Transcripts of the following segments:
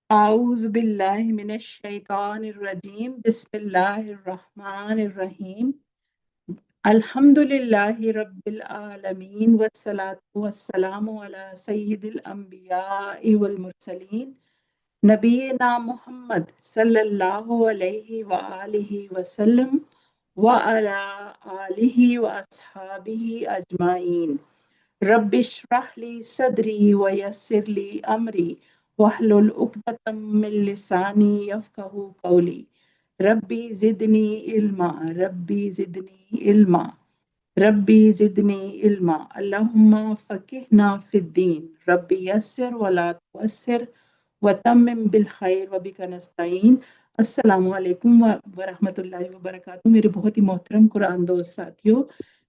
أعوذ بالله من الشيطان الرجيم بسم الله الرحمن الرحيم الحمد لله رب العالمين والصلاة والسلام على سيد الأنبياء والمرسلين نبينا محمد صلى الله عليه وآله وسلم وعلى آله وأصحابه أجمعين رب اشرح لي صدري ويسر لي أمري واحلل عقدة من لساني يفقهوا قولي ربي زدني علما ربي زدني علما ربي زدني علما اللهم فقهنا في الدين ربي يسر ولا تؤسر وتمم بالخير وبك نستعين अस्सलाम वालेकुम व रहमतुल्लाहि व बरकातहू। मेरे बहुत ही मोहतरम कुरान दोस्त साथियों,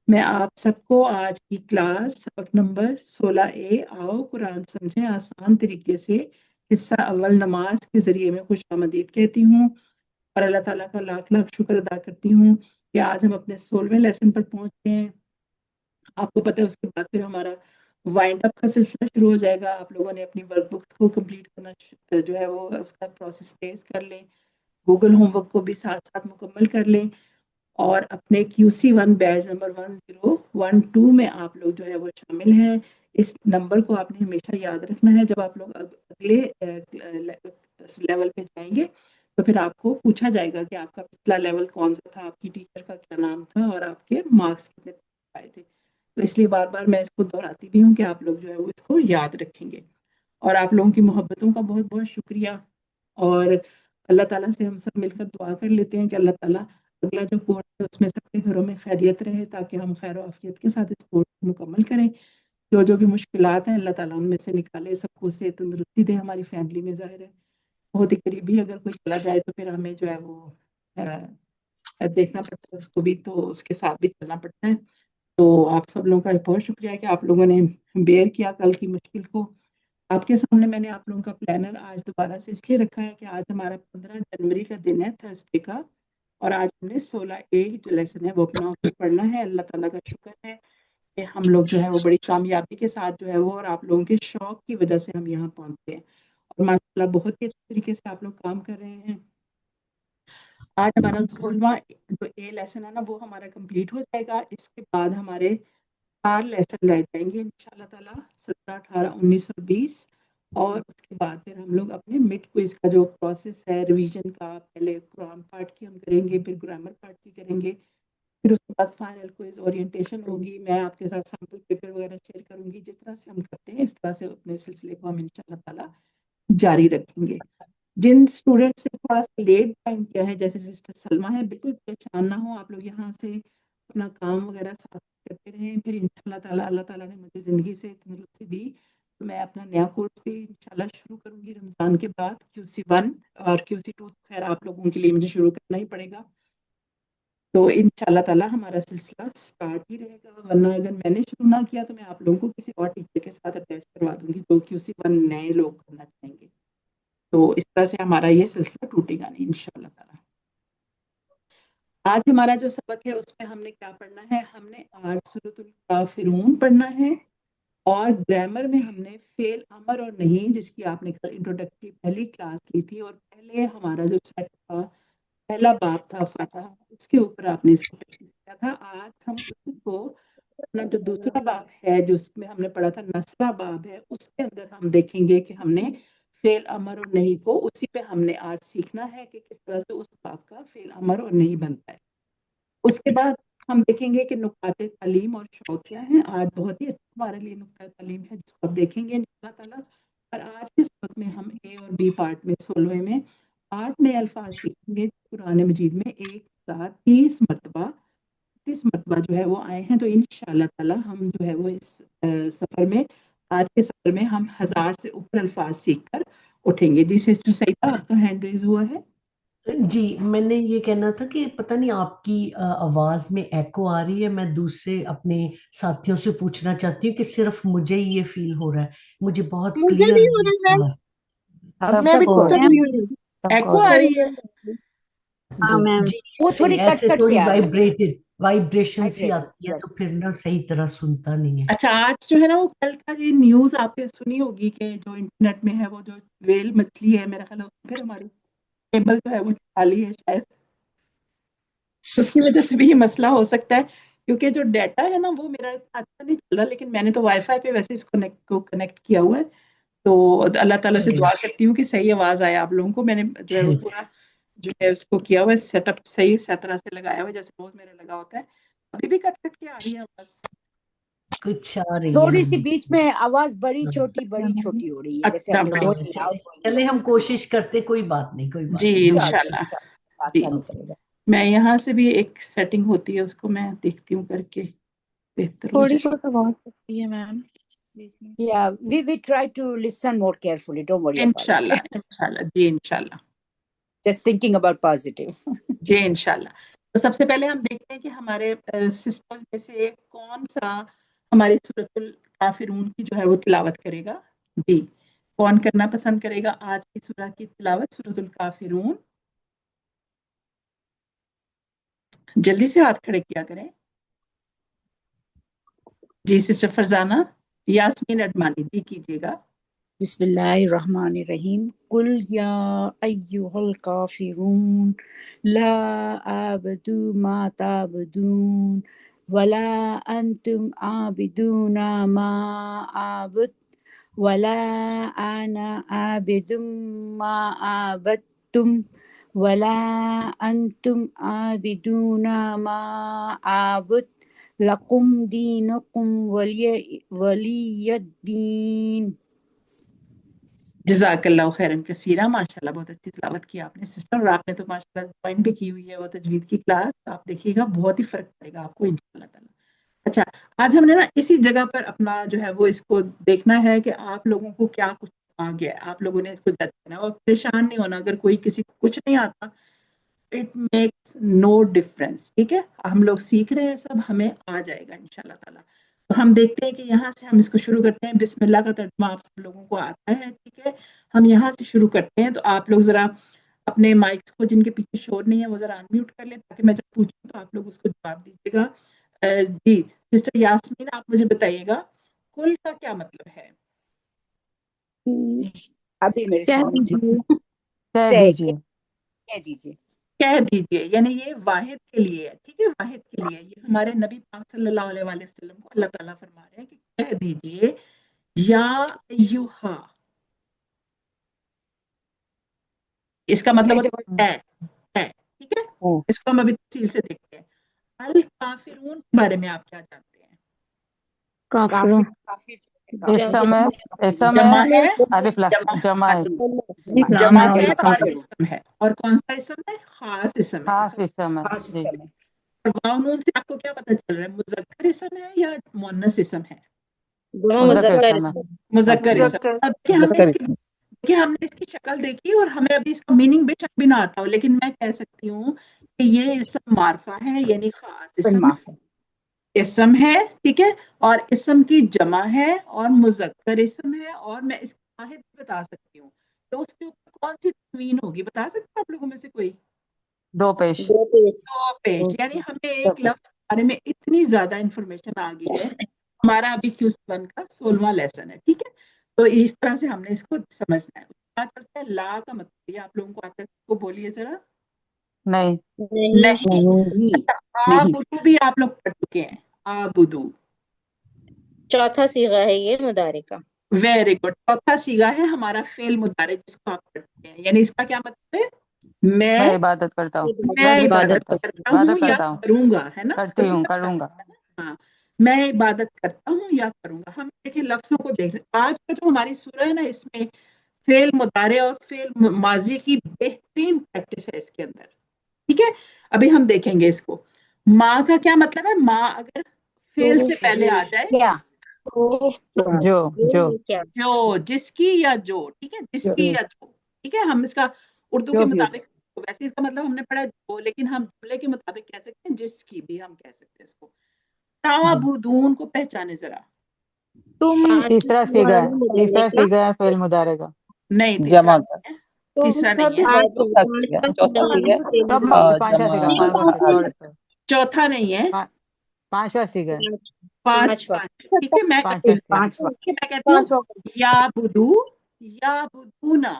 मैं आप सबको आज की क्लास सबक नंबर 16A आओ कुरान समझें आसान तरीके से हिस्सा अव्वल नमाज के जरिए मैं खुश आमदीद कहती हूँ और अल्लाह ताला का लाख लाख शुक्र अदा करती हूँ कि आज हम अपने 16वें लेसन पर पहुंच गए हैं। आपको पता है उसके बाद फिर हमारा वाइंड अप का सिलसिला शुरू हो जाएगा। आप लोगों ने अपनी वर्क बुक्स को कंप्लीट करना जो है वो उसका प्रोसेस तेज कर लें, गूगल होमवर्क को भी साथ साथ मुकम्मल कर लें और अपने QC1 बैच नंबर 1012 में आप लोग जो है वो शामिल हैं। इस नंबर को आपने हमेशा याद रखना है। जब आप लोग अगले लेवल पे जाएंगे तो फिर आपको पूछा जाएगा कि आपका पिछला लेवल कौन सा था, आपकी टीचर का क्या नाम था और आपके मार्क्स कितने आए थे। तो इसलिए बार बार मैं इसको दोहराती भी हूँ कि आप लोग जो है वो इसको याद रखेंगे। और आप लोगों की मोहब्बतों का बहुत बहुत शुक्रिया। और अल्लाह ताला से हम सब मिलकर दुआ कर लेते हैं कि अल्लाह ताला अगला जो कोर्स है उसमें सबके घरों में खैरियत रहे ताकि हम खैर आफियत के साथ इस कोर्स को मुकम्मल करें। जो भी मुश्किलात हैं अल्लाह ताला उनमें से निकाले, सबको से तंदुरुस्ती दे हमारी फैमिली में। ज़ाहिर है बहुत ही करीबी अगर कोई चला जाए तो फिर हमें जो है वो देखना पड़ता है उसको भी, तो उसके साथ भी चलना पड़ता है। तो आप सब लोगों का बहुत शुक्रिया है कि आप लोगों ने बेयर किया कल की मुश्किल को। आपके सामने मैंने आप लोगों का प्लानर आज दोबारा से इसलिए रखा है कि आज हमारा 15 जनवरी का दिन है, थर्सडे का, और आज हमने 16A जो लेसन है वो अपना उसमें पढ़ना है। अल्लाह ताला का शुक्र है कि हम लोग जो है वो बड़ी कामयाबी के साथ जो है वो और आप लोगों के शौक की वजह से हम यहाँ पहुँचे हैं और माशाल्लाह बहुत ही अच्छे तरीके से आप लोग काम कर रहे हैं। आज हमारा 16वां जो A लेसन है ना वो हमारा कंप्लीट हो जाएगा। इसके बाद हमारे 4 लेसन रह जाएंगे इंशाल्लाह ताला, 17, 18, 19 और 20। और उसके बाद फिर हम लोग अपने मिड क्विज का जो प्रोसेस है रिवीजन का, पहले कुरान पार्ट की हम करेंगे, फिर ग्रामर पार्ट की करेंगे, फिर उसके बाद फाइनल क्विज ओरिएंटेशन होगी। मैं आपके साथ सैम्पल पेपर वगैरह शेयर करूंगी। जिस तरह से हम करते हैं इस तरह से अपने सिलसिले को हम इंशाल्लाह ताला जारी रखेंगे। जिन स्टूडेंट्स ने थोड़ा सा लेट ज्वाइन किया है जैसे सिस्टर सलमा है, बिल्कुल परेशान ना हो, आप लोग यहाँ से अपना काम वगैरह साथ करते रहें। फिर इंशाल्लाह ताला अल्लाह ताला ने मुझे ज़िंदगी से तंदुरुस्ती दी तो मैं अपना नया कोर्स भी इंशाल्लाह शुरू करूँगी रमज़ान के बाद, QC1 और QC2 खैर आप लोगों के लिए मुझे शुरू करना ही पड़ेगा। तो इंशाल्लाह ताला हमारा सिलसिला स्टार्ट ही रहेगा, वरना अगर मैंने शुरू ना किया तो मैं आप लोगों को किसी और टीचर के साथ अटैच करवा दूंगी जो QC1 नए लोग करना चाहेंगे। तो इस तरह से हमारा ये सिलसिला टूटेगा नहीं इंशाल्लाह ताला। आज हमारा जो सबक है उसमें हमने क्या पढ़ना है, हमने आज सूरतुल काफिरून पढ़ना है और ग्रामर में हमने फेल, अमर और नहीं, जिसकी आपने कल इंट्रोडक्टरी पहली क्लास ली थी और पहले हमारा जो सेट था पहला बाब था फतह, उसके ऊपर आपने इसको प्रैक्टिस किया था। आज हम उसको अपना जो दूसरा बाब है जिसमें हमने पढ़ा था नसरा बाब है, उसके अंदर हम देखेंगे कि हमने फेल, अमर और नहीं को उसी पे हमने आज सीखना है कि किस तरह से उस बाब का फेल, अमर और नहीं बनता है। उसके बाद हम देखेंगे कि नुकाते तालीम और शौक क्या है। आज बहुत ही अच्छा हमारे लिए नुक्ता तालीम है जिसको आप देखेंगे इंशाअल्लाह ताला। और आज के सबक में हम A और B पार्ट में 16वें में 8 नए अल्फाज सीखेंगे कुरान मजीद में एक साथ 30 मरतबा जो है वो आए हैं। तो इंशाअल्लाह ताला हम जो है वो इस सफ़र में, आज के सफ़र में हम 1000 से ऊपर अल्फाज सीख कर उठेंगे। जी सिस्टर सईदा आपका हैंड रेज हुआ है। जी, मैंने ये कहना था कि पता नहीं आपकी आवाज में एको आ रही है। मैं दूसरे अपने साथियों से पूछना चाहती हूँ कि सिर्फ मुझे ही ये फील हो रहा है। मुझे बहुत मुझे भी क्लियर हो रहा है मैम, आवाज अब मैं भी सबको खुद हो रहा अग्री है। हो रही हूँ। सबको एको हो आ रहा रही है। है हाँ जी। मैम, वो जी थोड़ी कट ऐसे कट के थोड़ी आ रही है। वाइब्रेटेड वाइब्रेशन सी Vibrating, आती है, तो फिर yes. ना सही तरह सुनता नहीं है। अच्छा, आज जो है ना वो कल का ये न्यूज आपने सुनी होगी कि जो इंटरनेट में है वो जो व्हेल मछली है, मेरा ख्याल है उसमें फिर हमारी केबल जो है वो खाली है शायद, उसकी वजह से भी ये मसला हो सकता है, क्योंकि जो डाटा है ना वो मेरा अच्छा नहीं चल रहा, लेकिन मैंने तो वाईफाई पे वैसे इसको कनेक्ट किया हुआ है। तो अल्लाह ताला से दुआ करती हूँ कि सही आवाज आए आप लोगों को। मैंने जो है वो पूरा जो है उसको किया हुआ है, सेटअप सही तरह से लगाया हुआ है, जैसे रोज मेरे लगा होता है। अभी भी कट कट के आ रही है आवाज? कुछ आ रही है थोड़ी सी हम। बीच में आवाज बड़ी छोटी हो रही है, जैसे अच्छा, अपने बड़ी going out, going चले in. हम कोशिश करते, कोई बात नहीं, कोई बात जी नहीं, हम इंशाल्लाह। जी, आसान करेगा। मैं यहाँ से भी एक सेटिंग होती है उसको मैं देखती हूँ करके बेहतर हो थोड़ी जाए। बहुत आवाज सकती है मैम बीच में। Yeah, we try to listen more carefully. Don't worry about it. इंशाल्लाह, इंशाल्लाह जी, इंशाल्लाह Just thinking about positive. जी, इंशाल्लाह। तो सबसे पहले हम देखते हैं कि हमारे सिस्टर्स में से कौन सा हमारी सूरतुल काफिरून की जो है वो तिलावत करेगा। जी, कौन करना पसंद करेगा आज की सूरह की तिलावत, सूरतुल काफिरून? जल्दी से हाथ खड़े किया करें। जी सिस्टर फरजाना, यास्मीन अडमानी जी कीजिएगा। बिस्मिल्लाहिर्रहमानिर्रहीम। कुल या अय्युहल काफिरून ला अबदु मा ताबदून वला अंतुम आबिदूना मा आबुद वला आना आबिदुम मा आबदतुम वला अंतुम आबिदूना मा आबुद लकुम दीनुकुम वलियद्दीन। जज़ाकल्लाहु खैरन कसीरा, माशाल्लाह बहुत अच्छी तिलावत की आपने सिस्टर, और आपने तो माशाल्लाह ज्वाइन भी की हुई है वो तजवीद की क्लास। आप देखिएगा बहुत ही फर्क पड़ेगा आपको इंशाल्लाह ताला। अच्छा, आज हमने ना इसी जगह पर अपना जो है वो इसको देखना है कि आप लोगों को क्या कुछ आ गया है, आप लोगों ने इसको जज करना है, और परेशान नहीं होना अगर कोई किसी को कुछ नहीं आता। इट मेक्स नो डिफरेंस, ठीक है, हम लोग सीख रहे हैं सब, हमें आ जाएगा इंशाल्लाह ताला। तो हम देखते हैं कि यहाँ से हम इसको शुरू करते हैं। बिस्मिल्लाह का तर्जुमा आप सब लोगों को आता है, ठीक है, हम यहाँ से शुरू करते हैं। तो आप लोग जरा अपने माइक्स को जिनके पीछे शोर नहीं है वो जरा अनम्यूट कर ले, ताकि मैं जब पूछूं तो आप लोग उसको जवाब दीजिएगा। जी सिस्टर यास्मीन, आप मुझे बताइएगा कुल का क्या मतलब है? अभी मेरे कह सामने दीजिए। कह कह दीजिए। दीजिए। कह दीजिए, यानी ये वाहिद के लिए है, ठीक है, वाहिद के लिए। ये हमारे नबी पाक सल्लल्लाहु अलैहि वसल्लम को अल्लाह ताला फरमा रहे हैं कि कह दीजिए या अय्युहा। इसका मतलब होता है, ठीक है, इसको हम अभी तफसील से देखते हैं। अल काफिरून के बारे में आप क्या जानते हैं? काफिर काफिर इसम जमा है, है, अलिफ लाम जमा है, जमा है और काफिर इसम है। और कौन सा इसम है? खास इसम है। खास इसम है खास जी। इसम है। और वाव नून से आपको क्या पता चल रहा है, मुज़क्कर इसम है या मुअन्नस इसम है? मुज़क्कर इसम है। मुज़क्कर इसम। अब देखिए हमने इसकी शक्ल देखी और हमें अभी इसका मीनिंग बेशक भी ना आता हो, लेकिन मैं कह सकती हूँ कि ये इसम मारफा है, यानी खास इसम है, इसम है, ठीक है, और इसम की जमा है और मुज़क्कर इसम है। और मैं इसकी वाहिद भी बता सकती हूँ, तो उसके ऊपर कौन सी तस्वीर होगी, बता सकते हैं आप लोगों में से कोई? दो पेश। दो पेश, यानी हमें एक लफ्ज के बारे में इतनी ज्यादा इंफॉर्मेशन आ गई है। हमारा अभी Q7 का 16वां लेसन है, ठीक है, तो इस तरह से हमने इसको समझना है। क्या करते हैं ला का मतलब, ये आप लोगों को आता है, को बोलिए जरा। नहीं नहीं। अच्छा, आबुदू भी आप लोग पढ़ चुके हैं, आबुदू चौथा सीगा है ये मुदारे का। Very good. चौथा सीगा है हमारा फेल मुदारे जिसको आप पढ़ते हैं, यानी इसका क्या मतलब है? मैं इबादत करता हूँ। मैं इबादत करता हूँ या करूंगा, है ना, करती हूँ, करूंगा। हाँ, मैं इबादत करता हूँ या करूंगा। हम देखिए लफ्जों को देख रहे हैं। आज का जो हमारी सूरह है ना, इसमें फेल मुदारे और फेल माजी की बेहतरीन प्रैक्टिस है इसके अंदर, ठीक है। अभी हम देखेंगे इसको। माँ का क्या मतलब है? माँ अगर फेल से पहले आ जाए, क्या जो, जिसकी या जो, ठीक है, जिसकी या जो, ठीक है। हम इसका उर्दू के मुताबिक, वैसे इसका मतलब हमने पढ़ा जो, लेकिन हम जुमले के मुताबिक कह सकते हैं जिसकी भी हम कह सकते हैं इसको। ताबुदून को पहचाने जरा। तीसरा सीगा है फेल मुदारे का। नहीं, जमा का तीसरा नहीं है। चौथा सीगा पांचवा सीगा। चौथा नहीं है, पा- पांचवा सीगा है। पांच पांचवा। पांच ठीक है। मैं कहती पांचवा हूँ सीगा। पांचवा। ठीक है, मैं कहती हूँ या बुदू, या बुदूना,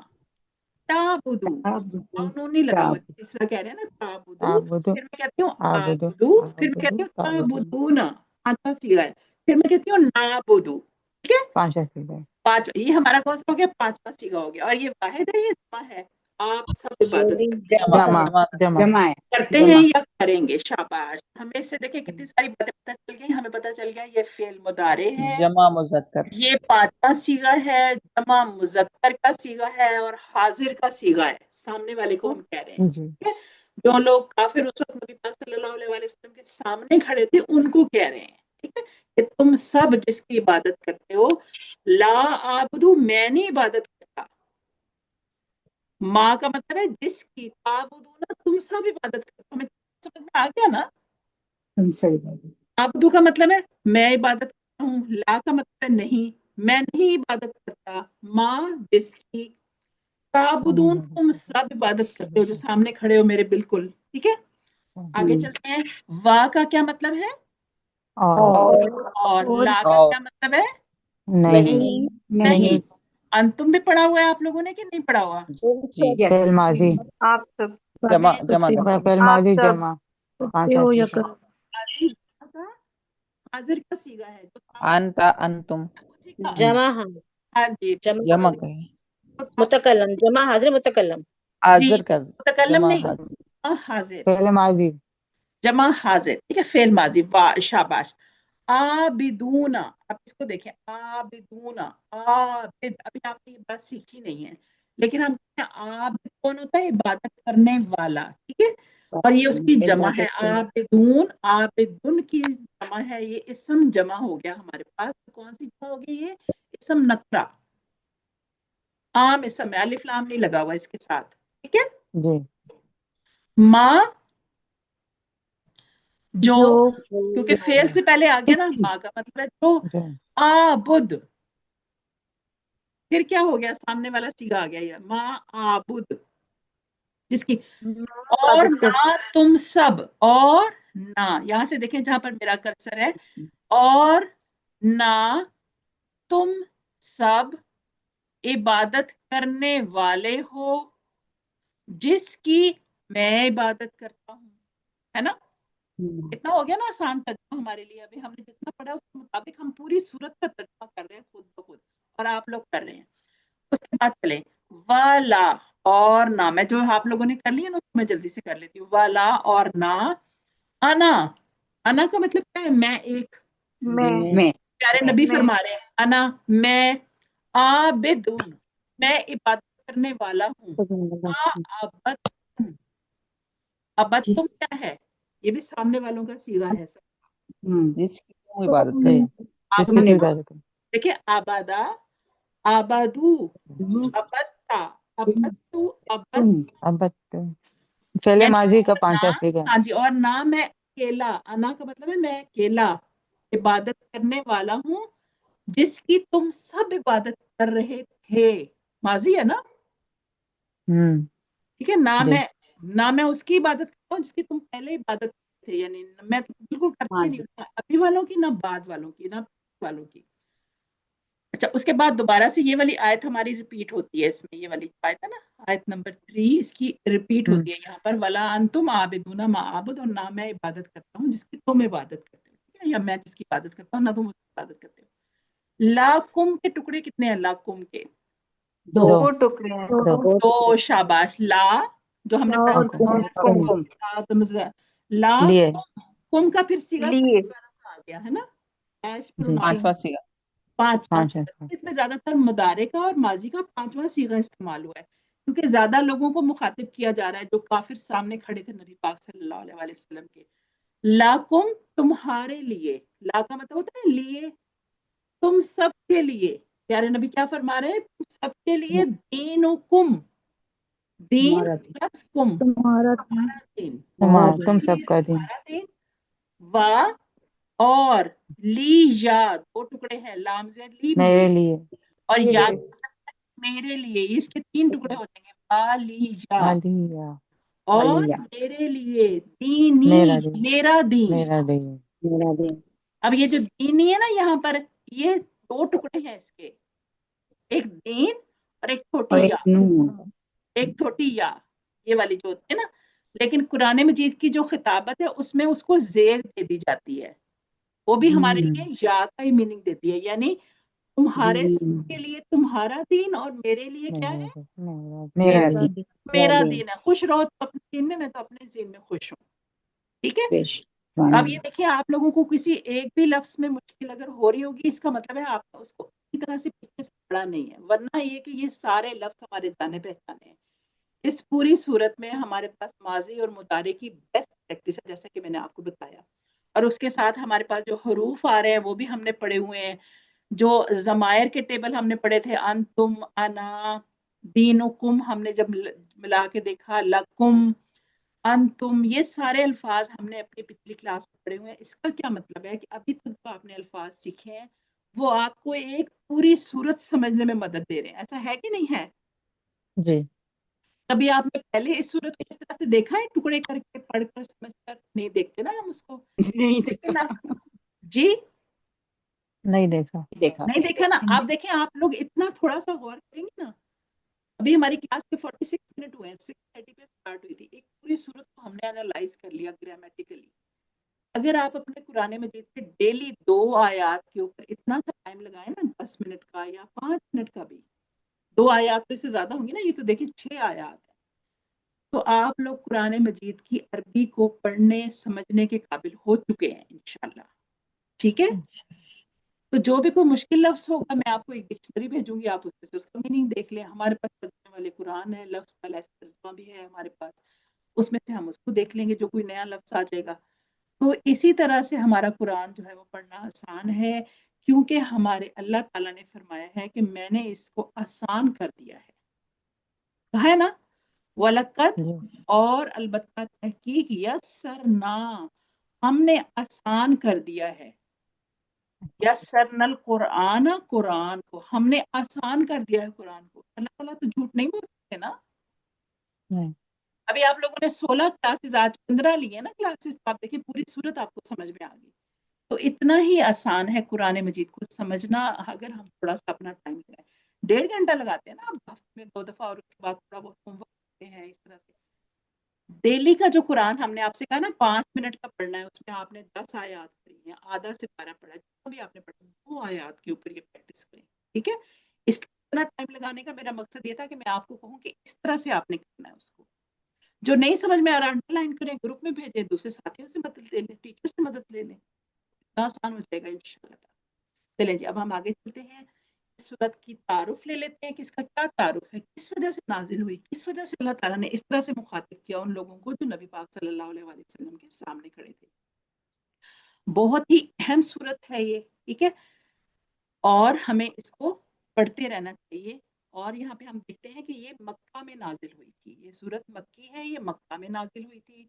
ताबुदू, नून नहीं लगा हुआ, तीसरा कह रहे हैं ना ताबुदू, आबुदु फिर मैं कहती हूँ आबुदु आबुदू, फिर मैं कहती आबुदु हूँ ताबुदु। ताबुदूना, पांचवा सीगा है, फिर मैं कहती हूँ नाबुदू। ठीक है, पांचवा सीगा है। पांच, ये हमारा कौन सा हो गया, पांचवा सीगा हो गया। और ये वाहिद है, ये जमा है, आप सब इबादत जमा जमा जमा है। करते जमा। हैं या करेंगे। शाबाश, हमें इससे देखें कितनी सारी बातें पता चल गई। हमें पता चल गया ये फेल मुदारे है, जमा मुजक्कर। ये पांचवा सीगा है, जमा मुजक्कर का सीगा है, और हाजिर का सीगा है। सामने वाले को हम कह रहे हैं, जी। ठीक है? जो लोग काफिर उस वक्त नबी पाक सल्लल्लाहु अलैहि वसल्लम के सामने खड़े थे, उनको कह रहे हैं, ठीक है, कि तुम सब जिसकी इबादत करते हो, ला आबुदू, मैं नहीं इबादत करता। माँ का मतलब है जिसकी, ताबुदूना, तुम सब इबादत करते हो। हमें समझ में आ गया ना? तुम सही बात। आबुदू का मतलब है मैं इबादत करता हूँ, ला का मतलब है नहीं, मैं नहीं इबादत करता। माँ जिसकी, ताबुदून, तुम सब इबादत करते हो, जो सामने खड़े हो मेरे, बिल्कुल ठीक है। आगे चलते हैं। वा का क्या मतलब है? और ला का और क्या मतलब है? नहीं। नहीं। अंतुम भी पढ़ा हुआ है आप लोगों ने कि नहीं पढ़ा हुआ? जी यस। फेल माजी। आप सब जमा कर जमा सकते का हो। फेल आप माजी सब जमा। करते पांचवा हो या सीगा। कर हाजिर का, हाजिर का सीगा है, जो अंता अंतुम उसी का। जमा हाँ, हाँ जी, जमा जमा का है। मुतकल्लम, जमा हाजिर मुतकल्लम। जी, हाजिर का मुतकल्लम जमा नहीं, हाजिर। हाजिर, फेल माजी। जमा हाजिर, ठीक है, फेल माजी। वाह, शाबाश। आबिदूना, आप इसको देखें, आबिदूना, आबिद, अभी आपने ये बात सीखी नहीं है, लेकिन हम कहते हैं आबिद कौन होता है? इबादत करने वाला, ठीक है। और ये उसकी जमा है, आबिदून, आबिदुन की जमा है, ये इसम जमा हो गया हमारे पास। कौन सी जमा हो गई? ये इसम नकरा, आम इसम है, अलिफ लाम नहीं लगा हुआ इसके साथ, ठीक है। जी। माँ जो, जो क्योंकि फेल से पहले आ गया ना, माँ का मतलब है जो जी। आबुद, फिर क्या हो गया? सामने वाला सीगा आ गया, ये माँ आबुद, जिसकी। और ना तुम सब, और ना, यहां से देखें जहां पर मेरा कर्सर है, और ना तुम सब इबादत करने वाले हो जिसकी मैं इबादत करता हूँ, है ना? इतना हो गया ना आसान तर्जुमा हमारे लिए। अभी हमने जितना पढ़ा उसके मुताबिक हम पूरी सूरत का तर्जुमा कर रहे हैं खुद ब खुद, और आप लोग कर रहे हैं। उसके बाद चले वाला और ना, मैं जो आप लोगों ने कर लिया ना उसको मैं जल्दी से कर लेती हूँ। वाला और ना, अना, अना का मतलब क्या है? मैं एक, मैं प्यारे नबी फरमा रहे हैं, अना मैं, आबिदुन, मैं इबादत करने वाला हूँ। अबद, अबद तुम क्या है? ये भी सामने वालों का सीगा है सब। जिसकी तुम इबादत जी। करते जिसकी आबद, की इबादत है। देखिए, आबादा, आबादू, अबत्ता, अबत्तू, अबत, अब फेल यानी माजी का और ना, पांचवा सीगा है। हाँ जी, और ना मैं अकेला, अना का मतलब है मैं अकेला इबादत करने वाला हूँ जिसकी तुम सब इबादत कर रहे थे। माजी है ना, हम्म। ठीक है ना। जी। मैं उसकी इबादत करता हूँ जिसकी तुम पहले इबादत करते थे, यानी मैं तो बिल्कुल करती नहीं हूँ, ना अभी वालों की, ना बाद वालों की, ना वालों की। अच्छा, उसके बाद दोबारा से ये वाली आयत हमारी रिपीट होती है इसमें, ये वाली आयत है ना, आयत नंबर 3, इसकी रिपीट होती है यहाँ पर। वला अंतुम आबिदूना मा आबुद, और ना मैं इबादत करता हूँ जिसकी तुम इबादत करते हो, ठीक है, या मैं जिसकी इबादत करता हूँ ना तुम उसकी इबादत करते हो। लाकुम के टुकड़े कितने हैं? लाकुम के दो। दो टुकड़े हैं। दो। तो शाबाश। ला जो हमने पढ़ा और ला, लिए। कुम का फिर सीगा लिए आ गया है ना, एश जी। पांचवा सीगा। पांचवा पांचवा सीगा। इसमें ज्यादातर मुदारे का और माजी का पांचवा सीगा इस्तेमाल हुआ है, क्योंकि ज्यादा लोगों को मुखातिब किया जा रहा है जो काफिर सामने खड़े थे नबी पाक सल्लल्लाहु अलैहि वसल्लम के। लाकुम, तुम्हारे लिए, ला का मतलब होता है लिए, तुम सबके लिए। प्यारे नबी क्या फरमा रहे हैं? तुम सबके लिए, दीनुकुम, दीन प्लस कुम, तुम्हारा तुम्हारा दीन, तुम सबका दिन। तुम्हारा दीन। वा और ली, या दो टुकड़े हैं, लाम से ली, मेरे लिए। और या मेरे लिए, इसके 3 टुकड़े हो जाएंगे, बा ली या। अलिया। اور ولیہ میرے لیے دینی، میرا دین، میرا دین. میرا دین. میرا دین. اب یہ جو دینی ہے نا یہاں پر، یہ دو ٹکڑے ہیں اس کے، ایک دین اور ایک اور چھوٹی ایک یا، نون. ایک چھوٹی یا، یہ والی جو ہوتی ہے نا. لیکن قرآن مجید کی جو خطابت ہے اس میں اس کو زیر دے دی جاتی ہے، وہ بھی ہمارے لیے یا کا ہی میننگ دیتی ہے، یعنی تمہارے دین. کے لیے تمہارا دین اور میرے لیے کیا میرا ہے، دین، میرا میرا دین. دین. میرا دین. دین ہے. خوش رہو تو اپنے دین میں، میں تو اپنے دین میں خوش ہوں. ٹھیک ہے. پیش. تو اب یہ دیکھیں، آپ لوگوں کو کسی ایک بھی لفظ میں مشکل اگر ہو رہی ہوگی، اس کا مطلب ہے آپ اس کو اسی طرح سے پیچھے سے پڑھا نہیں ہے، ورنہ یہ کہ یہ سارے لفظ ہمارے جانے پہچانے ہیں. اس پوری صورت میں ہمارے پاس ماضی اور مضارع کی بیسٹ پریکٹس ہے، جیسا کہ میں نے آپ کو بتایا، اور اس کے ساتھ ہمارے پاس جو حروف آ رہے ہیں وہ بھی ہم نے پڑھے ہوئے ہیں. جو ضمائر کے ٹیبل ہم نے پڑھے تھے، انتم، انا، دینکم، ہم نے جب ملا کے دیکھا، لکم، انتم، یہ سارے الفاظ ہم نے اپنی پچھلی کلاس میں پڑھے ہوئے ہیں. اس کا کیا مطلب ہے کہ ابھی تک جو آپ نے الفاظ سیکھے ہیں وہ آپ کو ایک پوری صورت سمجھنے میں مدد دے رہے ہیں. ایسا ہے کہ نہیں ہے؟ جی. کبھی آپ نے پہلے اس صورت کو اس طرح سے دیکھا ہے، ٹکڑے کر کے پڑھ کر سمجھ کر؟ نہیں دیکھتے نا ہم اس کو. نہیں دیکھا. لیکن جی نہیں دیکھا. دیکھا. نہیں دیکھا نا. آپ دیکھیں، آپ لوگ اتنا تھوڑا سا غور کریں گے نا. ابھی ہماری کلاس کے 46 منٹ ہوئے ہیں، 6:30 پہ اسٹارٹ ہوئی تھی. ایک پوری صورت کو ہم نے انالائز کر لیا گرامیٹیکلی. اگر آپ اپنے قرآن مجید کے ڈیلی 2 آیات کے اوپر اتنا سا ٹائم لگائیں نا، 10 منٹ کا یا 5 منٹ کا بھی، 2 آیات تو اس سے زیادہ ہوں گی نا، یہ تو دیکھیں 6 آیات ہیں، تو آپ لوگ قرآن مجید کی عربی کو پڑھنے سمجھنے کے قابل ہو چکے ہیں انشاءاللہ. ٹھیک ہے. تو جو بھی کوئی مشکل لفظ ہوگا میں آپ کو ایک ڈکشنری بھیجوں گی، آپ اس میں سے اس کا میننگ دیکھ لیں. ہمارے پاس ترجمے والے قرآن ہے، لفظ والا ترجمہ بھی ہے ہمارے پاس، اس میں سے ہم اس کو دیکھ لیں گے جو کوئی نیا لفظ آ جائے گا. تو اسی طرح سے ہمارا قرآن جو ہے وہ پڑھنا آسان ہے، کیونکہ ہمارے اللہ تعالیٰ نے فرمایا ہے کہ میں نے اس کو آسان کر دیا ہے. کہا ہے نا، وَلَقَدْ، جی. اور البتہ تحقیق، یسرنا، ہم نے آسان کر دیا ہے. یسرنا القرآن، قرآن کو ہم نے آسان کر دیا ہے. قرآن کو اللہ تعالیٰ تو جھوٹ نہیں بول سکتے نا. نہیں. ابھی آپ لوگوں نے 16 کلاسز، آج 15 لی ہیں نا کلاسز، آپ دیکھیں پوری صورت آپ کو سمجھ میں آ گئی. تو اتنا ہی آسان ہے قرآن مجید کو سمجھنا، اگر ہم تھوڑا سا اپنا ٹائم لگائیں. 1.5 گھنٹہ لگاتے ہیں نا آپ ہفتے میں 2 دفعہ، اور اس کے بعد تھوڑا بہت ہوم ورک کرتے ہیں اس طرح سے. ڈیلی کا جو قرآن ہم نے آپ سے کہا نا 5 منٹ کا پڑھنا ہے، اس میں آپ نے 10 آیات پڑھی ہیں، آدھا سے 12 پڑھا، جتنا بھی آپ نے پڑھا 2 آیات کے اوپر یہ پریکٹس کریں. ٹھیک ہے. اس اتنا ٹائم لگانے کا میرا مقصد یہ تھا کہ میں آپ کو کہوں کہ اس طرح سے آپ نے کرنا ہے. اس کو جو نہیں سمجھ میں آ رہا انڈر لائن کریں، گروپ میں بھیجیں، دوسرے ساتھیوں سے مدد لے لیں، ٹیچر سے مدد لے لیں، اتنا آسان ہو جائے گا انشاءاللہ. چلیں جی، اب ہم آگے چلتے ہیں. اس صورت کی تعارف لے لیتے ہیں کہ اس کا کیا تعارف ہے، کس وجہ سے نازل ہوئی، کس وجہ سے اللہ تعالیٰ نے اس طرح سے مخاطب کیا ان لوگوں کو جو نبی پاک صلی اللہ علیہ وسلم کے سامنے کھڑے تھے. بہت ہی اہم صورت ہے یہ. ٹھیک ہے. اور ہمیں اس کو پڑھتے رہنا چاہیے. اور یہاں پہ ہم دیکھتے ہیں کہ یہ مکہ میں نازل ہوئی تھی. یہ صورت مکی ہے، یہ مکہ میں نازل ہوئی تھی.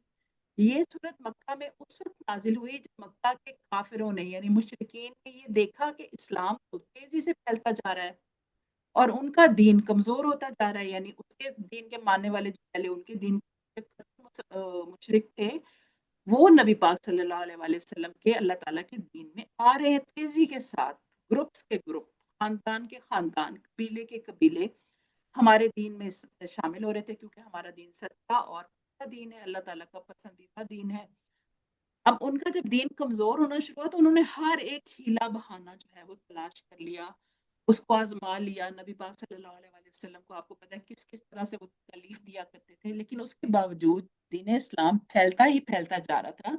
یہ صورت مکہ میں اس وقت نازل ہوئی جب مکہ کے کافروں نے، یعنی مشرکین نے، یہ دیکھا کہ اسلام تو تیزی سے پھیلتا جا رہا ہے اور ان کا دین کمزور ہوتا جا رہا ہے. یعنی اس کے دین کے ماننے والے جو پہلے ان کے دین مشرک تھے، وہ نبی پاک صلی اللہ علیہ وسلم کے اللہ تعالیٰ کے دین میں آ رہے ہیں تیزی کے ساتھ. گروپس کے گروپ، خاندان کے خاندان، قبیلے کے قبیلے ہمارے دین میں شامل ہو رہے تھے، کیونکہ ہمارا دین سچا اور دین ہے، اللہ تعالیٰ کا پسندیدہ دین ہے. اب ان کا جب دین کمزور ہونا شروع ہوا تو انہوں نے ہر ایک ہیلا بہانہ جو ہے وہ تلاش کر لیا، اس کو آزما لیا. نبی پاک صلی اللہ علیہ وسلم کو آپ کو پتہ ہے کس کس طرح سے وہ تکلیف دیا کرتے تھے، لیکن اس کے باوجود دین اسلام پھیلتا ہی پھیلتا جا رہا تھا.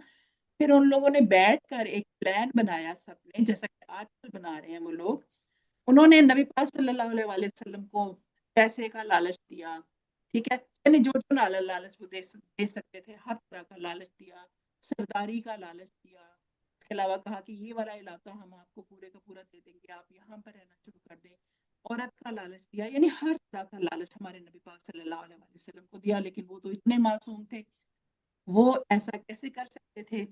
پھر ان لوگوں نے بیٹھ کر ایک پلان بنایا سب نے، جیسا کہ آج کل بنا رہے ہیں وہ لوگ. انہوں نے نبی پاک صلی اللہ علیہ وسلم کو پیسے کا لالچ دیا. ٹھیک ہے. یعنی جو لالچ وہ دے سکتے تھے، ہر طرح کا لالچ دیا. سرداری کا لالچ دیا. اس کے علاوہ کہا کہ یہ والا علاقہ ہم آپ کو پورے کا پورا دے دیں گے، آپ یہاں پر رہنا شروع کر دیں. عورت کا لالچ دیا. یعنی ہر طرح کا لالچ ہمارے نبی پاک صلی اللہ علیہ وسلم کو دیا. لیکن وہ تو اتنے معصوم تھے، وہ ایسا کیسے کر سکتے تھے.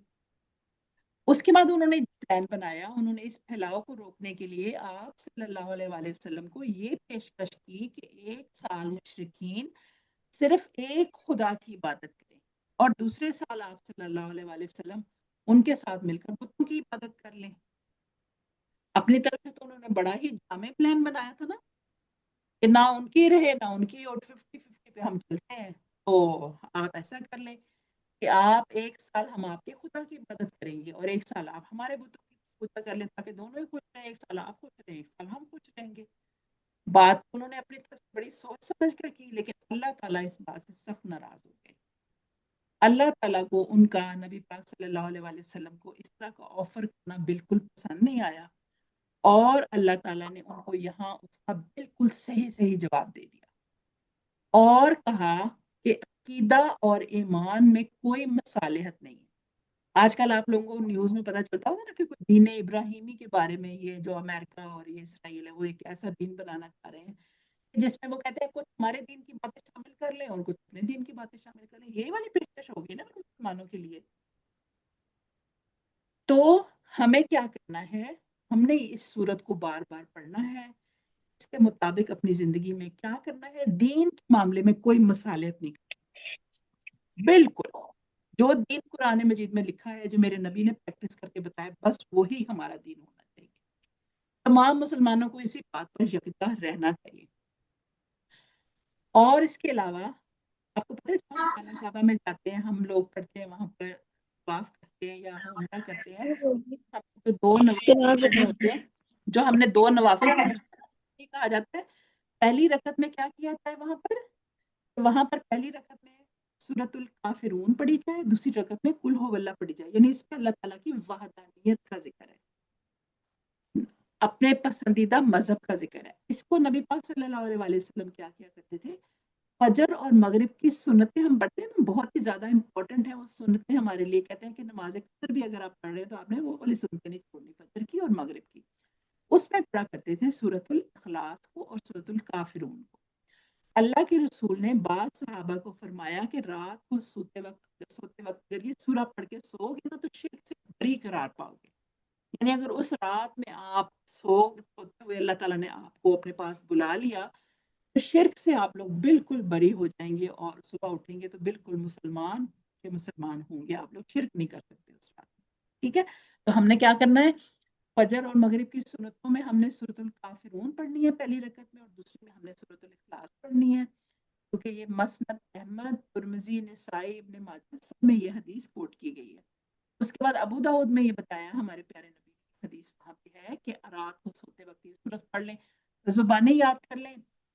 اس کے بعد انہوں نے پلان بنایا. انہوں نے اس پھیلاؤ کو روکنے کے لیے آپ صلی اللہ علیہ وسلم کو یہ پیشکش کی کہ 1 سال مشرکین صرف ایک خدا کی عبادت اور دوسرے سال آپ صلی اللہ علیہ وآلہ وسلم ان کے ساتھ مل کر بتوں کی عبادت کر لیں. اپنی طرف سے تو انہوں نے بڑا ہی جامع پلان بنایا تھا نا کہ نہ ان کی رہے نہ ان کی، اور 50-50 پہ ہم چلتے ہیں. تو آپ ایسا کر لیں کہ آپ ایک سال ہم آپ کے خدا کی عبادت کریں گے اور ایک سال آپ ہمارے بتوں کی پوجا کر لیں، تاکہ دونوں ہی خوش رہیں. ایک سال آپ خوش رہیں، ایک سال ہم خوش رہیں گے. بات انہوں نے اپنی طرف سے بڑی سوچ سمجھ کر کی، لیکن اللہ تعالیٰ اس بات سے سخت ناراض ہو گئے. اللہ تعالیٰ کو ان کا نبی پاک صلی اللہ علیہ وآلہ وسلم کو اس طرح کا آفر کرنا بالکل پسند نہیں آیا، اور اللہ تعالیٰ نے ان کو یہاں اس کا بالکل صحیح جواب دے دیا اور کہا کہ عقیدہ اور ایمان میں کوئی مصالحت نہیں ہے. آج کل آپ لوگوں کو نیوز میں پتہ چلتا ہوگا نا کہ کوئی دین ابراہیمی کے بارے میں، یہ جو امریکہ اور یہ اسرائیل ہے وہ ایک ایسا دین بنانا چاہ رہے ہیں جس میں وہ کہتے ہیں کچھ ہمارے دین کی باتیں شامل کر لیں اور کچھ اپنے دین کی باتیں شامل کر لیں. یہی والی پیشکش ہوگی نا مسلمانوں کے لیے. تو ہمیں کیا کرنا ہے؟ ہم نے اس صورت کو بار بار پڑھنا ہے، اس کے مطابق اپنی زندگی میں کیا کرنا ہے. دین کے معاملے میں کوئی مصالحت نہیں کرنا. بالکل جو دین قرآن مجید میں لکھا ہے، جو میرے نبی نے پریکٹس کر کے بتایا، بس وہی ہمارا دین ہونا چاہیے. تمام مسلمانوں کو اسی بات پر یکجا رہنا چاہیے. اور اس کے علاوہ آپ کو پتہ ہے جب ہم خانہ کعبہ میں جاتے ہیں، ہم لوگ پڑھتے ہیں وہاں پر طواف کرتے ہیں یا عمرہ کرتے ہیں، ہم جو دو نوافل پڑھنے ہوتے ہیں، جو ہم نے دو نوافل پڑھنے یہ کہا جاتا ہے پہلی رکعت میں کیا کیا جائے. وہاں پر پہلی رکعت میں سورۃ الکافرون پڑھی جائے، دوسری رکعت میں قل هو اللہ پڑھی جائے. یعنی اس میں اللہ تعالیٰ کی وحدانیت کا ذکر ہے، اپنے پسندیدہ مذہب کا ذکر ہے. اس کو نبی پاک صلی اللہ علیہ وآلہ وسلم کیا کرتے تھے؟ فجر اور مغرب کی سنتیں ہم پڑھتے ہیں نا، بہت ہی زیادہ امپورٹنٹ ہے وہ سنتیں ہمارے لیے. کہتے ہیں کہ نماز فجر بھی اگر آپ پڑھ رہے ہیں تو آپ نے وہ والی سنتیں نہیں چھوڑنی، فجر کی اور مغرب کی. اس میں پڑھا کرتے تھے سورۃ الاخلاص کو اور سورۃ الکافرون کو. اللہ کے رسول نے بعض صحابہ کو فرمایا کہ رات کو سوتے وقت اگر یہ سورہ پڑھ کے سو گے نا تو شرک سے بری قرار پاؤ گے. یعنی اگر اس رات میں آپ سوتے ہوئے اللہ تعالیٰ نے آپ کو اپنے پاس بلا لیا تو شرک سے آپ لوگ بالکل بری ہو جائیں گے، اور صبح اٹھیں گے تو بالکل مسلمان ہوں گے. آپ لوگ شرک نہیں کر سکتے اس رات میں. ٹھیک ہے، تو ہم نے کیا کرنا ہے؟ فجر اور مغرب کی سنتوں میں ہم نے سورۃ الکافرون پڑھنی ہے پہلی رکعت میں، اور دوسری میں ہم نے سورۃ الاخلاص پڑھنی ہے، کیونکہ یہ مسند احمد، ترمذی، نسائی، ابن ماجہ سب میں یہ حدیث کوٹ کی گئی ہے. اس کے بعد ابو داؤد میں یہ بتایا ہمارے پیارے نبی کی حدیث وہاں پہ ہے کہ رات کو سوتے وقت یہ سورت پڑھ لیں، زبانی یاد کر لیں،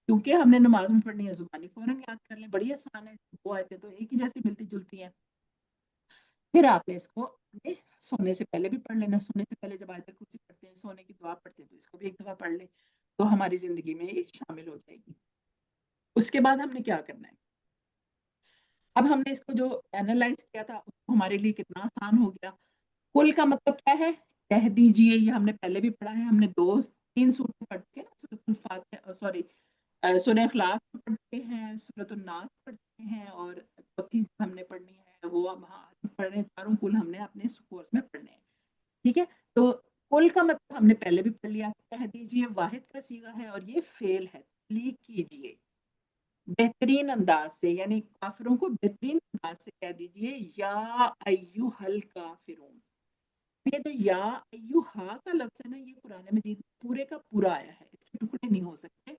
کیونکہ ہم نے نماز میں پڑھنی ہے، زبانی فوراً یاد کر لیں. بڑی آسان ہے، وہ آیتیں تو ایک ہی جیسی ملتی جلتی ہیں. پھر آپ نے اس کو سونے سے پہلے بھی پڑھ لینا. سونے سے پہلے جب آیت الکرسی پڑھتے ہیں، سونے کی دعا پڑھتے ہیں، تو اس کو بھی ایک دفعہ پڑھ لیں تو ہماری زندگی میں یہ شامل ہو جائے گی. اس کے بعد ہم نے کیا کرنا ہے؟ اب ہم نے اس کو جو اینالائز کیا تھا ہمارے لیے کتنا آسان ہو گیا. کل کا مطلب کیا ہے؟ کہہ دیجئے. یہ ہم نے پہلے بھی پڑھا ہے، ہم نے 2-3 سورتیں پڑھ کے نا، سورۃ الفاتحہ سورہ اخلاص پڑھتے ہیں، سورۃ الناس پڑھتے ہیں، اور چوتھی ہم نے پڑھنی ہے وہ پڑھ رہے ہیں. چاروں کل ہم نے اپنے کورس میں پڑھنے ہیں. ٹھیک ہے، تو کل کا مطلب ہم نے پہلے بھی پڑھ لیا. کہہ دیجئے واحد کا صیغہ ہے اور یہ فعل ہے. تبلیغ کیجئے بہترین انداز سے، یعنی کافروں کو بہترین انداز سے کہہ دیجئے یا ایھا الکافرون. یہ جو یا ایھا کا لفظ ہے نا، یہ قرآن مجید پورے کا پورا آیا ہے، اس کے ٹکڑے نہیں ہو سکتے.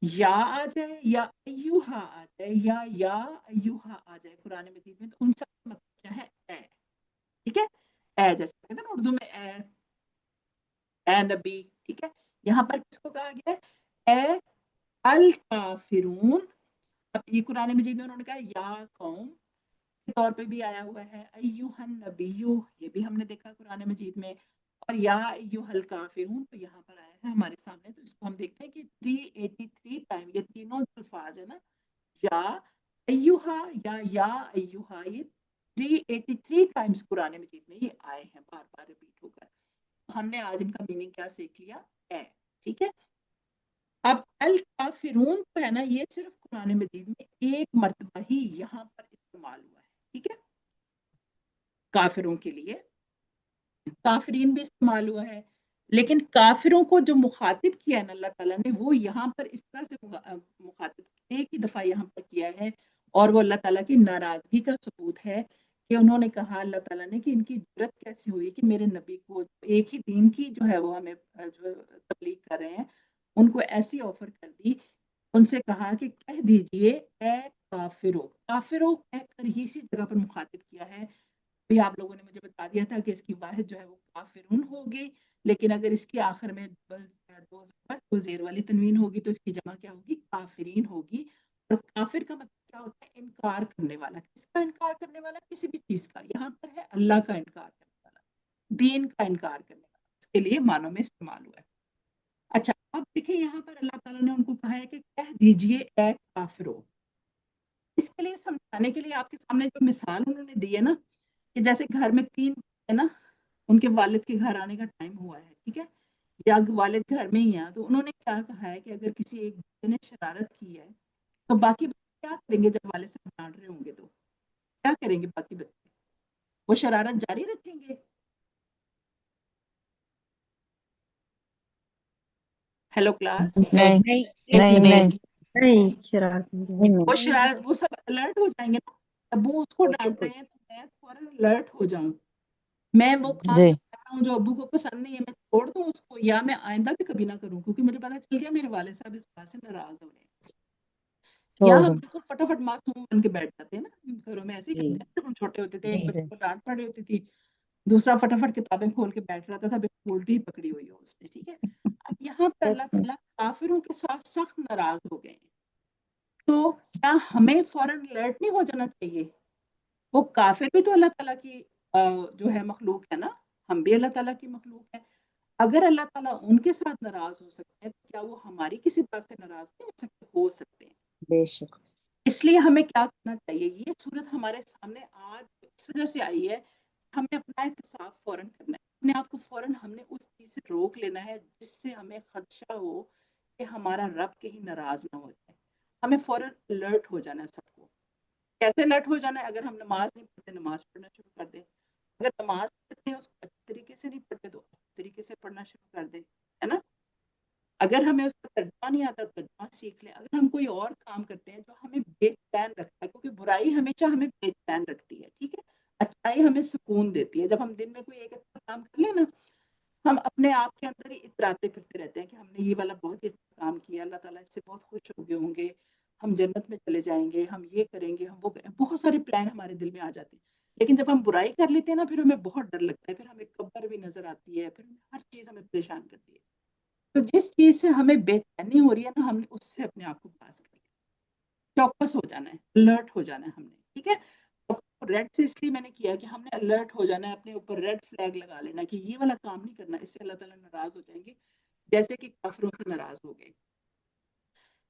یا آ جائے یا ایھا آ جائے یا ایھا آ جائے قرآن مجید میں، تو ان سب کا مطلب کیا ہے؟ اے. ٹھیک ہے، اے جیسے کہتے ہیں نا اردو میں اے نبی. ٹھیک ہے، یہاں پر کس کو کہا گیا ہے؟ اے الکافرون. اب یہ قرآن مجید میں انہوں نے کہا یا قوم کے طور پہ بھی آیا ہوا ہے، ایھا النبی، یہ بھی ہم نے دیکھا قرآن مجید میں، اور یا ایھا الکافرون تو یہاں پر آیا ہے ہمارے سامنے. تو اس کو ہم دیکھتے ہیں کہ 383 ٹائم یہ تینوں الفاظ ہے نا، یا ایھا یا ایھا، یہ 383 ٹائمز قرآن مجید میں یہ آئے ہیں، بار بار ریپیٹ ہو کر. ہم نے آج ان کا میننگ کیا سیکھ لیا؟ اے. ٹھیک ہے، اب الکافرون جو ہے نا، یہ صرف قرآن مجید میں ایک مرتبہ ہی یہاں پر استعمال ہوا ہے. ٹھیک ہے، کافروں کے لیے کافرین بھی استعمال ہوا ہے، لیکن کافروں کو جو مخاطب کیا ہے نا اللہ تعالیٰ نے، وہ یہاں پر اس طرح سے مخاطب ایک ہی دفعہ یہاں پر کیا ہے، اور وہ اللہ تعالیٰ کی ناراضگی کا ثبوت ہے کہ انہوں نے کہا اللہ تعالیٰ نے کہ ان کی جرت کیسی ہوئی کہ میرے نبی کو ایک ہی دین کی جو ہے وہ ہمیں جو تبلیغ کر رہے ہیں ان کو ایسی آفر کر دی، ان سے کہا کہ کہہ دیجئے اے کافرو، کافرو کہہ کر ہی اسی جگہ پر مخاطب کیا ہے. بھی آپ لوگوں نے مجھے بتا دیا تھا کہ اس کی واحد جو ہے وہ کافرون ہوگی، لیکن اگر اس کے آخر میں دو زیر والی تنوین ہوگی تو اس کی جمع کیا ہوگی؟ کافرین ہوگی. اور کافر کا مطلب کیا ہوتا ہے؟ انکار کرنے والا. کس کا انکار کرنے والا؟ کسی بھی چیز کا. یہاں پر ہے اللہ کا انکار کرنے والا، دین کا انکار کرنے والا، اس کے لیے معنوں میں استعمال ہوا ہے. اچھا اب دیکھیں یہاں پر اللہ تعالیٰ نے ان کو کہا ہے کہ کہہ دیجئے اے کافرو. اس کے لیے سمجھانے کے لیے آپ کے سامنے جو مثال انہوں نے دی ہے نا، کہ جیسے گھر میں تین ہے نا، ان کے والد کے گھر آنے کا ٹائم ہوا ہے، ٹھیک ہے، یا والد گھر میں ہی ہیں، تو انہوں نے کیا کہا ہے کہ اگر کسی ایک بچے نے شرارت کی ہے تو باقی بچے کیا کریں گے؟ جب والد سے ڈانٹ رہے ہوں گے تو کیا کریں گے باقی بچے؟ وہ شرارت جاری رکھیں گے. Hello class. نہیں نہیں نہیں نہیں نہیں شرارت نہیں وہ شرارت وہ سب الرٹ ہو جائیں گے نا. ابو اس کو وہ ڈانٹ چپ ہو رہے ہیں تو میں فوراً الرٹ ہو جاؤں، میں وہ کام جی کر رہا ہوں جو ابو کو پسند نہیں ہے میں چھوڑ دوں اس کو، یا میں آئندہ بھی کبھی نہ کروں کیونکہ مجھے پتا چل گیا میرے والد صاحب اس بات سے ناراض ہو رہے ہیں. یا چھوڑ ہم دو. بالکل فٹافٹ معصوم بن کے بیٹھ جاتے ہیں نا گھروں میں، ایسے ہی جی کرتے ہیں. جب ہم چھوٹے ہوتے تھے ایک جی بچے جی کو ڈانٹ پڑی ہوتی تھی، دوسرا فٹافٹ کتابیں کھول کے بیٹھ رہتا تھا، بالکل الٹی ہی پکڑی ہوئی ہو اس نے، ٹھیک ہے. اب یہاں پہ اللہ تعالیٰ کافروں کے ساتھ سخت ناراض ہو گئے ہیں، تو کیا ہمیں فوراً الرٹ نہیں ہو جانا چاہیے؟ وہ کافر بھی تو اللہ تعالیٰ کی جو ہے مخلوق ہے نا، ہم بھی اللہ تعالیٰ کی مخلوق ہے. اگر اللہ تعالیٰ ان کے ساتھ ناراض ہو سکتے ہیں تو کیا وہ ہماری کسی بات سے ناراض نہیں ہو سکتے؟ ہو سکتے ہیں. بے شک. اس لیے ہمیں کیا کرنا چاہیے؟ یہ صورت ہمارے سامنے آج اس وجہ سے آئی ہے، ہمیں اپنا احتساب فوراً کرنا ہے، اپنے آپ کو فوراً ہم نے اس چیز سے روک لینا ہے جس سے ہمیں خدشہ ہو کہ ہمارا رب کہیں ناراض نہ ہو جائے. ہمیں فوراً الرٹ ہو جانا ہے سب کو. کیسے الرٹ ہو جانا ہے؟ اگر ہم نماز نہیں پڑھتے نماز پڑھنا شروع کر دیں. اگر نماز پڑھتے ہیں اس کو اچھے طریقے سے نہیں پڑھتے تو اچھے طریقے سے پڑھنا شروع کر دیں، ہے نا. اگر ہمیں اس کا ترجمہ نہیں آتا تو ترجمہ سیکھ لیں. اگر ہم کوئی اور کام کرتے ہیں جو ہمیں بے چین رکھتا ہے، کیونکہ برائی ہمیشہ ہمیں بے چین رکھتی ہے، ٹھیک ہے، اچھائی ہمیں سکون دیتی ہے. جب ہم دن میں کوئی ایک اچھا کام کر لیں نا، ہم اپنے آپ کے اندر ہی اتراتے پھرتے رہتے ہیں کہ ہم نے یہ والا بہت ہی اچھا کام کیا، اللہ تعالیٰ اس سے بہت خوش ہو گئے ہوں گے، ہم جنت میں چلے جائیں گے، ہم یہ کریں گے، ہم وہ کریں گے. بہت سارے پلان ہمارے دل میں آ جاتے ہیں. لیکن جب ہم برائی کر لیتے ہیں نا پھر ہمیں بہت ڈر لگتا ہے، پھر ہمیں قبر بھی نظر آتی ہے، پھر ہر چیز ہمیں پریشان کرتی ہے. تو جس چیز سے ہمیں بے چینی ہو رہی ہے نا، ہم نے اس سے اپنے آپ کو پاس کر لیا، چوکس ہو جانا ہے، الرٹ ہو جانا ہے ہم نے، ٹھیک ہے. ریڈ سے اس لیے میں نے کیا کہ ہم نے الرٹ ہو جانا ہے، اپنے اوپر ریڈ فلیگ لگا لینا کہ یہ والا کام نہیں کرنا، اس سے اللہ تعالیٰ ناراض ہو جائیں گے جیسے کہ کافروں سے ناراض ہو گئے.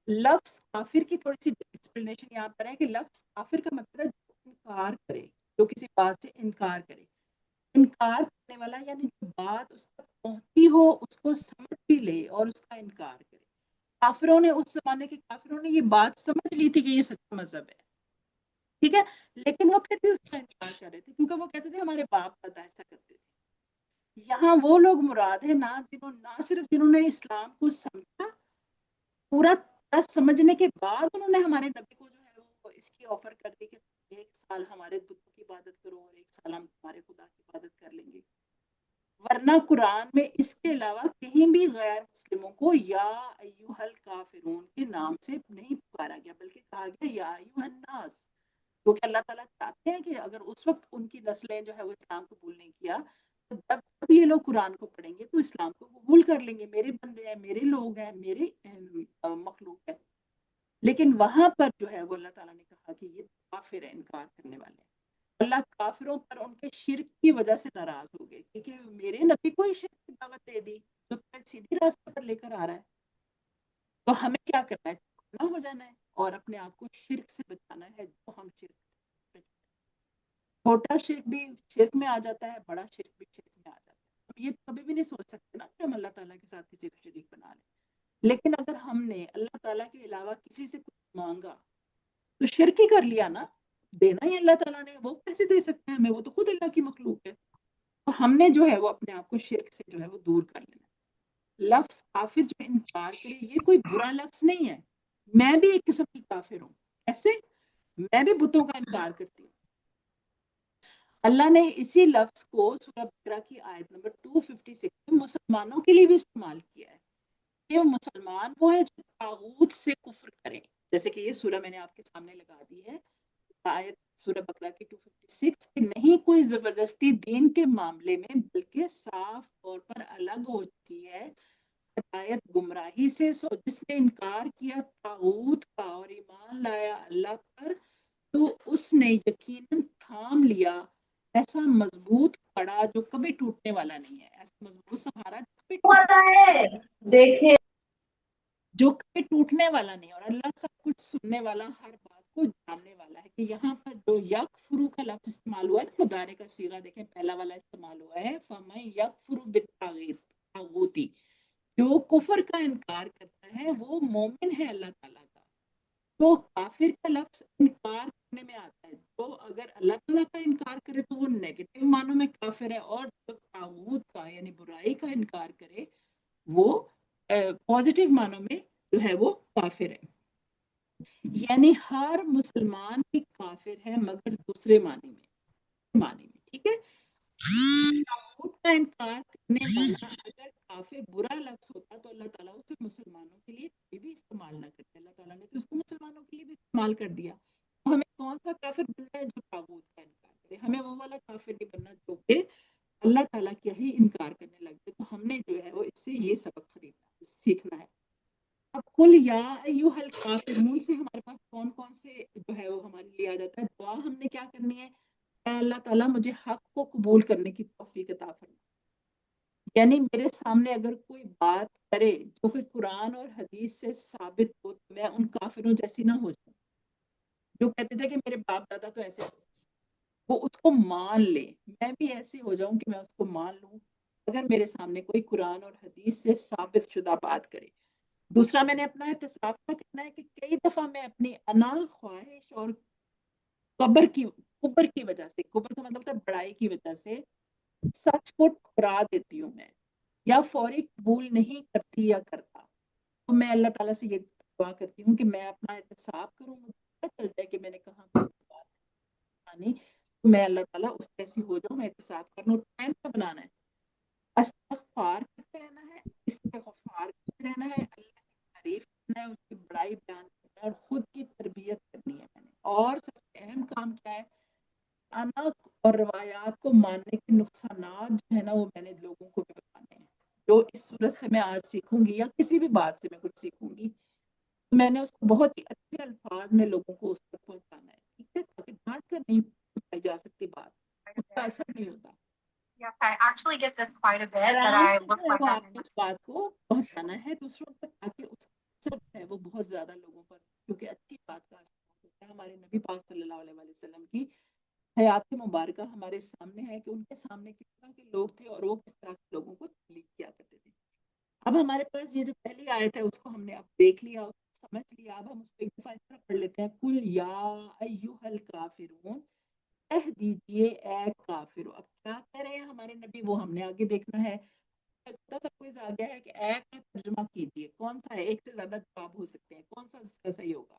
لفظ کافر کی تھوڑی سی ایکسپلینیشن یہاں پر ہے کہ لفظ کافر کا مطلب ہے جو انکار کرے، جو کسی بات سے انکار کرے. انکار کرنے والا یعنی جو بات اس تک پہنچی ہو اس کو سمجھ بھی لے اور اس کا انکار کرے. کافروں نے اس زمانے کے کافروں نے یہ بات سمجھ لی تھی کہ یہ سچا مذہب ہے، ٹھیک ہے، لیکن وہ پھر بھی اس کا انکار کر رہے تھے کیونکہ وہ کہتے تھے ہمارے باپ دادا ایسا کرتے تھے. یہاں وہ لوگ مراد ہے نہ صرف جنہوں نے اسلام کو سمجھا، پورا طرح سمجھنے کے بعد انہوں نے ہمارے نبی کو جو ہے وہ اس کی آفر کر دی کہ ایک سال ہمارے بتوں کی عبادت کرو اور ایک سال ہم تمہارے خدا کی عبادت کر لیں گے. ورنہ قرآن میں اس کے علاوہ کہیں بھی غیر مسلموں کو یا ایوہ الکافرون کے نام سے نہیں پکارا گیا، بلکہ کہا گیا یا ایوہ الناس، کیونکہ اللہ تعالیٰ چاہتے ہیں کہ اگر اس وقت ان کی نسلیں جو ہے وہ اسلام قبول نہیں کیا تو جب یہ لوگ قرآن کو پڑھیں گے تو اسلام کو قبول کر لیں گے، میرے بندے ہیں، میرے لوگ ہیں، میری مخلوق ہے. لیکن وہاں پر جو ہے وہ اللہ تعالیٰ نے کہا کہ یہ کافر ہے، انکار کرنے والے ہیں. اللہ کافروں پر ان کے شرک کی وجہ سے ناراض ہو گئے کیونکہ میرے نبی کو ہی شرک کی دعوت دے دی جو تمہیں سیدھی راستہ پر لے کر آ رہا ہے. تو ہمیں کیا کرنا ہے؟ نہ ہو جانا ہے اور اپنے آپ کو شرک سے بچانا ہے. جو ہم شرک، چھوٹا شرک بھی شرک میں آ جاتا ہے، بڑا شرک بھی شرک میں آ جاتا ہے. اب یہ کبھی بھی نہیں سوچ سکتے نا کہ ہم اللہ تعالیٰ کے ساتھ کسی کو شریک بنا لیں. لیکن اگر ہم نے اللہ تعالیٰ کے علاوہ کسی سے کچھ مانگا تو شرک ہی کر لیا نا. دینا ہی اللہ تعالیٰ نے، وہ کیسے دے سکتے ہیں ہمیں؟ وہ تو خود اللہ کی مخلوق ہے. تو ہم نے جو ہے وہ اپنے آپ کو شرک سے جو ہے وہ دور کر لینا. لفظ کافر جو انکار کرے یہ کوئی برا لفظ نہیں ہے. میں بھی ایک قسم کی کافر ہوں. ایسے میں بھی بتوں کا انکار کرتی ہوں. اللہ نے اسی لفظ کو سورہ بقرہ کی آیت نمبر 256 میں مسلمانوں کے لیے بھی استعمال کیا ہے کہ مسلمان وہ ہے جو طاغوت سے کفر کریں. جیسے کہ یہ سورہ میں نے آپ کے سامنے لگا دی ہے، آیت سورہ بقرہ کی 256 کہ نہیں کوئی زبردستی دین کے معاملے میں بلکہ صاف طور پر الگ ہو چکی ہے ہدایت گمراہی سے. سو جس نے انکار کیا طاغوت کا اور ایمان لایا اللہ پر تو اس نے یقیناً تھام لیا ایسا مضبوط کڑا جو کبھی ٹوٹنے والا نہیں ہے، ایسا مضبوط سہارا جو کبھی دیکھے جو کبھی ٹوٹنے والا نہیں. اور اللہ سب کچھ سننے والا، ہر بات کو جاننے والا ہے. کہ یہاں پر جو یکفرو کا لفظ استعمال ہوا ہے مضارع کا صیغہ دیکھیں پہلا والا استعمال ہوا ہے فَمَن یکفر بالطاغوت، جو کفر کا انکار کرتا ہے وہ مومن ہے اللہ تعالیٰ کا. تو کافر کا لفظ انکار کرنے میں آتا ہے. تو اگر اللہ تعالیٰ کا انکار کرے تو وہ نیگیٹو معنوں میں کافر ہے، اور جو طاغوت کا یعنی برائی کا انکار کرے وہ پازیٹیو معنوں میں جو ہے وہ کافر ہے. یعنی ہر مسلمان بھی کافر ہے مگر دوسرے معنی میں. ٹھیک ہے، طاغوت کا انکار کرنے والا اگر کافر برا لفظ ہوتا تو اللہ تعالیٰ اسے مسلمانوں کے لیے کبھی بھی استعمال نہ کرتے. اللہ تعالیٰ نے تو اس کو مسلمانوں کے لیے بھی استعمال کر دیا. تو ہمیں کون سا کافر بننا ہے جو طاغوت کا انکار کرے؟ ہمیں وہ والا کافر نہیں بننا جو کہ اللہ تعالیٰ کا ہی انکار کرنے لگتے. تو ہم نے جو ہے وہ اس سے یہ سبق سیکھنا ہے. اب کل یا ایھا الکافرون سے ہمارے پاس کون کون سے جو ہے وہ ہمارے لیے آ جاتا ہے. دعا ہم نے کیا کرنی ہے؟ اے اللہ تعالیٰ مجھے حق کو قبول کرنے کی توفیق عطا فرما. یعنی میرے سامنے اگر کوئی بات کرے جو کہ قرآن اور حدیث سے ثابت ہو تو میں ان کافروں جیسی نہ ہو جاؤں جو کہتے تھے کہ میرے باپ دادا تو ایسے تھے، وہ اس کو مان لے. میں بھی ایسی ہو جاؤں کہ میں اس کو مان لوں اگر میرے سامنے کوئی قرآن اور حدیث سے ثابت شدہ بات کرے. دوسرا میں نے اپنا احتساب کا کرنا ہے کہ کئی دفعہ میں اپنی انا، خواہش اور کبر کی وجہ سے، کبر کا مطلب ہے بڑائی کی وجہ سے سچ کو ٹھکرا دیتی ہوں میں، یا فوری قبول نہیں کرتی یا کرتا. تو میں اللہ تعالیٰ سے یہ دعا کرتی ہوں کہ میں اپنا احتساب کروں، مجھے پتہ چل جائے کہ میں نے کہاں بات مانی تو میں اللہ تعالیٰ اس جیسی ہو جاؤں. میں احتساب کرنا ٹائم کا بنانا ہے، استغفار کرتے رہنا ہے، استغفار کرتے رہنا ہے، اللہ کی تعریف کرنا ہے، اس کی بڑائی بیان کرنا ہے اور خود کی تربیت کرنی ہے میں نے. اور سب سے اہم کام کیا ہے؟ انا اور روایات کو ماننے کے نقصانات جو ہے نا وہ میں نے لوگوں کو بھی بتانے ہیں. جو اس صورت سے میں آج سیکھوں گی یا کسی بھی بات سے میں کچھ سیکھوں گی تو میں نے اس کو بہت ہی اچھے الفاظ میں لوگوں کو اس تک پہنچانا ہے. ٹھیک ہے، تاکہ ڈانٹ کر نہیں پہنچائی جا سکتی بات، اس کا اثر نہیں ہوتا. Yes, I actually get this quite a bit that آرام I سے look جو ہے like وہ I'm آپ in کو اس بات کو پہنچانا ہے دوسروں تک تاکہ اس کا اثر ہے وہ بہت زیادہ لوگوں پر، کیونکہ اچھی بات کا اثر ہوتا ہے. ہمارے نبی پاک صلی اللہ علیہ وسلم کی حیات مبارکہ ہمارے سامنے ہے کہ ان کے سامنے کس طرح کے لوگ تھے اور وہ کس طرح سے لوگوں کو تبلیغ کیا کرتے تھے. اب ہمارے پاس یہ جو پہلی آیت ہے اس کو ہم نے اب دیکھ لیا، اس کو سمجھ لیا. اب ہم اس کو ایک دفعہ اس طرح پڑھ لیتے ہیں. کل یا ایھا الکافرون، کہہ دیجئے اے کافرو. اب کیا کہہ رہے ہیں ہمارے نبی وہ ہم نے آگے دیکھنا ہے. تھوڑا سا کوئی آ گیا ہے کہ اے کا ترجمہ کیجئے، کون سا ہے؟ ایک سے زیادہ جواب ہو سکتے ہیں، کون سا اس کا صحیح ہوگا؟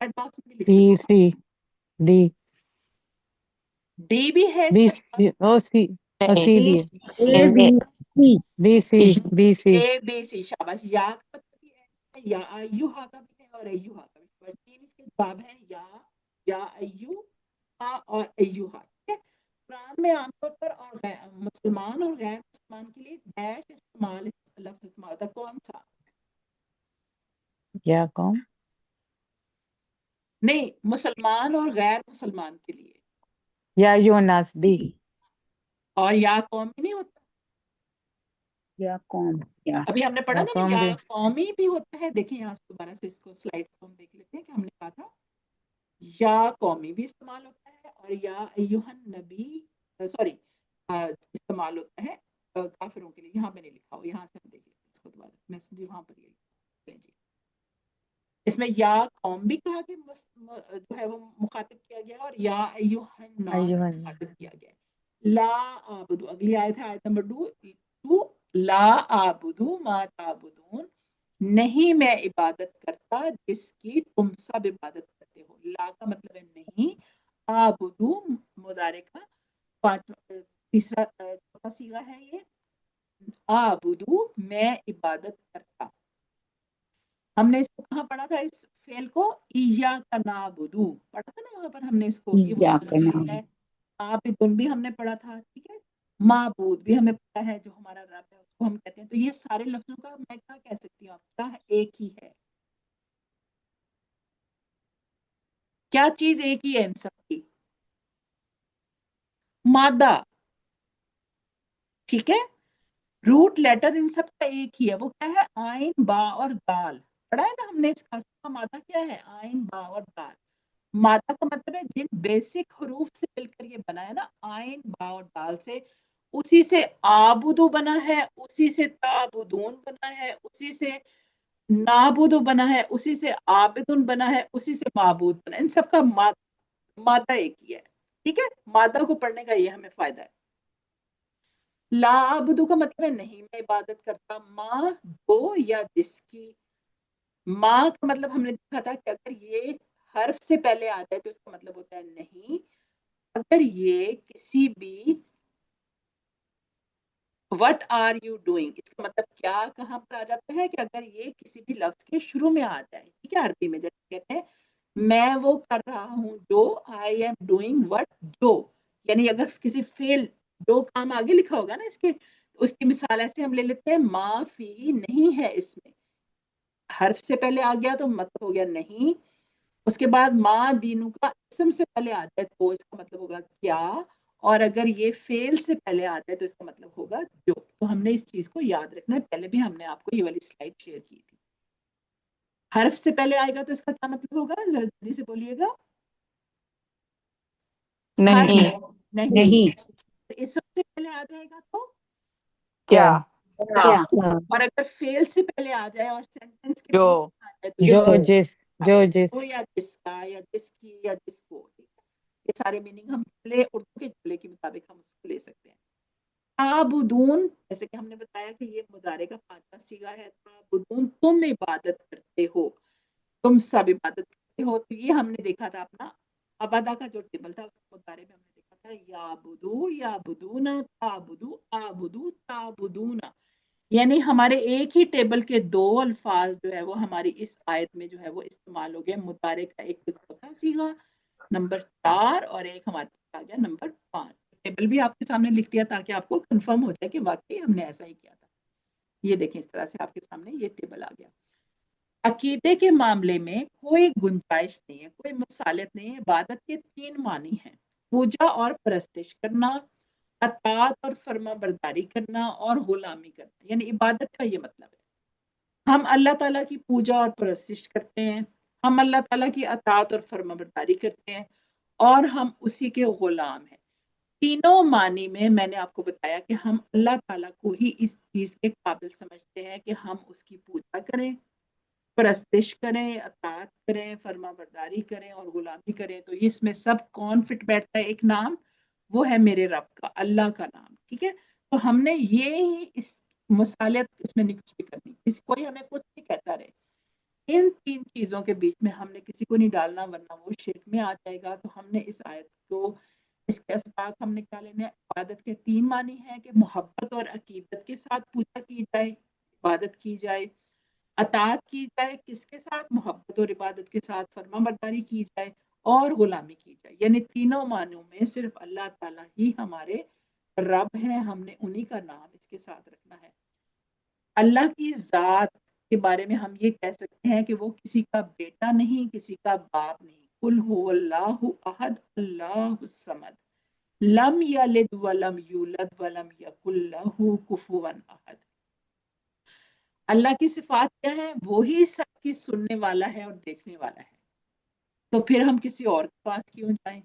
ایڈ باکس میں بھی لکھ بی سکتے ہیں. سی ڈی ڈی بھی ہے اس بی کا جواب. سی او سی او سی اے بھی سی ہے B C B C B C A B C. شاباش. یا کا مطلب بھی ہے، یا ایوہا کا بھی ہے اور ایوہا کا بھی. تین اس کے جواب ہیں، یا ایوہا اور ایوہا. ٹھیک ہے. قرآن میں عام طور پر اور مسلمان اور غیر مسلمان کے لیے ڈیش استعمال لفظ استعمال ہوتا ہے. کون سا؟ یا قوم نہیں، مسلمان اور غیر مسلمان کے لیے. یا یوناس بی اور یا قوم بھی نہیں ہوتا. یا قوم یا ابھی ہم نے پڑھا یا نا قوم یا بھی قومی بھی ہوتا ہے. دیکھیں یہاں سے دوبارہ سے اس کو سلائڈ کو ہم دیکھ لیتے ہیں کہ ہم نے کہا تھا یا قومی بھی استعمال ہوتا ہے اور یا ایھا النبی سوری استعمال ہوتا ہے کافروں کے لیے. یہاں میں نے لکھا ہو، یہاں سے ہم دیکھ لیتے ہیں اس کو دوبارہ. میں سمجھی وہاں پر یہ جی اس میں یا قوم بھی کہا کہ جو ہے وہ مخاطب کیا گیا اور یا ایھا الناس ایوہ مخاطب کیا گیا. لا اعبدو اگلی آیت ہے آیت نمبر 2. لا اعبدو ما تعبدون، نہیں میں عبادت کرتا جس کی تم سب عبادت کرتے ہو. لا کا مطلب ہے نہیں، آبدو مضارع کا تیسرا چوتھا صیغہ ہے یہ، آبدو میں عبادت کرتا. ہم نے اس کو کہاں پڑھا تھا، اس فعل کو ایاک نعبدو پڑھا تھا نا وہاں پر ہم نے اس کو، یہ ایاک وہی فعل نعبدو. ہے. عابدن بھی ہم نے پڑھا تھا، ٹھیک ہے. معبود بھی ہمیں پتا ہے جو ہمارا رب ہے اس کو ہم کہتے ہیں. تو یہ سارے لفظوں کا میں کیا کہہ سکتی ہوں، آپ کیا ایک ہی ہے، کیا چیز ایک ہی ہے ان سب کی، مادہ. ٹھیک ہے، روٹ لیٹر ان سب کا ایک ہی ہے، وہ کیا ہے، آئین با اور دال. پڑھا ہے نا ہم نے، اس کا مادہ کیا ہے، آئین با اور دال. مادہ کا مطلب ہے جن بیسک حروف سے مل کر یہ بنا ہے نا، آئین با اور دال سے، اسی سے آبدو بنا ہے، اسی سے تعبدون بنا ہے، اسی سے نابدو بنا ہے، اسی سے عابدن بنا ہے، اسی سے معبود بنا ہے. ان سب کا مادہ ایک ہی ہے. ٹھیک ہے، مادہ کو پڑھنے کا یہ ہمیں فائدہ ہے. لا عبدو کا مطلب ہے نہیں میں عبادت کرتا، ماں جو یا جس کی. ماں کا مطلب ہم نے دیکھا تھا کہ اگر یہ حرف سے پہلے آ جائے تو اس کا مطلب ہوتا ہے نہیں. اگر یہ کسی بھی وٹ آر یو ڈوئنگ، اس کا مطلب کیا کہاں پر آ جاتا ہے کہ اگر یہ کسی بھی لفظ کے شروع میں آ جائے. ٹھیک ہے، عربی میں جیسے کہتے ہیں میں وہ کر رہا ہوں جو، آئی ایم ڈوئنگ وٹ جو، یعنی اگر کسی فعل جو کام آگے لکھا ہوگا نا اس کی مثال ایسے ہم لے لیتے ہیں، ما فی نہیں ہے، اس میں حرف سے پہلے آ گیا تو مطلب ہو گیا نہیں. اس کے بعد ما دینو کا اسم سے پہلے آ جائے تو اس کا مطلب ہوگا کیا، اور اگر یہ فعل سے پہلے آ جائے تو اس کا مطلب ہوگا جو. تو ہم نے اس چیز کو یاد رکھنا ہے، پہلے بھی ہم نے آپ کو یہ والی سلائڈ شیئر کی تھی. حرف سے پہلے آئے گا تو اس کا کیا مطلب ہوگا، ذرا جلدی سے بولیے گا. نہیں. نہیں. اسم سے پہلے آ جائے گا تو، کیا. کیا. اور اگر فعل سے پہلے آ جائے اور سینٹینس کے جو. بیچ میں آ جائے تو جو جس. جو جس. جو یا جس کا یا جس کی یا جس کو. یہ سارے میننگ ہم اردو کے جملے کے مطابق ہم اس کو لے سکتے ہیں. تعبدون، جیسے کہ ہم نے بتایا کہ یہ مضارع کا پانچواں صیغہ ہے. تعبدون تم عبادت کرتے ہو، تم سب عبادت کرتے ہو. تو یہ ہم نے دیکھا تھا اپنا عبادہ کا جو ٹیبل تھا، اس مضارع میں ہم نے دیکھا تھا یعبدو یعبدون تعبدو عابدو تعبدون. یعنی ہمارے ایک ہی ٹیبل کے دو الفاظ جو ہے وہ ہماری اس آیت میں جو ہے وہ استعمال ہو گئے. مضارع کا ایک چوتھا صیغہ نمبر 4 اور ایک ہمارے پاس آ گیا نمبر 5. ٹیبل بھی آپ کے سامنے لکھ دیا تاکہ آپ کو کنفرم ہو جائے کہ واقعی ہم نے ایسا ہی کیا تھا. یہ دیکھیں اس طرح سے آپ کے سامنے یہ ٹیبل آ گیا. عقیدے کے معاملے میں کوئی گنجائش نہیں ہے، کوئی مصالحت نہیں ہے. عبادت کے 3 معنی ہیں، پوجا اور پرستش کرنا، اطاعت اور فرما برداری کرنا، اور غلامی کرنا. یعنی عبادت کا یہ مطلب ہے ہم اللہ تعالیٰ کی پوجا اور پرستش کرتے ہیں، ہم اللہ تعالیٰ کی اطاعت اور فرما برداری کرتے ہیں، اور ہم اسی کے غلام ہیں. تینوں معنی میں نے آپ کو بتایا کہ ہم اللہ تعالیٰ کو ہی اس چیز کے قابل سمجھتے ہیں کہ ہم اس کی پوجا کریں، پرستش کریں، اطاعت کریں، فرما برداری کریں اور غلامی کریں. تو اس میں سب کون فٹ بیٹھتا ہے، ایک نام، وہ ہے میرے رب کا، اللہ کا نام. ٹھیک ہے، تو ہم نے یہ ہی اس مصالحت اس میں نہیں کرنی. کوئی ہمیں کچھ نہیں کہتا رہے، ان 3 چیزوں کے بیچ میں ہم نے کسی کو نہیں ڈالنا ورنہ وہ شرک میں آ جائے گا. تو ہم نے اس آیت کو، اس کے اسباق ہم نے کیا لینا ہے. عبادت کے 3 معنی ہیں کہ محبت اور عقیدت کے ساتھ پوجا کی جائے، عبادت کی جائے، اطاعت کی جائے کس کے ساتھ، محبت اور عبادت کے ساتھ، فرما برداری کی جائے، اور غلامی کی جائے. یعنی تینوں معنوں میں صرف اللہ تعالیٰ ہی ہمارے رب ہیں، ہم نے انہی کا نام اس کے ساتھ رکھنا ہے. اللہ کی ذات کے بارے میں ہم یہ کہہ سکتے ہیں کہ وہ کسی کا بیٹا نہیں، کسی کا باپ نہیں. قل هو اللہ احد اللہ الصمد لم یلد ولم یولد ولم یکن لہ کفوا احد. اللہ کی صفات کیا ہے، وہی سب کی سننے والا ہے اور دیکھنے والا ہے. تو پھر ہم کسی اور کے پاس کیوں جائیں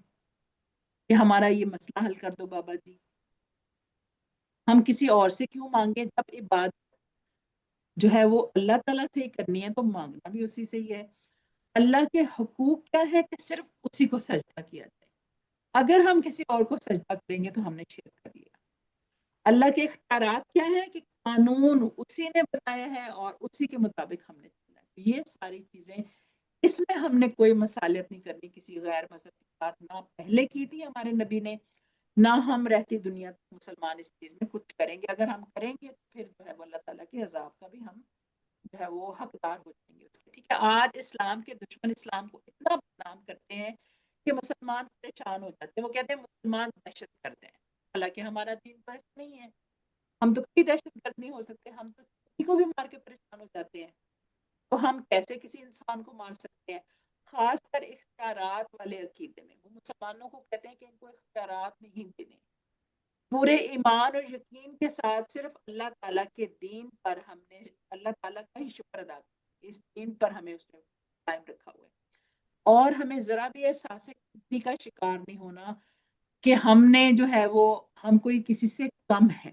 کہ ہمارا یہ مسئلہ حل کر دو بابا جی. ہم کسی اور سے کیوں مانگے جب عبادت جو ہے وہ اللہ تعالیٰ سے ہی کرنی ہے، تو مانگنا بھی اسی سے ہی ہے. اللہ کے حقوق کیا ہے کہ صرف اسی کو سجدہ کیا جائے. اگر ہم کسی اور کو سجدہ کریں گے تو ہم نے شرک کر لیا. اللہ کے اختیارات کیا ہے کہ قانون اسی نے بنایا ہے اور اسی کے مطابق ہم نے چلنا ہے. یہ ساری چیزیں اس میں ہم نے کوئی مصالحت نہیں کرنی کسی غیر مذہب کے ساتھ، نہ پہلے کی تھی ہمارے نبی نے، نہ ہم رہتی دنیا تک مسلمان اس چیز میں کچھ کریں گے۔ اگر ہم کریں گے تو پھر جو ہے وہ اللہ تعالیٰ کے عذاب کا بھی ہم جو ہے وہ حقدار ہو جائیں گے اس کے، ٹھیک ہے۔ آج اسلام کے دشمن اسلام کو اتنا بدنام کرتے ہیں کہ مسلمان پریشان ہو جاتے ہیں، وہ کہتے ہیں مسلمان دہشت گرد ہیں، حالانکہ ہمارا دین تو ایسا نہیں ہے، ہم تو کبھی دہشت گرد نہیں ہو سکتے، ہم تو کسی کو بھی مار کے پریشان ہو جاتے ہیں، تو ہم کیسے کسی انسان کو مار سکتے ہیں؟ خاص کر اختیارات والے عقیدے میں وہ مسلمانوں کو کہتے ہیں کہ ان کو اختیارات نہیں دینے، پورے ایمان اور یقین کے ساتھ صرف اللہ تعالیٰ کے دین پر ہم نے اللہ تعالیٰ کا ہی شکر ادا کیا، اس دین پر ہمیں اس نے قائم رکھا ہوا ہے، اور ہمیں ذرا بھی احساس کسی کا شکار نہیں ہونا کہ ہم نے جو ہے وہ ہم کوئی کسی سے کم ہے،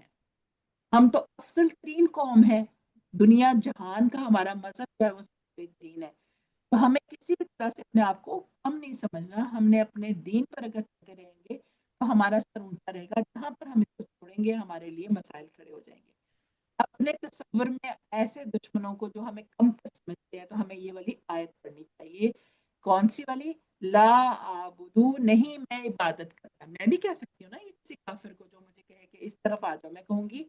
ہم تو افضل ترین قوم ہے، دنیا جہان کا ہمارا مذہب جو ہے وہ سب سے دین ہے، تو ہمیں کسی بھی طرح سے اپنے آپ کو کم نہیں سمجھنا، ہم نے اپنے دین پر اگر ٹکے رہیں گے تو ہمارا سر اونچا رہے گا، جہاں پر ہم اس کو چھوڑیں گے ہمارے لیے مسائل کھڑے ہو جائیں گے۔ اپنے تصور میں ایسے دشمنوں کو جو ہمیں کم تر سمجھتے ہیں تو ہمیں یہ والی آیت پڑھنی چاہیے، کون سی والی؟ لا آبدو، نہیں میں عبادت کرتا، میں بھی کہہ سکتی ہوں نا یہ کسی کافر کو جو مجھے کہے کہ اس طرف آ جاؤ، میں کہوں گی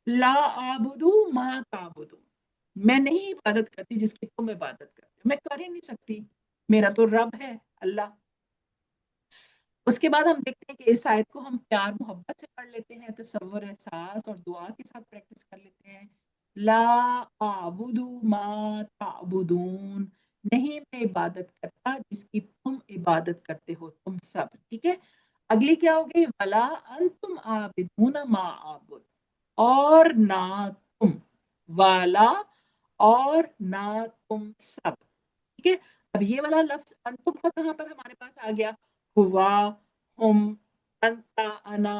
لا آبدو ما تعبدو، میں نہیں عبادت کرتی جس کی تم عبادت کرتے ہو، میں کر ہی نہیں سکتی، میرا تو رب ہے اللہ۔ اس کے بعد ہم دیکھتے ہیں کہ اس آیت کو ہم پیار محبت سے پڑھ لیتے ہیں، تصور احساس اور دعا کے ساتھ پریکٹس کر لیتے ہیں۔ لا اعبد ما تعبدون، نہیں میں عبادت کرتا جس کی تم عبادت کرتے ہو تم سب، ٹھیک ہے۔ اگلی کیا ہوگی؟ ولا انتم عابدون ما اعبد، اور نہ تم، والا اور نہ تم سب، ٹھیک ہے۔ اب یہ والا لفظ انتم کا کہاں پر ہمارے پاس آ گیا؟ ہوا، ہم، انتا، انا،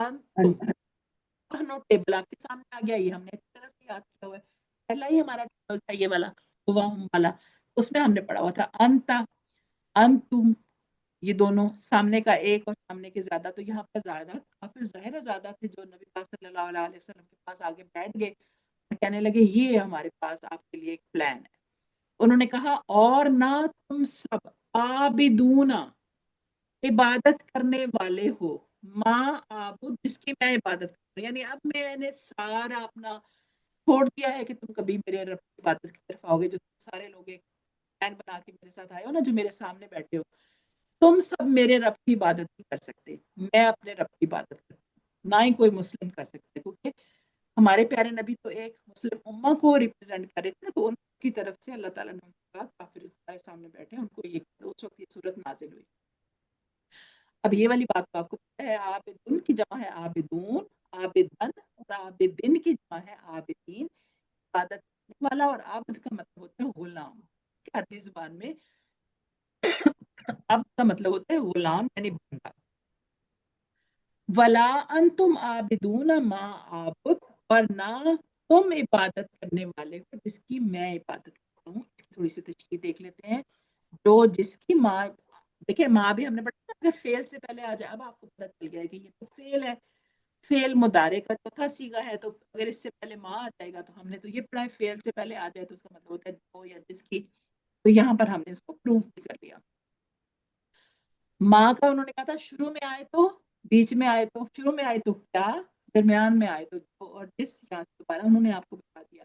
انتم، ٹیبل آپ کے سامنے آ گیا، یہ ہم نے اچھی طرح سے یاد کیا ہوا ہے، پہلا ہی ہمارا ٹیبل تھا یہ والا ہوا ہم والا، اس میں ہم نے پڑھا ہوا تھا انتا، انتم، یہ دونوں سامنے کا ایک اور سامنے کے زیادہ، تو یہاں پر زیادہ کافی ظاہر زیادہ تھے جو نبی پاک صلی اللہ علیہ وسلم کے پاس آگے بیٹھ گئے اور کہنے لگے یہ ہمارے پاس آپ کے لیے ایک پلان ہے۔ انہوں نے کہا اور نہ تم سب عابدون، عبادت کرنے والے ہو، ماں عابد، جس کی میں عبادت کروں، یعنی اب میں نے سارا اپنا چھوڑ دیا ہے کہ تم کبھی میرے رب کی عبادت کی طرف آؤ گے، جو سارے لوگ ایک پلان بنا کے میرے ساتھ آئے ہو نا، جو میرے سامنے بیٹھے ہو، تم سب میرے رب کی عبادت نہیں کر سکتے، میں اپنے رب کی عبادت کرتا ہوں، نہ ہی کوئی مسلم کر سکتے، کیونکہ ہمارے پیارے نبی تو ایک مسلم امہ کو ریپرزینٹ کر رہے تھے، تو ان کی طرف سے اللہ تعالیٰ نے کہا کافر ہمارے سامنے بیٹھے ان کو یہ اس وقت یہ صورت نازل ہوئی۔ اب یہ والی بات تو آپ کو پتہ ہے، عابدن کی جمع ہے عابدون، عابدن، اور عابدن کی جمع ہے عابدین، عبادت کرنے والا، اور عابد کا مطلب ہوتا ہے غلام، عربی زبان میں عبد کا مطلب ہوتا ہے غلام یعنی بندہ۔ ولا انتم عابدون ما عابد، اور نہ تم عبادت کرنے والے ہو جس کی میں عبادت کرتا ہوں۔ اس کی تھوڑی سی تشریح دیکھ لیتے ہیں، جو جس کی ماں، دیکھیں ماں بھی ہم نے پڑھا اگر فعل سے پہلے آ جائے، اب آپ کو پتہ چل گیا ہے کہ یہ تو فعل ہے، فعل مضارع کا چوتھا صیغہ ہے، تو اگر اس سے پہلے ماں آ جائے گا تو ہم نے تو یہ پڑھا ہے فعل سے پہلے آ جائے تو اس کا مطلب ہوتا ہے جو یا جس کی، تو یہاں پر ہم نے اس کو پروف بھی کر لیا۔ ماں کا انہوں نے کہا تھا شروع میں آئے تو، بیچ میں آئے تو، شروع میں آئے تو کیا، درمیان میں آئے تو جو، اور جس، یہاں سے دوبارہ انہوں نے آپ کو بتا دیا۔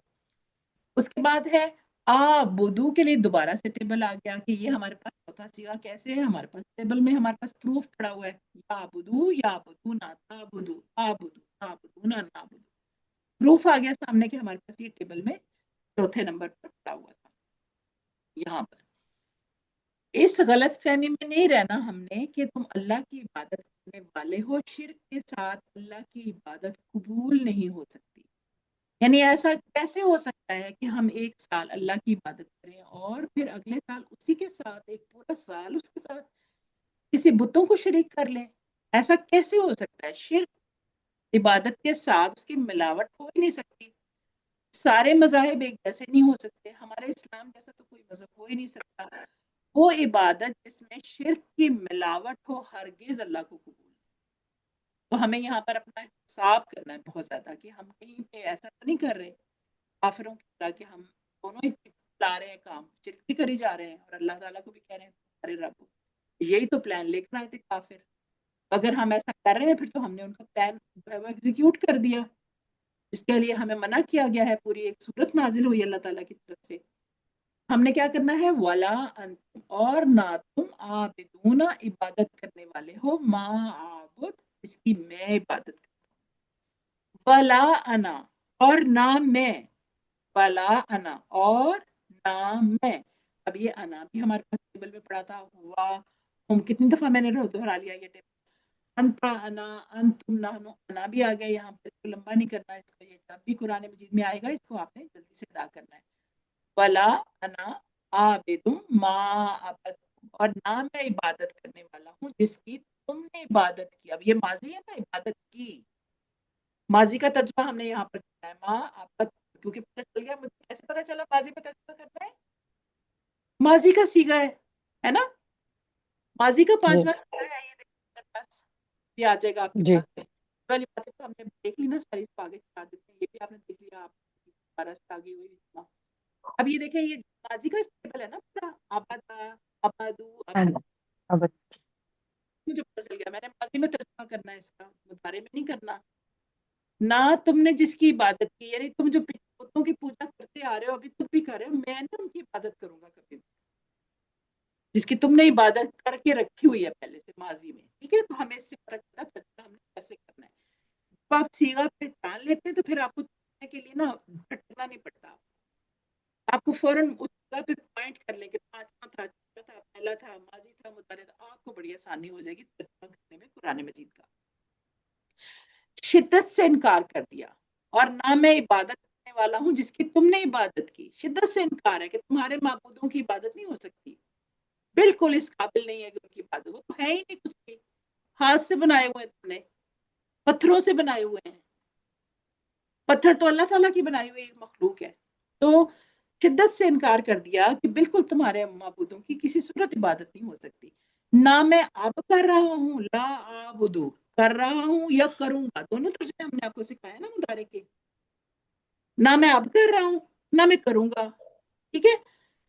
اس کے بعد ہے آبدو کے لیے دوبارہ سے ٹیبل آ گیا کہ یہ ہمارے پاس چوتھا صیغہ کیسے ہے، ہمارے پاس ٹیبل میں ہمارے پاس پروف پڑا ہوا ہے، یا آبدو یا آبدو نہ تعبدو، آبدو تعبدو نہ نعبدو، پروف آ گیا سامنے کہ ہمارے پاس یہ ٹیبل میں چوتھے نمبر پر پڑا ہوا تھا۔ یہاں پر اس غلط فہمی میں نہیں رہنا ہم نے کہ تم اللہ کی عبادت کرنے والے ہو، شرک کے ساتھ اللہ کی عبادت قبول نہیں ہو سکتی، یعنی ایسا کیسے ہو سکتا ہے کہ ہم ایک سال اللہ کی عبادت کریں اور پھر اگلے سال اسی کے ساتھ ایک پورا سال اس کے ساتھ کسی بتوں کو شریک کر لیں، ایسا کیسے ہو سکتا ہے؟ شرک عبادت کے ساتھ اس کی ملاوٹ ہو ہی نہیں سکتی، سارے مذاہب ایک جیسے نہیں ہو سکتے، ہمارے اسلام جیسا تو کوئی مذہب ہو ہی نہیں سکتا، وہ عبادت جس میں شرک کی ملاوٹ ہو ہرگز اللہ کو قبول نہیں۔ تو ہمیں یہاں پر اپنا حساب کرنا ہے بہت زیادہ کہ ہم کہیں پہ ایسا تو نہیں کر رہے کافروں کی طرح کہ ہم دونوں ہی لا رہے ہیں کام، شرک بھی کری جا رہے ہیں اور اللہ تعالیٰ کو بھی کہہ رہے ہیں تمہارے رب ہو. یہی تو پلان لے کر آئے تھے کافر. اگر ہم ایسا کر رہے ہیں پھر تو ہم نے ان کا پلان جو ہے وہ ایگزیکیوٹ کر دیا. اس کے لیے ہمیں منع کیا گیا ہے، پوری ایک صورت نازل ہوئی اللہ تعالیٰ کی طرف سے. ہم نے کیا کرنا ہے؟ ولا انتم، اور نہ تم عابدون عبادت کرنے والے ہو، ما عابد، اس کی میں عبادت کرتا ہوں، ولا انا، اور نہ میں، ولا انا، اور نہ میں. اب یہ انا بھی ہمارے پاس ٹیبل میں پڑا تھا، ہوا ہم کتنی دفعہ میں نے دہرا لیا یہ ٹیبل. انتا انا، انتم نحنو، انا بھی آ گیا یہاں پہ. اس کو لمبا نہیں کرنا ہے، اس کو یہ جب بھی قرآن مجید میں آئے گا اس کو آپ نے جلدی سے ادا کرنا ہے. ولا انا عابدم ما عبدتم، اور نہ میں عبادت کرنے والا ہوں جس کی تم نے عبادت کی. اب یہ ماضی ہے نا، عبادت کی، ماضی کا ترجمہ ہم نے یہاں پر کیا ہے؟ ما عبدتم، کیونکہ پتہ چل گیا. مجھے کیسے پتہ چلا ماضی میں ترجمہ کرنا ہے؟ ماضی کا سیگا ہے نا، ماضی کا جی پانچواں سیگا ہے. یہ دیکھیں میرے پاس یہ آ جائے گا آپ کے جی پاس. والی باتیں تو ہم نے دیکھ لی نا ساری، اس کو آگے چلا دیتے ہیں. یہ بھی آپ نے دیکھ لیا، آپ دوبارہ سے آگے ہوئی اتنا. اب یہ دیکھیں یہ ماضی کا اسٹیبل ہے نا پورا، آبادا، آبادو، ہاں ابد. اب مجھے پتہ چل گیا میں نے ماضی میں ترجمہ کرنا ہے، اس کا مضارع میں نہیں کرنا. نہ تم نے جس کی عبادت کی، یعنی تم جو بتوں کی پوجا کرتے آ رہے ہو، ابھی تم بھی کر رہے ہو، میں نے ان کی عبادت کروں گا کبھی بھی، جس کی تم نے عبادت کر کے رکھی ہوئی ہے پہلے سے ماضی میں. ٹھیک ہے، تو ہمیں اس سے پتہ چلا ترجمہ ہم نے کیسے کرنا ہے. جب آپ سیگا پہچان لیتے ہیں تو پھر آپ کو کرنے کے لیے نا بھٹکنا نہیں پڑتا. آپ کو فوراً اس جگہ پہ پوائنٹ کر لیں کہ پانچواں تھا، چھٹا تھا، پہلا تھا، ماضی تھا، مضارع تھا. آپ کو بڑی آسانی ہو جائے گی ترجمہ کرنے میں قرآن مجید کا. شدت سے انکار کر دیا، اور نہ میں عبادت کرنے والا ہوں جس کی تم نے عبادت کی. شدت سے انکار ہے کہ تمہارے معبودوں کی عبادت نہیں ہو سکتی، بالکل اس قابل نہیں ہے کہ ان کی عبادت، وہ تو ہے ہی نہیں کچھ بھی. ہاتھ سے بنائے ہوئے ہیں تم نے، پتھروں سے بنائے ہوئے ہیں. پتھر تو اللہ تعالیٰ کی بنائی ہوئی ایک مخلوق ہے. تو شدت سے انکار کر دیا کہ بالکل تمہارے معبودوں کی کسی صورت عبادت نہیں ہو سکتی. نہ میں اب کر رہا ہوں، لا اعبدو، کر رہا ہوں یا کروں گا، دونوں ترجمے ہم نے آپ کو سکھایا نا مضارع کے. نہ میں اب کر رہا ہوں، نہ میں کروں گا. ٹھیک ہے،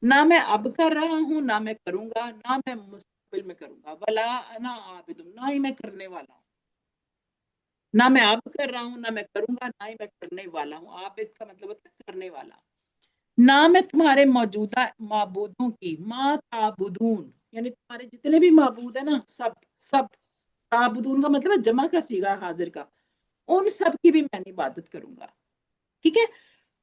نہ میں اب کر رہا ہوں، نہ میں کروں گا، نہ میں مستقبل میں کروں گا. ولا انا عابد، نہ ہی میں کرنے والا ہوں. نہ میں اب کر رہا ہوں، نہ میں کروں گا، نہ ہی میں کرنے والا ہوں. عابد کا مطلب ہوتا ہے کرنے والا. نہ میں تمہارے موجودہ معبودوں کی، ما تعبدون، یعنی تمہارے جتنے بھی معبود ہیں نا، سب تعبدون کا مطلب ہے جمع کا صیغہ حاضر کا، ان سب کی بھی میں عبادت کروں گا. ٹھیک ہے،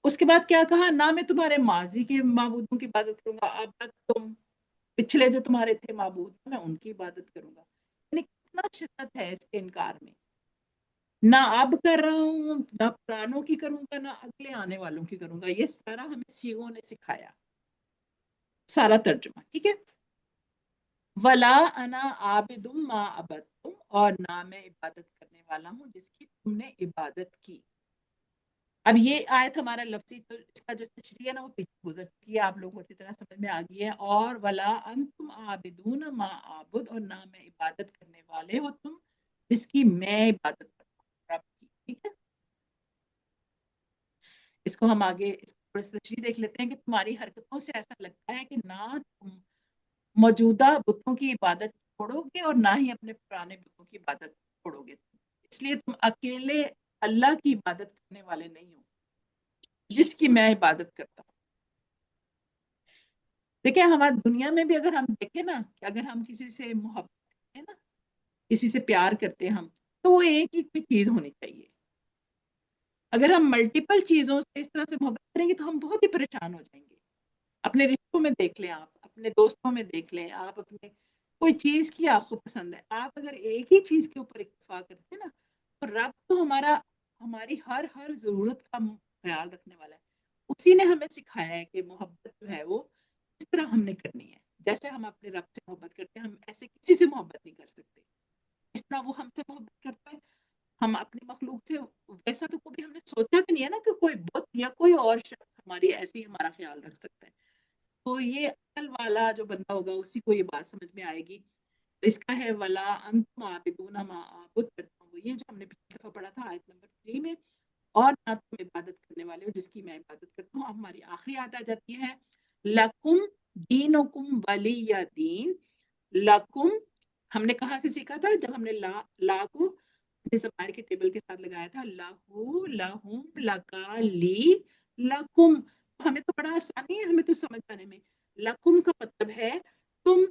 اس کے بعد کیا کہا؟ نہ میں تمہارے ماضی کے معبودوں کی عبادت کروں گا، اب تک تم پچھلے جو تمہارے تھے معبود میں ان کی عبادت کروں گا. یعنی کتنا شدت ہے اس کے انکار میں. نہ اب کر رہا ہوں، نہ پرانوں کی کروں گا، نہ اگلے آنے والوں کی کروں گا. یہ سارا ہمیں سیغوں نے سکھایا، سارا ترجمہ. ٹھیک ہے، ولا انا عابد ما عبدتم، اور نہ میں عبادت کرنے والا ہوں جس کی تم نے عبادت کی. اب یہ آیت ہمارا لفظی تو اس کا جو تشریح ہے نا وہ پیچھے گزر چکی ہے، آپ لوگوں کو اچھی طرح سمجھ میں آ گئی ہے. اور ولا انتم عابدون ما عابد، اور نہ میں عبادت کرنے والے ہو تم جس کی میں عبادت کرتا ہوں، رب کی. ٹھیک ہے، اس کو ہم آگے تھوڑی سی تشریح دیکھ لیتے ہیں کہ تمہاری حرکتوں سے ایسا لگتا ہے کہ نہ تم موجودہ بتوں کی عبادت چھوڑو گے اور نہ ہی اپنے پرانے بتوں کی عبادت چھوڑو گے، اس لیے تم اکیلے اللہ کی عبادت کرنے والے نہیں ہو جس کی میں عبادت کرتا ہوں. دیکھیں ہماری دنیا میں بھی اگر ہم دیکھیں نا کہ اگر ہم کسی سے محبت کرتے ہیں نا، کسی سے پیار کرتے ہیں ہم، تو وہ ایک ہی چیز ہونی چاہیے. اگر ہم ملٹیپل چیزوں سے اس طرح سے محبت کریں گے تو ہم بہت ہی پریشان ہو جائیں گے. اپنے رشتوں میں دیکھ لیں، آپ اپنے دوستوں میں دیکھ لیں، آپ اپنے کوئی چیز کی آپ کو پسند ہے، آپ اگر ایک ہی چیز کے اوپر اکتفا کرتے ہیں نا، تو رب تو ہماری ہر ضرورت کا خیال رکھنے والا ہے. اسی نے ہمیں سکھایا ہے کہ محبت جو ہے وہ اس طرح ہم نے کرنی ہے. جیسے ہم اپنے رب سے محبت کرتے ہیں، ہم ایسے کسی سے محبت نہیں کر سکتے. اس طرح وہ ہم سے محبت کرتا ہے، ہم اپنی مخلوق سے ویسا تو کبھی ہم نے سوچا بھی نہیں ہے نا کہ کوئی بت یا کوئی اور شخص ہماری ایسی ہمارا خیال رکھ سکتا ہے. تو یہ عقل والا جو بندہ ہوگا اسی کو یہ بات سمجھ میں آئے گی. اس کا ہے ولا انتم عابدون ما اعبد، یہ جو ہم نے پچھلی دفعہ پڑھا تھا آیت نمبر 3 میں، اور نہ تم عبادت کرنے والے ہو جس کی میں عبادت کرتا ہوں. اب ہماری آخری آیت آ جاتی ہے लकुम दीनुकुम वलिय दीन। लकुम हमने कहाँ से सीखा था? जब हमने ला को ज़मायर के टेबल के साथ लगाया था, लहू लहुम लका ली लकुम। हमें तो बड़ा आसानी है हमें तो समझ आने में। लकुम का मतलब है तुम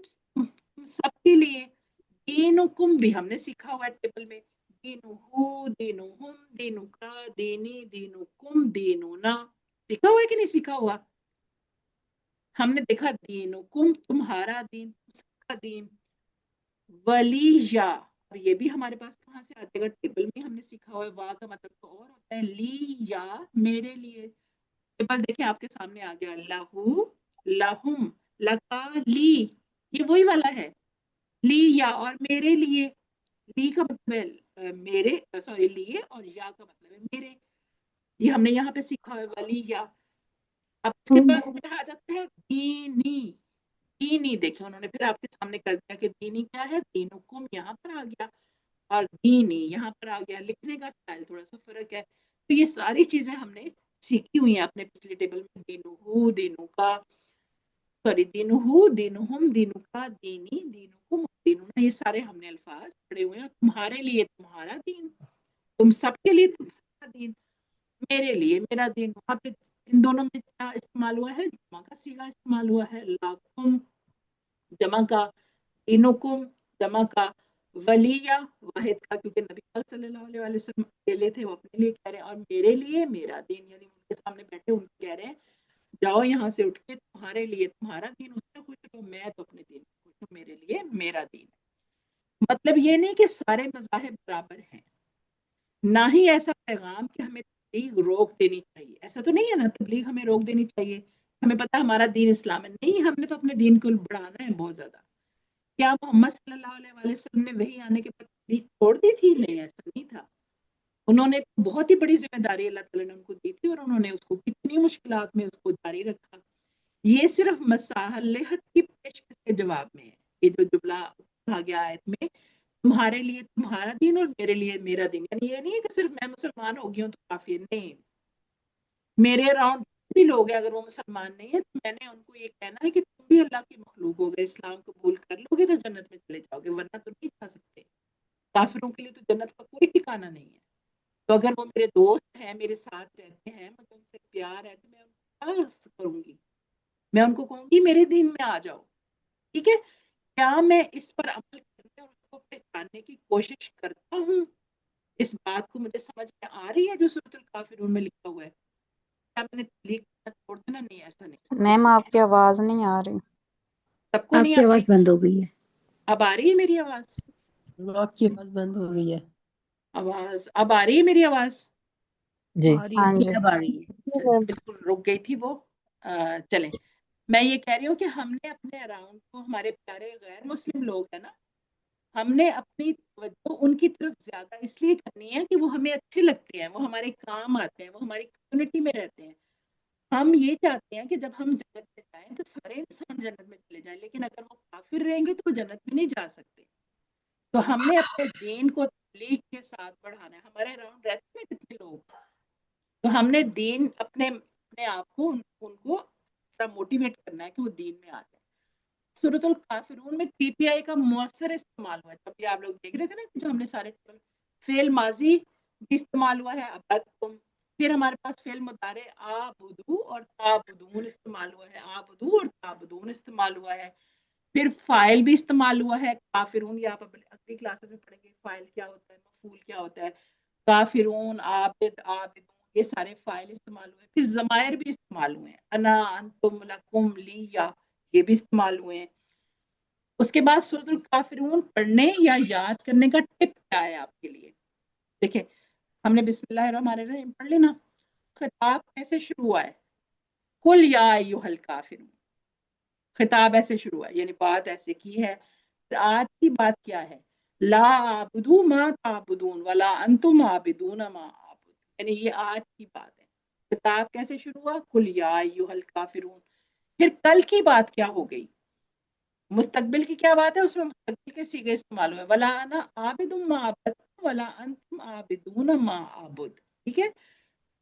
सबके लिए। दीनुकुम भी हमने सीखा हुआ है टेबल में, दीनुहु दीनुहुम दीनुका दीनी दीनुकुम दीनुना। सीखा हुआ है कि नहीं सीखा हुआ? हमने देखा दीनुकुम तुम्हारा दीन, सबका दीन। वलीया, और ये भी हमारे पास कहाँ से आ जाएगा? टेबल में हमने सीखा हुआ है। वाह का मतलब तो और होता है, ली या मेरे लिए। टेबल देखें आपके सामने आ गया, लहू लहुम लका ली, ये वही वाला है, ली या और मेरे लिए। ली का मतलब है मेरे, सॉरी लिए, और या का मतलब है मेरे। ये हमने यहाँ पे सीखा है वली या। अब इसके बाद में आ जाता है दीनी। दीनी देखिए उन्होंने फिर आपके सामने कर दिया कि दीनी क्या है, दीनुकुम यहाँ पर आ गया और दीनी यहाँ पर आ गया। लिखने का स्टाइल थोड़ा सा फर्क है। तो ये सारी चीजें हमने सीखी हुई हैं अपने पिछले टेबल में। दीनुहु दीनुका, सॉरी दीनुहु दीनुहुम दीनुका दीनी दीनुकुम दीनुना, ये सारे हमने अल्फाज पढ़े हुए हैं। तुम्हारे लिए तुम्हारा दीन, तुम सबके लिए तुम सबका दीन, मेरे लिए मेरा दीन। वहां पे इन दोनों में क्या इस्तेमाल हुआ है? जमा का सीगा इस्तेमाल हुआ है। लाकुम जमा का, दीनुकुम जमा का, वलिया वाहिद का, क्योंकि नबी पाक सल्लल्लाहु अलैहि वसल्लम अकेले थे, वो अपने लिए कह रहे हैं, और मेरे लिए मेरा दीन, यानी उनके सामने बैठे उनको कह रहे हैं जाओ यहाँ से उठ के, तुम्हारे लिए तुम्हारा दीन उससे खुश हो, मैं तो अपने दीन से खुश हूँ, मेरे लिए मेरा दीन। मतलब ये नहीं कि सारे मज़ाहिब बराबर हैं, ना ही ऐसा पैगाम कि हमें तबलीग रोक देनी चाहिए, ऐसा तो नहीं है ना, तबलीग हमें रोक देनी चाहिए। हमें पता है हमारा दीन इस्लाम है, नहीं, हमने तो अपने दीन को बढ़ाना है बहुत ज्यादा। क्या मोहम्मद सल्लल्लाहु अलैहि वसल्लम ने वही आने के बाद तबलीग छोड़ दी थी? नहीं, ऐसा नहीं था। उन्होंने तो बहुत ही बड़ी जिम्मेदारी अल्लाह ताला ने उनको दी थी और उन्होंने उसको कितनी मुश्किलात में उसको जारी रखा। ये सिर्फ मसालहत की पेशकश के जवाब में है। ये जो जुमला कहा गया आयत में, तुम्हारे लिए तुम्हारा दीन और मेरे लिए मेरा दीन, यानी ये नहीं है कि सिर्फ मैं मुसलमान हो गई हूँ तो काफी है, नहीं। मेरे अराउंड भी लोग हैं, अगर वो मुसलमान नहीं है तो मैंने उनको ये कहना है कि तुम भी अल्लाह की मखलूक हो गए, इस्लाम कबूल कर लोगे तो जन्नत में चले जाओगे, वरना तो नहीं जा सकते। काफिरों के लिए तो जन्नत का कोई ठिकाना नहीं है। तो अगर वो मेरे दोस्त हैं, मेरे साथ रहते हैं, मुझे उनसे प्यार है, तो मैं उनको क्या करूंगी? मैं उनको कहूंगी मेरे दीन में आ जाओ, ठीक है। क्या मैं इस पर अमल करने और उसको पहचानने की कोशिश करता हूँ? इस बात को मुझे समझ में आ रही है जो सूरतुल काफिरून में लिखा हुआ है? क्या मैंने तबलीग करना छोड़ देना? नहीं, ऐसा नहीं। मैम आपकी आवाज नहीं आ रही। सबको नहीं आपकी आवाज आती? बंद हो गई है। अब आ रही है मेरी आवाज? आपकी आवाज बंद हो गई है। आवाज अब आ रही है मेरी आवाज? जी आ रही हाँ है, जी। अब आ रही है। बिल्कुल रुक गई थी वो। चलें, मैं ये कह रही हूँ कि हमने अपने अराउंड को, हमारे प्यारे गैर मुस्लिम लोग हैं ना, हमने अपनी तवज्जो उनकी तरफ ज्यादा इसलिए करनी है कि वो हमें अच्छे लगते हैं, वो हमारे काम आते हैं, वो हमारी कम्युनिटी में रहते हैं। हम ये चाहते हैं कि जब हम जन्नत में जाएं तो सारे इंसान जन्नत में चले जाएं, लेकिन अगर वो काफिर रहेंगे तो वो जन्नत में नहीं जा सकते। तो हमने अपने दीन को तबलीग के साथ बढ़ाना है। हमारे अराउंड रहते हैं कितने लोग, तो हमने दीन अपने अपने आप को उनको मोटिवेट करना है कि वो दीन में आ जाए। सूरतुल काफिरून में पीपीआई का मुअस्सर इस्तेमाल हुआ है। तब भी आप लोग देख रहे थे ना कि जो हमने सारे फेल माजी भी इस्तेमाल हुआ है, अबदतुम। फिर हमारे पास फेल मुदारे आबुदू और ताबुदून इस्तेमाल हुआ है, आबुदू और ताबुदून इस्तेमाल हुआ है। फिर फाइल भी इस्तेमाल हुआ है, काफिरून, ये आप अगली क्लासेस में पढ़ेंगे फाइल क्या होता है, मफूल क्या होता है। काफिरून, आबिद, आबिदून, ये सारे फाइल इस्तेमाल हुए। फिर जमायर भी इस्तेमाल हुए हैं, अना अंतुम लकुम लिया, ये भी इस्तेमाल हुए हैं। उसके बाद सूरतुल काफिरून पढ़ने या याद करने का टिप क्या है आपके लिए? देखिए, हमने बिस्मिल्लाहिर्रहमानिर्रहीम पढ़ लेना। खिताब कैसे शुरू हुआ है? कुल या अय्युहल काफिरून, खिताब ऐसे शुरू हुआ है, यानी बात ऐसे की है। आज की बात क्या है? ला आबुदू मा ताबुदून वला अंतुम आबिदून मा आबुद, यानी ये आज की बात है। खिताब कैसे शुरू हुआ? कुल या अय्युहल काफिरून। फिर कल की बात क्या हो गई? मुस्तकबिल की क्या बात है? उसमें मुस्तकबिल के सीगे इस्तेमाल हुए, वला अना आबिदुम मा अबदतुम वला अंतुम आबिदून मा आबुद, ठीक है।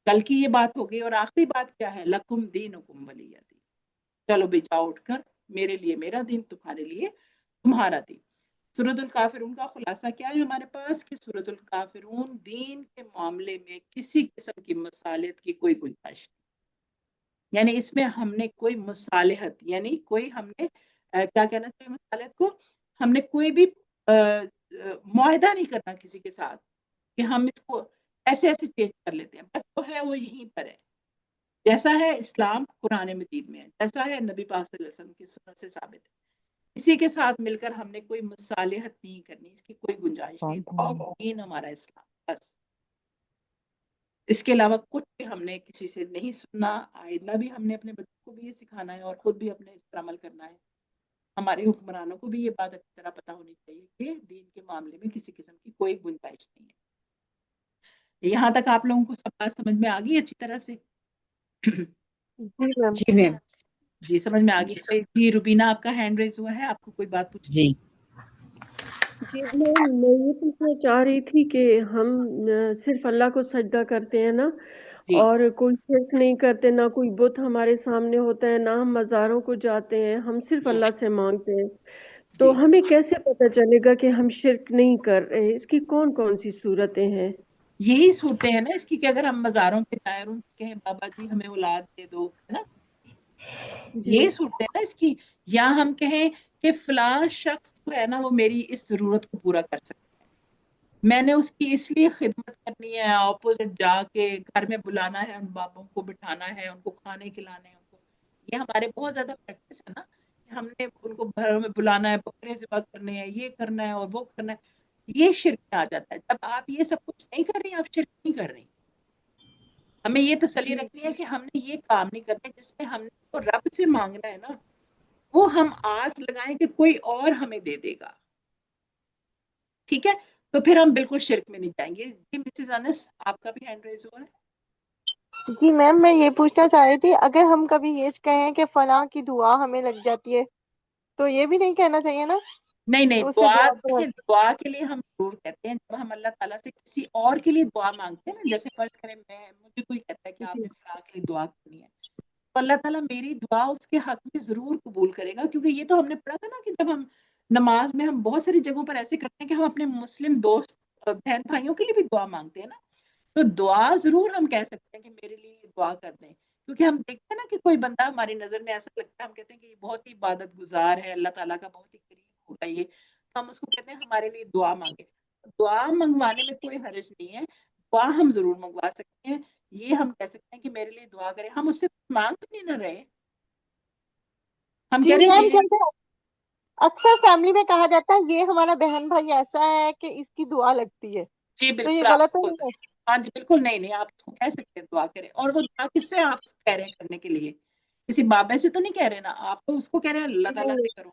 कल की ये बात हो गई। और आखिरी बात क्या है? लकुम दीनुकुम वलिय दीन। चलो भी जाओ उठकर, मेरे लिए मेरा दिन, तुम्हारे लिए तुम्हारा दिन। सूरतुल काफिरून का खुलासा क्या है हमारे पास कि सूरतुल काफिरून दीन के मामले में किसी किस्म की मसालियत की कोई गुंजाइश नहीं, यानी इसमें हमने कोई मुसालिहत यानी कोई हमने क्या कहना चाहिए मुसालिहत को, हमने कोई भी मुआहदा नहीं करना किसी के साथ कि हम इसको ऐसे ऐसे चेंज कर लेते हैं, बस वो है वो यहीं पर है, जैसा है इस्लाम कुरान मजीद में है, जैसा है नबी पाक सल्लल्लाहु अलैहि वसल्लम की सुन्नत से साबित है, इसी के साथ मिलकर हमने कोई मुसालिहत नहीं करनी, इसकी कोई गुंजाइश नहीं, दीन हमारा इस्लाम बस। इसके अलावा कुछ भी हमने किसी से नहीं सुनना, आइंदा भी हमने अपने बच्चों को भी ये सिखाना है और खुद भी अपने इस पर अमल करना है। हमारे हुक्मरानों को भी ये बात अच्छी तरह पता होनी चाहिए कि दीन के मामले में किसी किस्म की कोई गुंजाइश नहीं है। यहाँ तक आप लोगों को सब बात समझ में आ गई अच्छी तरह से? जी मैम। जी मैम। जी समझ में आ गई। जी रुबीना आपका हैंड रेज हुआ है, आपको कोई बात पूछनी? जी जी मैम, मैं ये पूछना चाह रही थी कि हम सिर्फ अल्लाह को सजदा करते हैं ना, जी और कोई शिर्क नहीं करते, ना कोई बुत हमारे सामने होता है, ना हम मज़ारों को जाते हैं, हम सिर्फ अल्लाह से मांगते हैं, तो जी हमें कैसे पता चलेगा कि हम शिर्क नहीं कर रहे? इसकी कौन कौन सी सूरतें हैं? यही सूरतें हैं ना इसकी कि अगर हम मज़ारों पे जाएं और उनसे कहें बाबा जी हमें औलाद दे दो, है ना, जी यही सूरतें हैं ना इसकी। या हम कहें कि फलां शख्स जो है ना वो मेरी इस जरूरत को पूरा कर सकता है, मैंने उसकी इसलिए खिदमत करनी है, ऑपोजिट जाके घर में बुलाना है, उन बापों को बिठाना है, उनको खाने खिलाने हैं उनको, ये हमारे बहुत ज्यादा प्रैक्टिस है ना कि हमने उनको घरों में बुलाना है, बकरे ज़िबा करने हैं, ये करना है और वो करना है, ये शिर्क में आ जाता है। जब आप ये सब कुछ नहीं कर रही, आप शिर्क नहीं कर रही। हमें ये तसल्ली रखनी है कि हमने ये काम नहीं करना है जिसमें हमने तो रब से मांगना है ना, वो हम आस लगाएं कि कोई और हमें दे देगा, ठीक है, तो फिर हम बिल्कुल शिर्क में नहीं जाएंगे। जी मिसेस अनस आपका भी हैंड रेज हुआ है। जी मैम, मैं ये पूछना चाह रही थी, अगर हम कभी ये कहें कि फलां की दुआ हमें लग जाती है, तो ये भी नहीं कहना चाहिए ना? नहीं नहीं, उससे दुआ दुआ देखिए, दुआ के लिए हम जरूर कहते हैं जब हम अल्लाह ताला से किसी और के लिए दुआ मांगते हैं ना, जैसे फर्ज करें मुझे कोई कहता है कि आपने फलां के लिए दुआ करनी है, तो अल्लाह ताला मेरी दुआ उसके हक में जरूर कबूल करेगा, क्योंकि ये तो हमने पढ़ा था ना कि जब हम नमाज में हम बहुत सारी जगहों पर ऐसे करते हैं कि हम अपने मुस्लिम दोस्त बहन भाइयों के लिए भी दुआ मांगते हैं ना, तो दुआ जरूर हम कह सकते हैं कि मेरे लिए दुआ कर दें, क्योंकि हम देखते हैं ना कि कोई बंदा हमारी नजर में ऐसा लगता है, हम कहते हैं कि ये बहुत ही इबादत गुजार है, अल्लाह ताला का बहुत ही करीब होगा ये, तो हम उसको कहते हैं हमारे लिए दुआ मांगे। दुआ मंगवाने में कोई हर्ज नहीं है, दुआ हम जरूर मंगवा सकते हैं, ये हम कह सकते हैं कि मेरे लिए दुआ करें, हम उससे कुछ मांग तो नहीं ना रहे, हम जी कह रहे हैं मैम, मेरे जैसे अक्सर फैमिली में कहा जाता है ये हमारा बहन भाई ऐसा है कि इसकी दुआ लगती है, जी तो ये बिल्कुल आप गलत तो नहीं है? हाँ जी बिल्कुल, नहीं नहीं, आप उसको कह सकते हैं दुआ करें, और वो दुआ किससे आप कह रहे हैं करने के लिए, किसी बाबे से तो नहीं कह रहे ना, आप तो उसको कह रहे हैं अल्लाह ताला नहीं, से करो,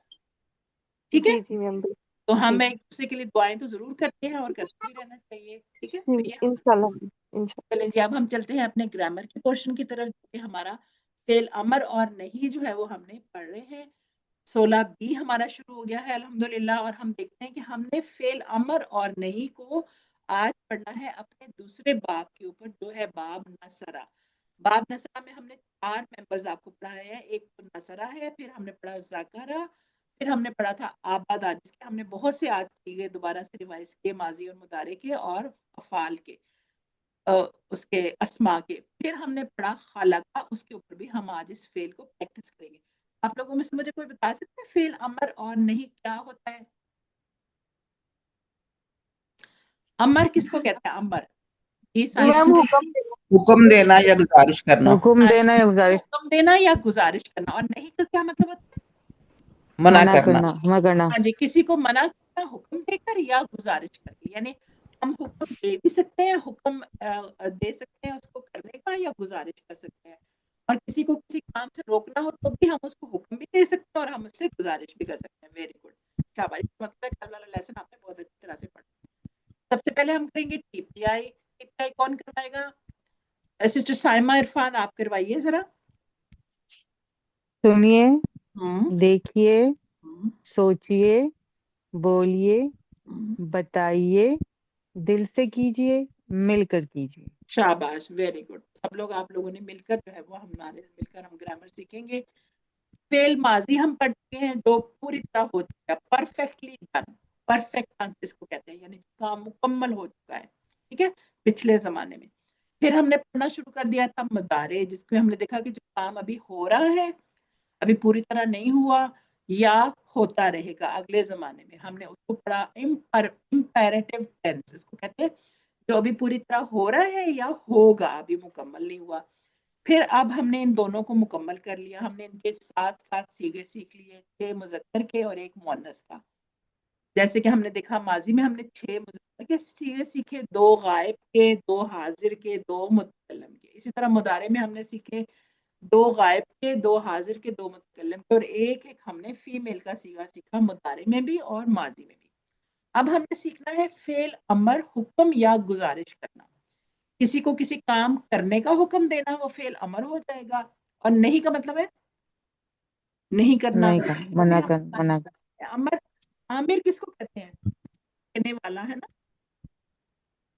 ठीक है। जी जी मैम, तो हम जी एक दूसरे के लिए दुआएं तो जरूर करते हैं और करते भी रहना चाहिए, ठीक है। तो ये इंशाल्लाह इंशाल्लाह। चलें जी, अब हम चलते हैं अपने ग्रामर के पोर्शन की तरफ, जो कि हमारा फेल अमर और नहीं जो है वो हमने पढ़ रहे हैं। 16 बी हमारा शुरू हो गया है अल्हम्दुलिल्लाह, और हम देखते हैं कि हमने फेल अमर और नहीं को आज पढ़ना है अपने दूसरे बाब के ऊपर, जो है बाब नसरा। बाब नसरा में हमने 4 मेंबर्स आपको पढ़ाए हैं, एक तो नसरा है, फिर हमने पढ़ा ज़करा, फिर हमने पढ़ा था आबादा, जिसके हमने बहुत से आज सीगे दोबारा से रिवाइज किए, माजी और मुदारे के और अफाल के, उसके अस्मा के, फिर हमने पढ़ा खालका, उसके ऊपर भी हम आज इस फेल को प्रैक्टिस करेंगे। आप लोगों में से मुझे कोई बता सकते हैं फेल अमर और नहीं क्या होता है? अमर किसको कहते हैं? अमर ये मैम, हुक्म देना या गुजारिश करना, हुक्म देना या गुजारिश, हुक्म देना या गुजारिश करना। और नहीं का क्या मतलब होता है? मना मना करना। करना, मना करना। हाँ जी, किसी को मना करना हुक्म देकर या गुजारिश करके, यानी हम हुक्म दे भी सकते हैं, हुक्म दे सकते हैं उसको करने का, या गुजारिश कर सकते हैं। और किसी को किसी काम से रोकना हो तो भी हम उसको हुक्म भी दे सकते हैं और हम उससे गुजारिश भी कर सकते हैं। वेरी गुड, शाबाश, मतलब है कल वाला लेसन आपने बहुत अच्छी तरह से पढ़ा। सबसे पहले हम करेंगे टीपीआई। टीपीआई कौन करवाएगा? सिस्टर साइमा इरफान, आप करवाइए जरा। सुनिए, हम्म देखिए, हम्म, सोचिए, बोलिए, हम्म। बताइए, दिल से कीजिए, मिलकर कीजिए। शाबाश, वेरी गुड। सब लोग आप लोगों ने मिलकर जो है वो हमारे मिलकर हम ग्रामर सीखेंगे। فعل ماضی ہم پڑھتے ہیں جو پوری طرح ہو چکا ہے، پرفیکٹلی ڈن، پرفیکٹ ٹینس اس کو کہتے ہیں، یعنی کام مکمل ہو چکا ہے، ٹھیک ہے، پچھلے زمانے میں۔ پھر ہم نے پڑھنا شروع کر دیا تھا مضارع، جس میں ہم نے دیکھا کہ جو کام ابھی ہو رہا ہے، ابھی پوری طرح نہیں ہوا یا ہوتا رہے گا اگلے زمانے میں، ہم نے اس کو پڑھا امپیریٹیو ٹینس اس کو کہتے ہیں، جو ابھی پوری طرح ہو رہا ہے یا ہوگا، ابھی مکمل نہیں ہوا۔ پھر اب ہم نے ان دونوں کو مکمل کر لیا، ہم نے ان کے ساتھ ساتھ سیغے سیکھ لیے، 6 مذکر کے اور 1 مؤنث کا۔ جیسے کہ ہم نے دیکھا ماضی میں ہم نے 6 مذکر کے سیغے سیکھے، 2 غائب کے، 2 حاضر کے، 2 متکلم کے۔ اسی طرح مضارع میں ہم نے سیکھے 2 غائب کے، 2 حاضر کے، 2 متکلم کے، اور ایک ہم نے فیمیل کا سیغہ سیکھا مضارع میں بھی اور ماضی میں بھی۔ اب ہم نے سیکھنا ہے فعل امر، حکم یا گزارش کرنا۔ کسی کو کسی کام کرنے کا حکم دینا، وہ فعل امر ہو جائے گا، اور نہیں کا مطلب ہے نہیں کرنا، نہیں کر وہ بھی منع ہم کر گزارش منع کرتے ہیں۔ امر، عامر کس کو کہتے ہیں؟ کہنے والا ہے نا۔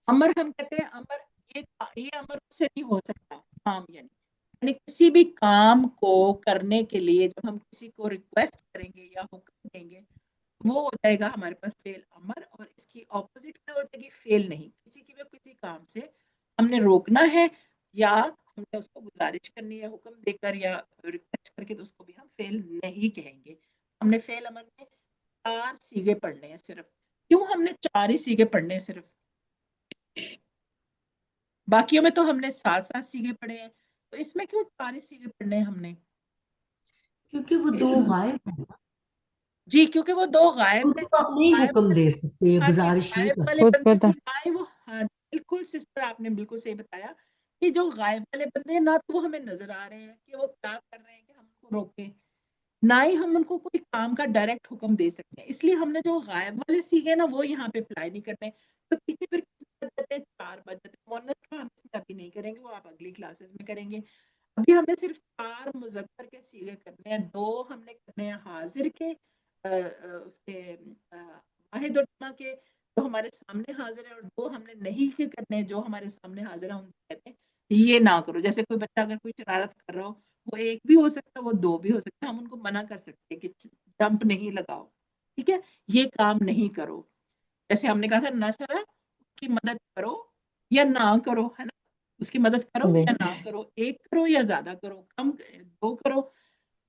امر ہم کہتے ہیں امر، یہ امر سے نہیں ہو سکتا کام، یعنی کسی بھی کام کو کرنے کے لیے جب ہم کسی کو ریکویسٹ کریں گے یا حکم دیں گے، وہ ہو جائے گا ہمارے پاس فعل امر، اور اس کی اپوزٹ میں ہو جائے گی فعل نہیں۔ کسی کی بھی کسی کام سے ہم نے روکنا ہے یا ہم نے اس کو گزارش کرنی ہے حکم دے کر یا ریکویسٹ کر کے، تو اس کو بھی ہم فعل نہیں کہیں گے۔ ہم نے فعل امر میں 4 سیغے پڑھنے ہیں صرف۔ کیوں ہم نے 4 ہی سیغے پڑھنے ہیں صرف؟ باقیوں میں تو ہم نے 7 سیغے پڑھے ہیں، تو اس میں کیوں 4 ہی سیغے پڑھنے ہیں ہم نے؟ کیونکہ وہ 2 غائب ہیں، جی کیونکہ وہ 2 غائب ان ہیں۔ کو آپ نہیں غائب حکم دے سکتے یا ہاں جی، گزارش نہیں غائب کر والے سکتے۔ خود بندے پتہ کی آئے وہ، ہاں بالکل سسٹر آپ نے بالکل صحیح بتایا کہ جو غائب والے بندے ہیں، نہ تو وہ ہمیں نظر آ رہے ہیں کہ وہ کیا کر رہے ہیں کہ ہم ان کو روکیں، نہ ہی ہم ان کو کوئی کام کا ڈائریکٹ حکم دے سکتے ہیں۔ اس لیے ہم نے جو غائب والے سیکھے نا، وہ یہاں پہ اپلائی نہیں کرتے، تو پیچھے پھر 4 بج جاتے ہیں۔ مؤنث کا ہم اس میں ابھی نہیں کریں گے، وہ آپ اگلی کلاسز میں کریں گے۔ ابھی ہم نے صرف 4 مذکر کے سیغے کرنے ہیں، 2 ہم نے کرنے ہیں حاضر کے، اس کے واحد اور جمع کے جو ہمارے سامنے حاضر ہے، اور 2 ہم نے نہیں کے کرنے ہیں جو ہمارے سامنے حاضر ہے، ہم کہتے ہیں یہ نہ کرو۔ جیسے کوئی بچہ اگر کوئی شرارت کر رہا ہو، وہ 1 بھی ہو سکتا ہے، وہ 2 بھی ہو سکتا ہے، ہم ان کو منع کر سکتے ہیں کہ جمپ نہیں لگاؤ، ٹھیک ہے، یہ کام نہیں کرو۔ جیسے ہم نے کہا تھا نصرہ، اس کی مدد کرو یا نہ کرو، ہے نا، اس کی مدد کرو جی یا نہ کرو، 1 کرو یا زیادہ کرو، کم 2 کرو۔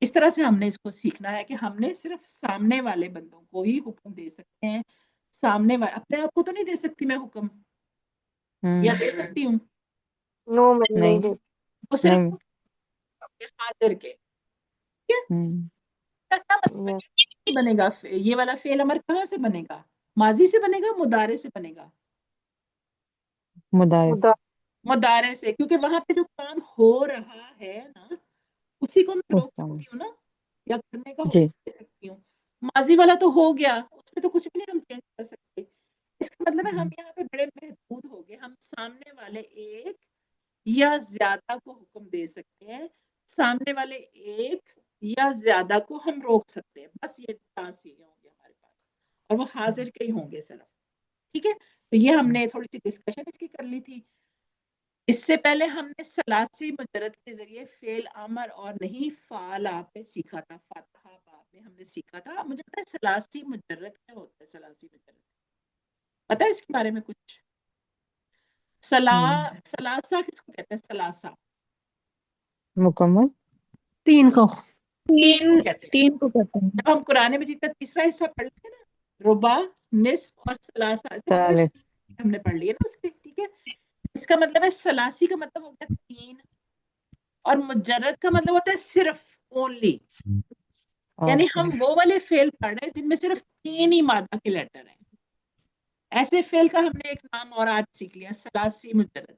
اس طرح سے ہم نے اس کو سیکھنا ہے کہ ہم نے صرف سامنے والے بندوں کو ہی حکم دے سکتے ہیں، سامنے والے، اپنے آپ کو تو نہیں دے سکتی میں حکم، یا دے سکتی ہوں؟ نو میں نہیں نہیں دے وہ صرف نہیں حاضر کے، ٹھیک ہے؟ اس کا کیا مطلب ہے؟ یہ بنے گا، یہ والا فعل امر کہاں سے بنے گا؟ ماضی سے بنے گا، مضارع سے بنے گا؟ مدارس خدا مضارع سے، کیونکہ وہاں پہ جو کام ہو رہا ہے نا، اسی کو میں اس روک کا سکتی ہوں نا، یا کرنے کا جی حکم دے سکتی ہوں۔ ماضی والا تو ہو گیا، اس میں تو کچھ بھی نہیں ہم چینج کر سکتے۔ اس کا مطلب ہے ہم یہاں پہ بڑے محدود ہو گئے، ہم سامنے والے ایک یا زیادہ کو حکم دے سکتے ہیں، سامنے والے ایک یا زیادہ کو ہم روک سکتے ہیں، بس یہ 4 چیزیں ہوں گی ہمارے پاس، اور وہ حاضر کے ہی ہوں گے صرف، ٹھیک ہے۔ تو یہ ہم نے تھوڑی سی ڈسکشن اس کی کر لی تھی۔ اس سے پہلے ہم نے ثلاثی مجرد کے ذریعے فعل امر اور نہیں فعل پہ سیکھا تھا، فاتحہ باب میں ہم نے سیکھا تھا۔ مجھے پتا ہے ثلاثی مجرد کیا ہوتا ہے؟ ثلاثی مجرد پتا ہے اس کے بارے میں کچھ؟ ثلاثہ کس کو کہتے ہیں؟ ثلاثہ مکمل 3 کو تین کو کہتے ہیں۔ 3 کو کرتے ہیں۔ جب ہم قرآن مجید کا تیسرا حصہ پڑھتے ہیں نا، ربع، نصف اور ثلاثہ، چالیس ہم نے پڑھ لیا نا اس کے، ٹھیک ہے۔ اس کا مطلب ہے ثلاثی کا مطلب ہوتا ہے 3، اور مجرد کا مطلب ہوتا ہے صرف، اونلی، یعنی ہم وہ والے فعل پڑھ رہے ہیں جن میں صرف 3 ہی مادہ کے لیٹر ہیں۔ ایسے فعل کا ہم نے ایک نام اور آج سیکھ لیا، ثلاثی مجرد،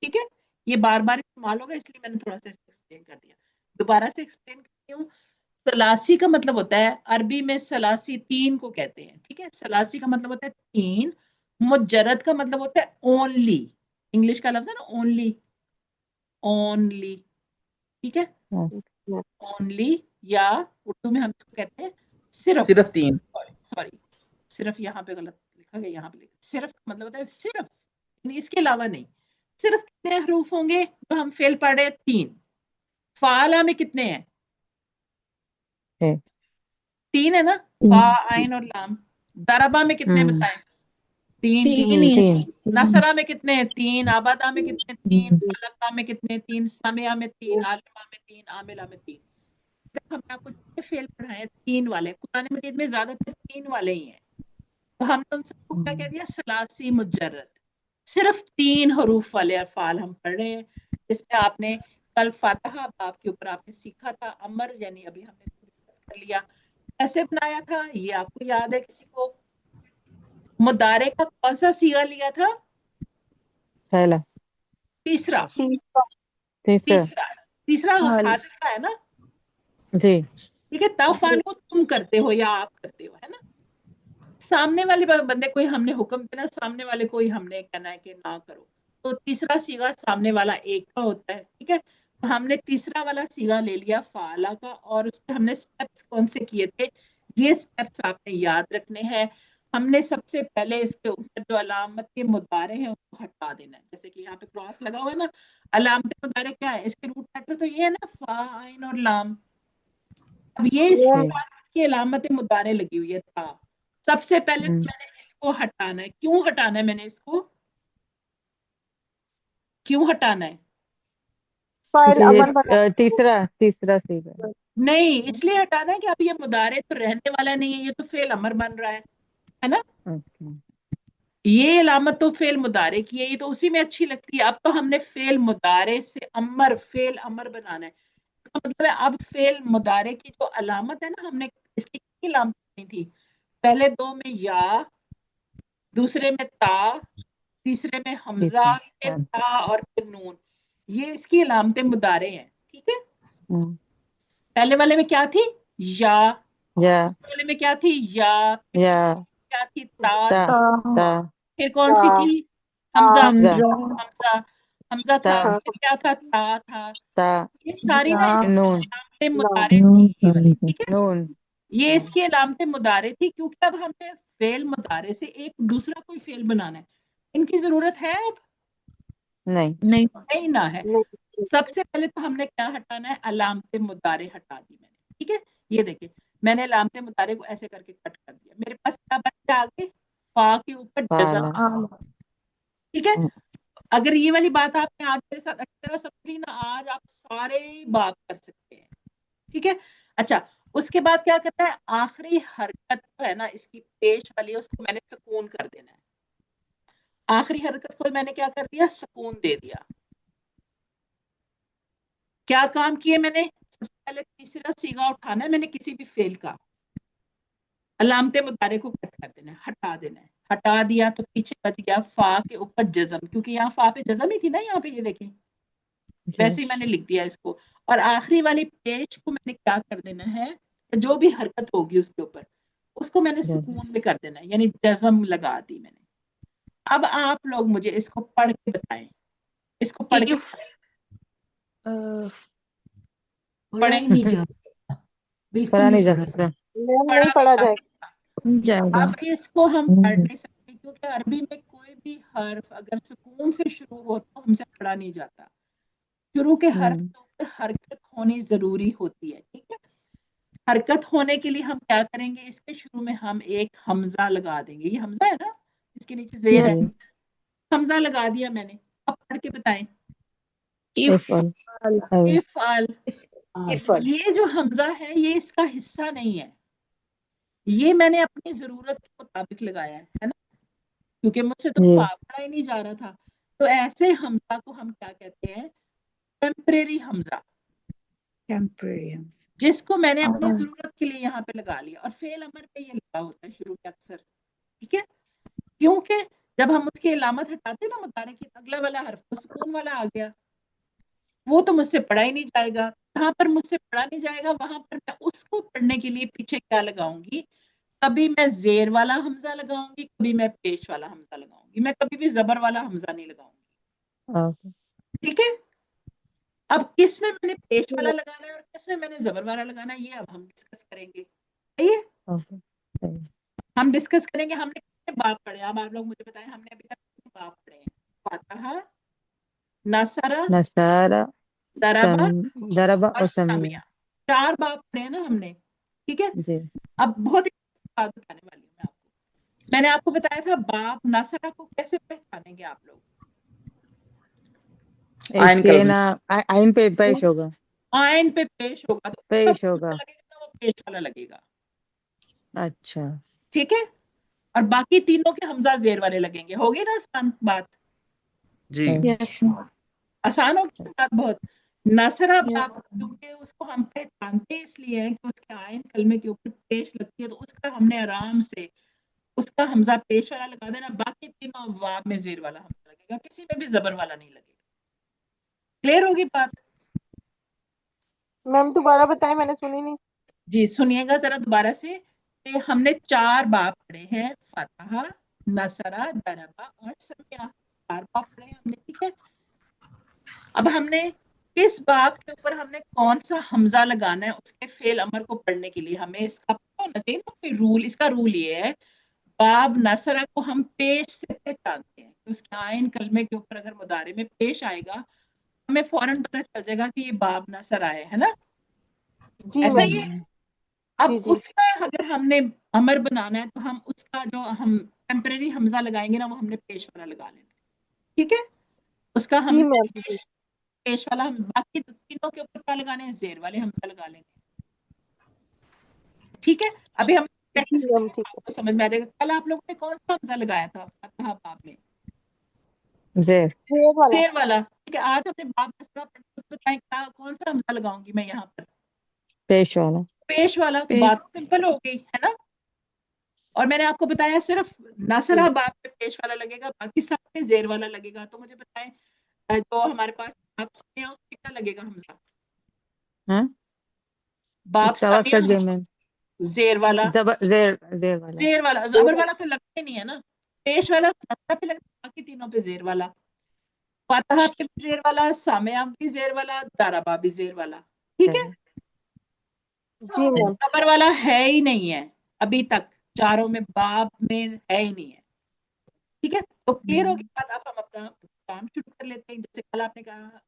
ٹھیک ہے۔ یہ بار بار استعمال ہوگا، اس لیے میں نے تھوڑا سا ایکسپلین کر دیا، دوبارہ سے ایکسپلین کرتی ہوں۔ ثلاثی کا مطلب ہوتا ہے، عربی میں ثلاثی 3 کو کہتے ہیں، ٹھیک ہے۔ ثلاثی کا مطلب ہوتا ہے 3، مجرد کا مطلب ہوتا ہے اونلی، انگلش کا لفظ ہے نا اونلی، اونلی، ٹھیک ہے، اونلی، یا اردو میں ہم اس کو کہتے ہیں صرف، صرف 3 سوری صرف یہاں پہ غلط لکھا گیا، یہاں پہ صرف کا مطلب ہوتا ہے صرف، یعنی اس کے علاوہ نہیں۔ صرف کتنے حروف ہوں گے جو ہم فعل پڑھ رہے ہیں؟ 3۔ فعلہ میں کتنے ہیں؟ है। 3 है ना, फा आइन और लाम। दरबा में कितने बताएं? 3 तीन ही है। 3 नसरा में कितने हैं? 3 आबादा में कितने? 3 फलका में कितने? 3 सामिया में 3 आलिमा में 3 आमिला में 3। सिर्फ हमने आपको जितने फेल पढ़ाए हैं 3 वाले, कुरान मजीद में ज्यादातर 3 वाले ही हैं। तो हमने उन सबको क्या कह दिया? सलासी मुजर्रद। सिर्फ 3 हरूफ वाले अफ़ाल हम पढ़ रहे हैं, जिसमें आपने कल फातिहा बाब के ऊपर आपने सीखा था अमर, यानी अभी हमने डिस्कस कर लिया कैसे बनाया था। ये आपको याद है किसी को? मुदारे का कौन सा सीगा लिया था? पहला तीसरा। तीसरा तीसरा तीसरा हाल। हाजिर का है ना, जी ठीक है। तफालो तुम करते हो या आप करते हो, है ना। सामने वाले बंदे को ही हमने हुक्म देना, सामने वाले को ही हमने कहना है कि ना करो। तो तीसरा सीगा सामने वाला एक का होता है, ठीक है। तो हमने तीसरा वाला सीगा ले लिया फाला का, और उसमें हमने स्टेप्स कौन से किए थे, ये स्टेप्स आपने याद रखने हैं। हमने सबसे पहले इसके ऊपर जो अलामत के मुदारे हैं उसको हटा देना है। जैसे कि यहाँ पे क्रॉस लगा हुआ है ना, अलामत मुदारे क्या है? इसके रूट लेटर तो ये है ना, फा आइन और लाम। अब ये इसके बाद इसकी अलामत मुदारे लगी हुई है था। सबसे पहले तो मैंने इसको हटाना है। क्यों हटाना है मैंने इसको? क्यों हटाना है? फाइल अमर बना। ये तीसरा सीगा नहीं, इसलिए हटाना है कि अब ये मुदारे तो रहने वाला नहीं है, ये तो फेल अमर बन रहा है ना। ये अलामत तो फेल मुदारे की है, ये तो उसी में अच्छी लगती है। अब तो हमने फेल मुदारे से अमर, फेल अमर बनाना है। इसका मतलब है अब फेल मुदारे की जो अलामत है ना, हमने इसकी कितनी अलामत नहीं थी? पहले 2 में या, दूसरे में ता, तीसरे में हमजा, फिर ता और फिर नून। ये इसकी अलामतें मुदारे हैं, ठीक है। पहले वाले में क्या थी? या। दूसरे वाले में क्या थी? या। क्या थी? ता। फिर कौन सी थी? हमजा। हमजा हमजा था। फिर क्या था? ता था। ये सारी ना अलामतें मुदारे थी, ये वाली, ठीक है। ये इसकी अलामतें मुदारे थी, क्योंकि अब हमने फेल मुदारे से एक दूसरा कोई फेल बनाना है। इनकी जरूरत है अब? नहीं ना है। सबसे पहले तो हमने क्या हटाना है? अलामतें मुदारे हटा दी मैंने, ठीक है। ये देखिए, मैंने अलामतें मुदारे को ऐसे करके कट कर दिया। मेरे पास क्या बच गया आगे? फा के ऊपर जज़म, ठीक है। अगर ये वाली बात आपने आज मेरे साथ अच्छी तरह समझी ना, आज आप सारे बात कर सकते हैं, ठीक है। अच्छा, उसके बाद क्या करना है? आखिरी हरकत जो है ना इसकी पेश वाली, उसको मैंने सुकून कर देना है। आखिरी हरकत को मैंने क्या कर दिया? सुकून दे दिया। क्या काम किए मैंने? सबसे पहले तीसरा सीगा उठाना है मैंने किसी भी फेल का, अलामते मुदारे को कट कर देना है, हटा देना है। हटा दिया तो पीछे बच गया फा के ऊपर जज़म, क्योंकि यहाँ फा पे जज़म ही थी ना, यहाँ पे ये देखें, वैसे ही मैंने लिख दिया इसको। और आखिरी वाली पेज को मैंने क्या कर देना है? जो भी हरकत होगी उसके ऊपर, उसको मैंने सुकून में कर देना है, यानी जज़म लगा दी मैंने। अब आप लोग मुझे इसको पढ़ के बताएं, इसको पढ़ के पढ़ा ही नहीं जा सकता, बिल्कुल पढ़ा नहीं नहीं जा पढ़ा सकता। नहीं पढ़ा जाए। अब इसको हम पढ़ नहीं सकते, क्योंकि अरबी में कोई भी हर्फ अगर सुकून से शुरू हो तो हमसे पढ़ा नहीं जाता। शुरू के हर्फ के ऊपर हरकत होनी जरूरी होती है, ठीक है। हरकत होने के लिए हम क्या करेंगे? इसके शुरू में हम एक हमजा लगा देंगे। ये हमजा है ना, इसके नीचे जेर है, हमजा लगा दिया मैंने। अब पढ़ के बताएं। इफ़अल। ये जो हमजा है ये इसका हिस्सा नहीं है, ये मैंने अपनी जरूरत के मुताबिक लगाया है ना, क्योंकि मुझसे तो पढ़ा ही नहीं जा रहा था। तो ऐसे हमजा को हम क्या कहते हैं? टेम्परेरी हमजा, जिसको मैंने अपनी जरूरत के लिए यहाँ पे लगा लिया। और फेल अमर पे ये लगा होता है शुरू के अक्सर, ठीक है। क्योंकि जब हम उसकी अलामत हटाते हैं ना मुदारे की, अगला वाला हर्फ तो सुकून वाला आ गया, वो तो मुझसे पढ़ा ही नहीं जाएगा। जहाँ पर मुझसे पढ़ा नहीं जाएगा वहां पर मैं उसको पढ़ने के लिए पीछे क्या लगाऊंगी? कभी मैं जेर वाला हमजा लगाऊंगी, कभी मैं पेश वाला हमजा लगाऊंगी, मैं कभी भी जबर वाला हमजा नहीं लगाऊंगी, ठीक है। अब किस में मैंने पेश वाला लगाना है और किस में मैंने जबर वाला लगाना है, ये अब हम डिस्कस करेंगे। हम डिस्कस करेंगे। हमने कितने बाब पढ़े? अब आप लोग मुझे बताएं, हमने अभी तक कितने बाब पढ़े हैं? फातिहा, नसरा, दरबा दरबा और समिया। 4 बाब पढ़े हैं ना हमने। जी अब बहुत बात बताने वाली हूँ मैं आपको। मैंने आपको बताया था बाब नसरा को कैसे पहचानेंगे आप लोग? आयन इसके कलम ना आइन पे पेश होगा, आयन पे पेश होगा तो पेश उसका होगा। लगेगा ना, वो पेश वाला लगेगा, अच्छा ठीक है। और बाकी तीनों के हमजा जेर वाले लगेंगे। होगी ना आसान बात? जी आसान होगी बात बहुत। नसरा बाब क्योंकि उसको हम पहचानते इसलिए हैं कि उसके आयन कलमे के ऊपर पेश लगती है, तो उसका हमने आराम से उसका हमजा पेश वाला लगा देना। बाकी तीनों वाब में जेर वाला हमजा लगेगा, किसी में भी जबर वाला नहीं लगेगा। क्लियर होगी बात? मैम दोबारा बताएं, मैंने सुनी नहीं। जी सुनिएगा जरा दोबारा से कि हमने 4 बाब पढ़े हैं, फतहा, नसरा, दरबा और समिया। 4 बाब पढ़े हैं हमने, ठीक है। अब हमने किस बाब के ऊपर हमने कौन सा हमजा लगाना है उसके फेल अमर को पढ़ने के लिए हमें इसका पता होना चाहिए ना कोई रूल। इसका रूल ये है, बाब नसरा को हम पेश से पहचानते हैं। उसके आयन कलमे के ऊपर अगर मुदारे में पेश आएगा, हमें फौरन पता चल जाएगा कि ये बाब नसर आए, है ना? जी ऐसा ही मैम। है। जी अब जी उसका अगर हमने अमर बनाना है तो हम उसका जो हम टेम्परेरी हमजा लगाएंगे ना, वो हमने पेश वाला लगा लेना, ठीक है। उसका जी हम मैम। जी पेश वाला, हम बाकी तीनों के ऊपर क्या लगाने हैं? जेर वाले हमजा लगा लेंगे, ठीक है। अभी हम जी प्रैक्टिस मैम, करेंगे, ठीक है। आपको समझ में आ जाएगा। कल आप लोगों ने कौन सा हमजा लगाया था फतहा बाब में? जेर जेर वाला। जेर वाला, ठीक है। आज हमने बाब नसरा पढ़ा, बताएं क्या कौन सा हमजा लगाऊंगी मैं यहाँ पर? पेश वाला। पेश वाला। तो बात सिंपल हो गई है ना। और मैंने आपको बताया सिर्फ नसरा बाब पे पेश वाला लगेगा, बाकी सब पे जेर वाला लगेगा। तो मुझे बताएं जो हमारे पास बाब समिया उसपे क्या लगेगा हमजा? हाँ बाब इसका आवाज कट समिया गई मैम। जेर वाला, जेर वाला। जेर वाला। जबर वाला तो लगता ही नहीं है ना। पेश वाला नसरा पे लगता है, बाकी तीनों पे जेर वाला। फतहा पे भी जेर वाला, सामिया भी जेर वाला, दाराबा भी जेर वाला, ठीक है। जी मैम। जबर वाला है ही नहीं है अभी तक, चारों में बाब में है ही नहीं है, ठीक है। तो क्लियर होगी बात। अब हम अपना काम शुरू कर लेते हैं। जैसे कल आपने कहा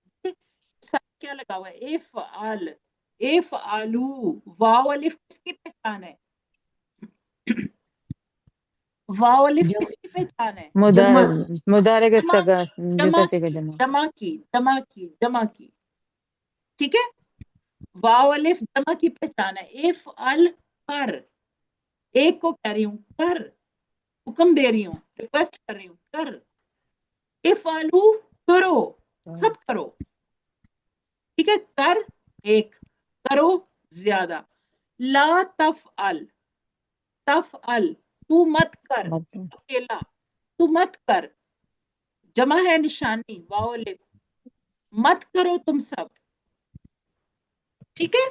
सब क्या लगा हुआ है? इफ़अल, इफ़अलू। वाव अलिफ किसकी पहचान है? वाव अलिफ जब किसकी पहचान है? मुदारे जमा की मुदारे के जमा सगा की, जमा जिससे का की, जमा। जमा की, जमा की, जमा की, ठीक है। वाव अलिफ जमा की पहचान है। इफ़अल कर, एक को कह रही हूँ कर, हुक्म दे रही हूँ, रिक्वेस्ट कर रही हूँ कर। इफ़अलू करो, सब करो, ठीक है। कर एक, करो ज्यादा। ला तफ़अल, तफ़अल तू मत कर, अकेला तू मत कर। जमा है निशानी वाव अलिफ, मत करो तुम सब, ठीक है।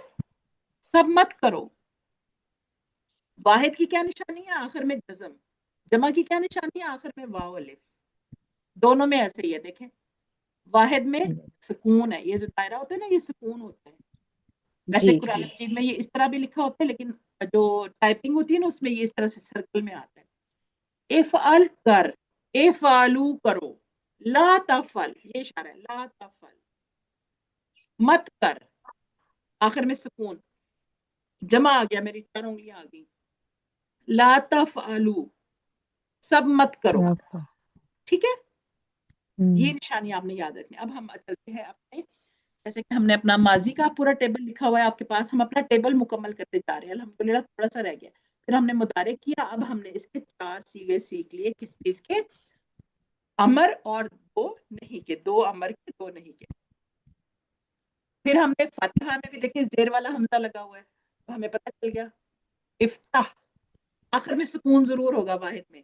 सब मत करो। वाहिद की क्या निशानी है? आखिर में जज़म। जमा की क्या निशानी है? आखिर में वाव अलिफ। दोनों में ऐसे ही है, देखें। वाहिद में सुकून है, ये जो दायरा होता है ना, ये सुकून होता है। वैसे जी कुरान मजीद में ये इस तरह भी लिखा होता है, लेकिन जो टाइपिंग होती है ना उसमें ये इस तरह से सर्कल में आता है। इफ़अल कर, इफ़अलू करो। ला तफ़अल, ये इशारा है, ला तफ़अल मत कर, आखिर में सुकून। जमा आ गया, मेरी 4 उंगलियां आ गई। ला तफ़अलू सब मत करो, ठीक है। ये निशानी आपने याद रखनी। अब हम चलते हैं अपने, जैसे कि हमने अपना माजी का पूरा टेबल लिखा हुआ है आपके पास, हम अपना टेबल मुकम्मल करते जा रहे हैं। अल्हम्दुलिल्लाह थोड़ा सा रह गया। फिर हमने मुदारे किया। अब हमने इसके 4 सीगे सीख लिए। किस चीज के? अमर और 2 नहीं के, 2 अमर के 2 नहीं के। फिर हमने फतहा में भी देखिए जेर वाला हमजा लगा हुआ है, तो हमें पता चल गया। इफ्ताह, आखिर में सुकून जरूर होगा वाहिद में।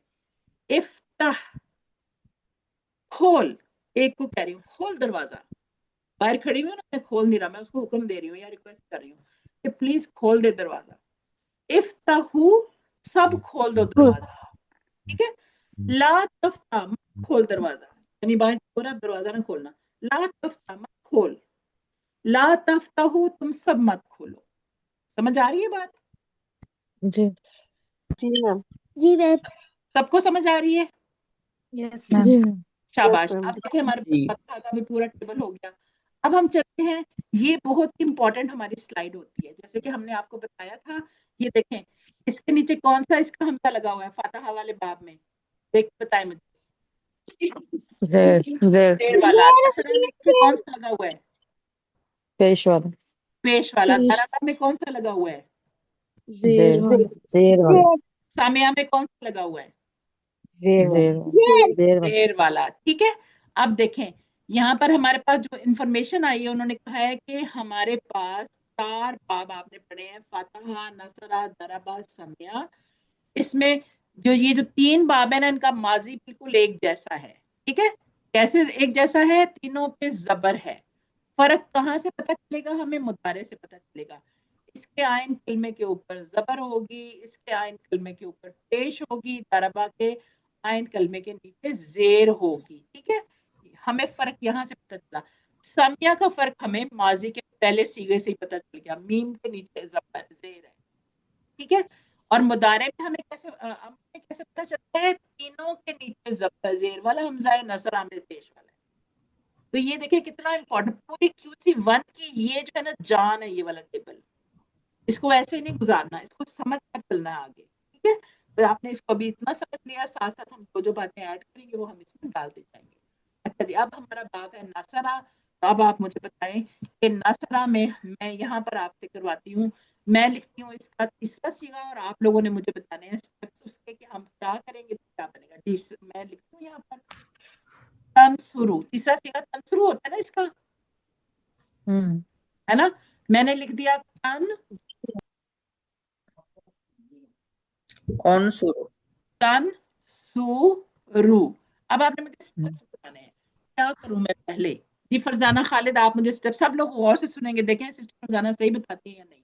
इफ्ताह खोल, एक को कह रही हूँ खोल दरवाजा। बाहर खड़ी हुई ना, मैं खोल नहीं रहा, मैं उसको हुक्म दे रही हूँ या रिक्वेस्ट कर रही हूँ कि प्लीज खोल दे दरवाजा। इफ्ताहू सब खोल दो दरवाजा, ठीक है। ला तफ्ता मत खोल दरवाजा, यानी बाहर हो रहा दरवाजा ना खोलना। ला तफ्ता मत खोल, ला तफ्ताहू तुम सब मत खोलो। समझ आ रही है बात? जी जी मैम। जी मैम। सबको समझ आ रही है? जी मैम। शाबाश। मैम। अब देखिए हमारे जी पास फतहा का भी पूरा टेबल हो गया। अब हम चलते हैं, ये बहुत इंपॉर्टेंट हमारी स्लाइड होती है। जैसे कि हमने आपको बताया था ये देखें इसके नीचे कौन सा इसका हमजा लगा हुआ है फातिहा वाले बाब में, देख बताएं मुझे। जेर जेर जेर वाला। नसरा में कौन सा लगा हुआ है? पेश वाला पेश वाला। दाराबा में कौन सा लगा हुआ है? जेर जेर वाला सामिया में कौन सा लगा हुआ है? जेर वाला जेर वाला शेर वाला। ठीक है, अब देखें यहाँ पर हमारे पास जो इंफॉर्मेशन आई है, उन्होंने कहा है कि हमारे पास 4 बाब आपने पढ़े हैं, फातिहा, नसरा, दरबा, समिया। इसमें जो ये जो 3 बाब है ना, इनका माजी बिल्कुल एक जैसा है। ठीक है, कैसे एक जैसा है? तीनों पे जबर है। फर्क कहाँ से पता चलेगा हमें? मुतारे से पता चलेगा। इसके आयन कलमे के ऊपर जबर होगी, इसके आयन कलमे के ऊपर पेश होगी, दरबा के आयन कलमे के नीचे जेर होगी। ठीक है, हमें फर्क यहाँ से पता चला। समिया का फर्क हमें माजी के पहले सीगे से ही पता चल गया, मीम के नीचे जबर जेर है। ठीक है, और मुदारे में हमें कैसे पता चलता है? तीनों के नीचे जबर जेर वाला हमजा है, नसरा में पेश वाला है। तो ये देखिए कितना इंपॉर्टेंट, पूरी QC1 की ये जो है ना जान है, ये वाला टेबल। इसको ऐसे ही नहीं गुजारना, इसको समझ कर चलना है आगे। ठीक है, तो आपने इसको अभी इतना समझ लिया, साथ साथ हम जो बातें ऐड करेंगे वो हम इसमें डालते जाएंगे। अच्छा जी, अब हमारा बाब है नसरा। तो अब आप मुझे बताएं कि नसरा में मैं यहाँ पर आपसे करवाती हूँ, मैं लिखती हूँ इसका तीसरा सीगा और आप लोगों ने मुझे बताने हैं स्टेप्स उसके कि हम क्या करेंगे तो क्या बनेगा। जी, मैं लिखती हूँ यहाँ पर तनसुरु। तीसरा सीगा तनसुरु होता है ना इसका, है ना? मैंने लिख दिया तन अनसुरु तनसुरु। अब आपने मुझे स्टेप्स बताने हैं, क्या करूं मैं पहले? जी फरजाना खालिद, आप मुझे स्टेप, सब लोग गौर से सुनेंगे, देखें सिस्टर फरजाना सही बताती है या नहीं।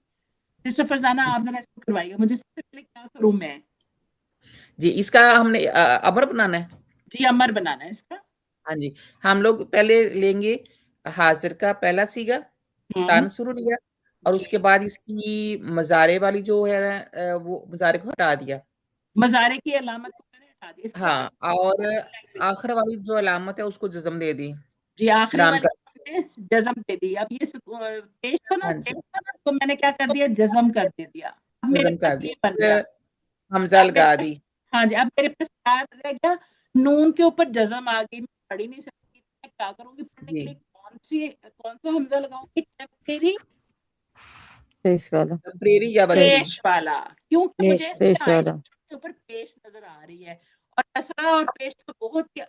सिस्टर फरजाना आप जरा इसको करवाइएगा मुझे, सबसे पहले क्या करूं मैं? जी, इसका हमने अमर बनाना है। जी अमर बनाना है इसका। हाँ जी, हम लोग पहले लेंगे हाजिर का पहला सीगा, तानसुरु लिया, और जी। उसके बाद इसकी मजारे वाली जो है वो मजारे को हटा दिया। मजारे की अलामत को मैंने हटा दी, इसके हाँ, बाद और आखिर वाली जो अलामत है उसको जज्म दे दी, जी आखिरी लाम वाली का। ने जज्म दे दी। अब ये पेश था ना, हाँ पेश जी, था ना, तो मैंने क्या कर दिया? जज्म कर दे दिया। अब मेरे जज्म पास कर ये बन दिया, गया। फिर हमजा अब मेरे लगा पास, दी। हाँ जी, अब मेरे पास क्या रह गया? नून के ऊपर जज्म आ गई, मैं पढ़ ही नहीं सकती। मैं क्या करूंगी पढ़ने के जी, लिए? कौन सा हमजा लगाऊंगी? टेम्परेरी पेश वाला टेम्परेरी या वसी। पेश वाला, क्योंकि मुझे इसके पेश आयन वाला के ऊपर पेश नजर आ रही है। और नसरा और पेश तो बहुत ही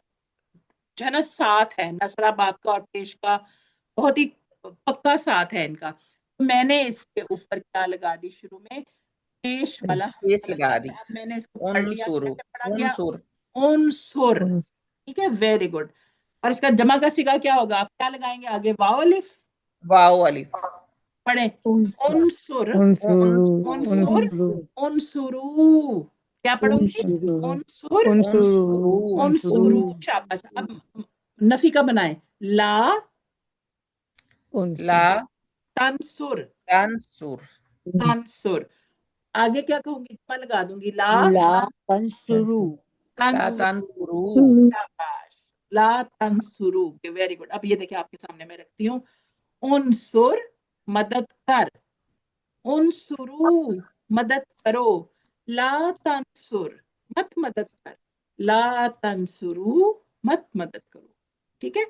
जो है ना साथ है, नसरा बाप का और पेश का बहुत ही पक्का साथ है इनका। तो मैंने इसके ऊपर क्या लगा दी? शुरू में पेश वाला पेश हमजा लगा लगा दी, दिया। अब मैंने इसको पढ़ लिया, उनसुरु, कैसे पढ़ा गया? उनसुर, उनसुर। उन- ठीक है, वेरी गुड। और इसका जमा का सिगा क्या होगा? आप क्या लगाएंगे आगे? वाव अलिफ। वाओ अलिफ, पढ़े उनसुर उनसुरु उनसुर उनसुरु उनसुरु। क्या पढ़ोगे? उनसुरु उनसुर उनसुरु उनसुरु, उनसुरु। उनसुरु शाबाश। अब नफी का बनाए, ला ला उनसुरु तंसुर तंसुर, तंसुर। आगे क्या कहूंगी? जमा लगा दूंगी, ला ला तंसुरु ला तंसुर। तंसुरु, शाबाश, ला तंसुरु। Very good. अब ये देखिए आपके सामने मैं रखती हूँ, उनसुर मदद कर, उनसुरु मदद करो, ला तंसुर मत मदद कर, ला तंसुरु मत मदद करो। ठीक है,